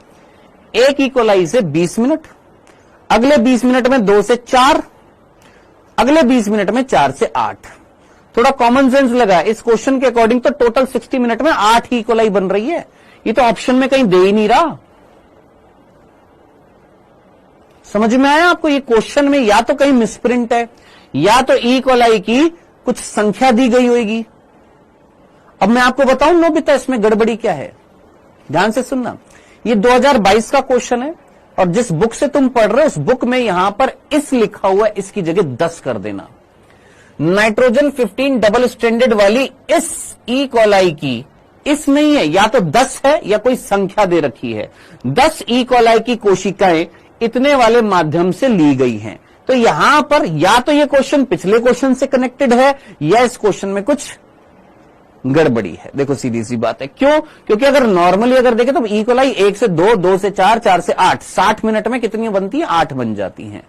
एक ई कोलाई से 20 मिनट, अगले 20 मिनट में 2 से 4, अगले 20 मिनट में 4 से 8। थोड़ा कॉमन सेंस लगा, इस क्वेश्चन के अकॉर्डिंग तो टोटल 60 मिनट में 8 ई कोलाई बन रही है। ये तो ऑप्शन में कहीं दे ही नहीं रहा। समझ में आया आपको? ये क्वेश्चन में या तो कहीं मिसप्रिंट है, या तो ई कोलाई की कुछ संख्या दी गई होगी। अब मैं आपको बताऊं नोबिता, इसमें गड़बड़ी क्या है, ध्यान से सुनना। ये 2022 का क्वेश्चन है, और जिस बुक से तुम पढ़ रहे हो उस बुक में यहां पर इस लिखा हुआ है, इसकी जगह 10 कर देना। नाइट्रोजन 15 डबल स्ट्रैंडेड वाली इस ई कोलाई की, इस नहीं है, या तो 10 है या कोई संख्या दे रखी है। 10 ई कोलाई की कोशिकाएं इतने वाले माध्यम से ली गई हैं। तो यहां पर या तो ये क्वेश्चन पिछले क्वेश्चन से कनेक्टेड है, या इस क्वेश्चन में कुछ गड़बड़ी है। देखो सीधी सी बात है, क्यों? क्योंकि अगर नॉर्मली अगर देखें तो ई कोलाई 1 से 2, 2 से 4, 4 से 8, 60 मिनट में कितनी बनती है? 8 बन जाती हैं।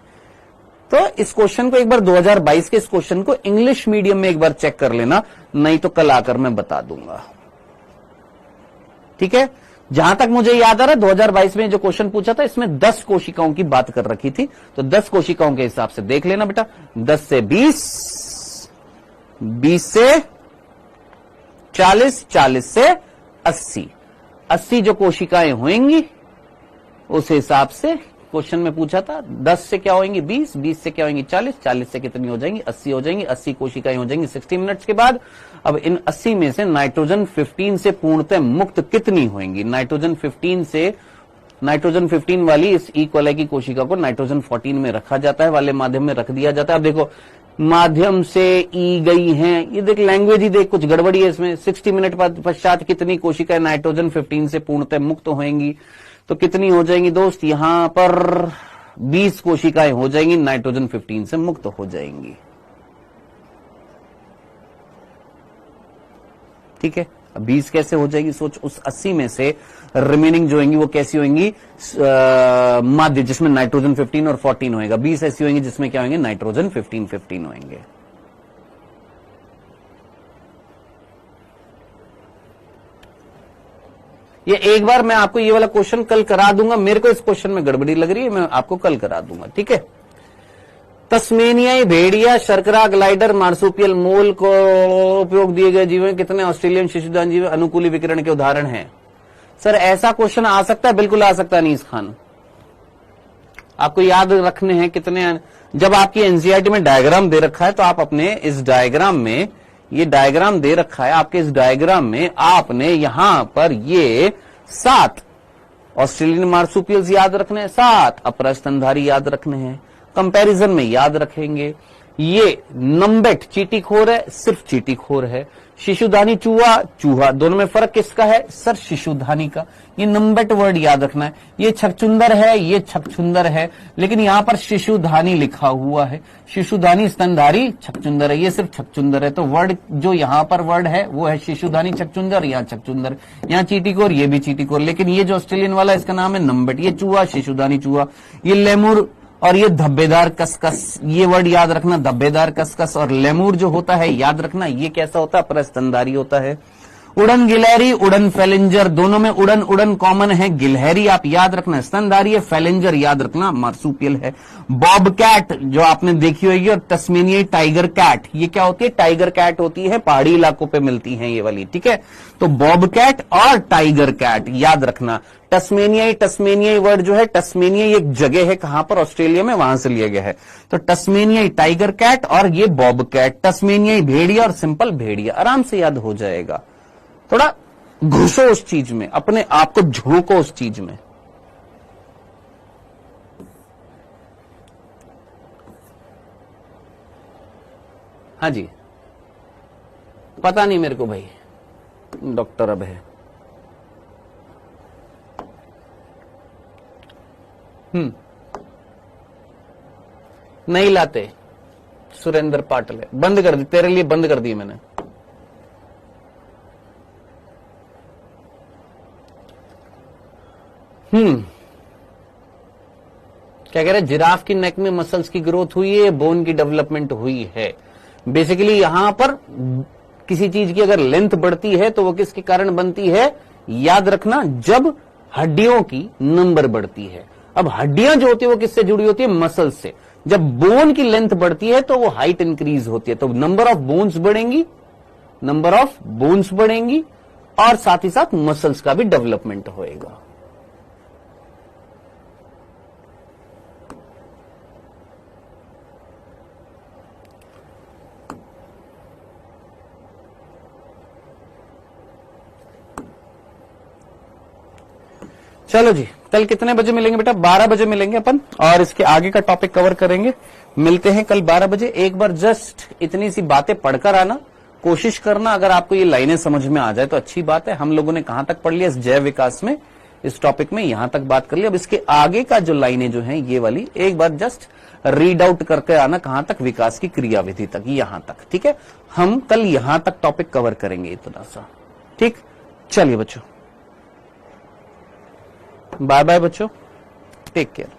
तो इस क्वेश्चन को एक बार 2022 के इस क्वेश्चन को इंग्लिश मीडियम में एक बार चेक कर लेना, नहीं तो कल आकर मैं बता दूंगा। ठीक है? जहां तक मुझे याद आ रहा है 2022 में जो क्वेश्चन पूछा था इसमें 10 कोशिकाओं की बात कर रखी थी, तो 10 कोशिकाओं के हिसाब से देख लेना बेटा। 10 से 20, 20 से 40, 40 से 80, 80 जो कोशिकाएं होंगी उस हिसाब से क्वेश्चन में पूछा था। 10 से क्या होंगी? 20, 20 से क्या होंगी? 40, 40 से कितनी हो जाएंगी? 80 हो जाएंगी। 80 कोशिकाएं हो जाएंगी 60 मिनट्स के बाद। अब इन 80 में से नाइट्रोजन 15 से पूर्णतः मुक्त कितनी होंगी? नाइट्रोजन 15 वाली इस ई कोलाई की कोशिका को नाइट्रोजन 14 में रखा जाता है, वाले माध्यम में रख दिया जाता है। अब देखो माध्यम से ई गई हैं, ये देख लैंग्वेज ही देख, कुछ गड़बड़ी है इसमें। 60 मिनट पश्चात कितनी कोशिकाएं नाइट्रोजन 15 से पूर्णतः मुक्त होंगी? तो कितनी हो जाएंगी दोस्त? यहां पर 20 कोशिकाएं हो जाएंगी, नाइट्रोजन 15 से मुक्त हो जाएंगी। ठीक है? अब 20 कैसे हो जाएगी? सोच, उस 80 में से रिमेनिंग जो होंगी वो कैसी होंगी? माध्य जिसमें नाइट्रोजन 15 और 14 होएगा। 20 ऐसी होंगी जिसमें क्या होंगे? नाइट्रोजन 15 होंगे। ये एक बार मैं आपको ये वाला क्वेश्चन कल करा दूंगा, मेरे को इस क्वेश्चन में गड़बड़ी लग रही है, मैं आपको कल करा दूंगा। ठीक है? तस्मेनियाई भेड़िया, शर्करा, ग्लाइडर, मार्सुपियल मूल को उपयोग दिए गए जीव में कितने ऑस्ट्रेलियन शिशुदान जीव अनुकूली विकिरण के उदाहरण हैं? सर ऐसा क्वेश्चन आ सकता है? बिल्कुल आ सकता है अनीस खान। आपको याद रखने हैं कितने। जब आपकी एनसीईआरटी में डायग्राम दे रखा है तो आप अपने इस डायग्राम में, ये डायग्राम दे रखा है आपके इस डायग्राम में, आपने यहां पर ये 7 ऑस्ट्रेलियन मार्सुपियल्स याद रखने हैं, 7 अपर स्तनधारी याद रखने हैं। कंपैरिजन में याद रखेंगे, ये नंबेट चींटीखोर है, सिर्फ चींटीखोर है। शिशुधानी चूहा, दोनों में फर्क किसका है? सर शिशुधानी का। ये नंबेट वर्ड याद रखना है। ये छकचुंदर है, ये छकचुंदर है, लेकिन यहां पर शिशुधानी लिखा हुआ है। शिशुधानी स्तनधारी छकचुंदर है, ये सिर्फ छकचुंदर है। तो वर्ड जो यहां पर वर्ड है वो है शिशुधानी छकचुंदर, यहाँ छकचुंदर, यहाँ चींटीखोर, ये भी चींटीखोर। लेकिन ये जो ऑस्ट्रेलियन वाला इसका नाम है नंबेट। ये चूहा, शिशुधानी चूहा। ये लेमुर और ये धब्बेदार कसकस, ये वर्ड याद रखना, धब्बेदार कसकस। और लेमूर जो होता है याद रखना, ये कैसा होता है? परस्तनधारी होता है। उड़न गिलहरी, उड़न फेलिंजर, दोनों में उड़न उड़न कॉमन है। गिलहरी आप याद रखना स्तनधारी है, फेलिंजर याद रखना मार्सुपियल है। बॉब कैट जो आपने देखी होगी, और तस्मेनियाई टाइगर कैट, ये क्या होती है? टाइगर कैट होती है, पहाड़ी इलाकों पे मिलती है ये वाली। ठीक है? तो बॉब कैट और टाइगर कैट याद रखना। टस्मेनियाई वर्ड जो है, टस्मेनिया एक जगह है, कहां पर? ऑस्ट्रेलिया में, वहां से लिया गया है। तो टस्मेनियाई टाइगर कैट और ये बॉब कैट। तस्मेनियाई भेड़िया और सिंपल भेड़िया, आराम से याद हो जाएगा। थोड़ा घुसो उस चीज में, अपने आप को झोंको उस चीज में। हाँ जी, पता नहीं मेरे को भाई, डॉक्टर अब है। नहीं लाते सुरेंद्र पाटिल, बंद कर दी तेरे लिए, बंद कर दी मैंने। क्या कह रहे? जिराफ की नेक में मसल्स की ग्रोथ हुई है, बोन की डेवलपमेंट हुई है। बेसिकली यहां पर किसी चीज की अगर लेंथ बढ़ती है तो वो किसके कारण बनती है, याद रखना, जब हड्डियों की नंबर बढ़ती है। अब हड्डियां जो होती है वो किससे जुड़ी होती है, मसल से। जब बोन की लेंथ बढ़ती है तो वो हाइट इंक्रीज होती है, तो नंबर ऑफ बोन्स बढ़ेंगी, नंबर ऑफ बोन्स बढ़ेंगी और साथ ही साथ मसल्स का भी डेवलपमेंट होएगा। चलो जी, कल कितने बजे मिलेंगे बेटा, 12 बजे मिलेंगे अपन और इसके आगे का टॉपिक कवर करेंगे। मिलते हैं कल 12 बजे। एक बार जस्ट इतनी सी बातें पढ़कर आना, कोशिश करना अगर आपको ये लाइनें समझ में आ जाए तो अच्छी बात है। हम लोगों ने कहां तक पढ़ लिया इस जैव विकास में, इस टॉपिक में यहां तक बात कर ली। अब इसके आगे का जो लाइनें जो हैं ये वाली एक बार जस्ट रीड आउट करके आना, कहां तक, विकास की क्रियाविधि तक, यहां तक। ठीक है, हम कल यहां तक टॉपिक कवर करेंगे इतना सा। ठीक, चलिए बच्चों, बाय बाय बच्चों, टेक केयर।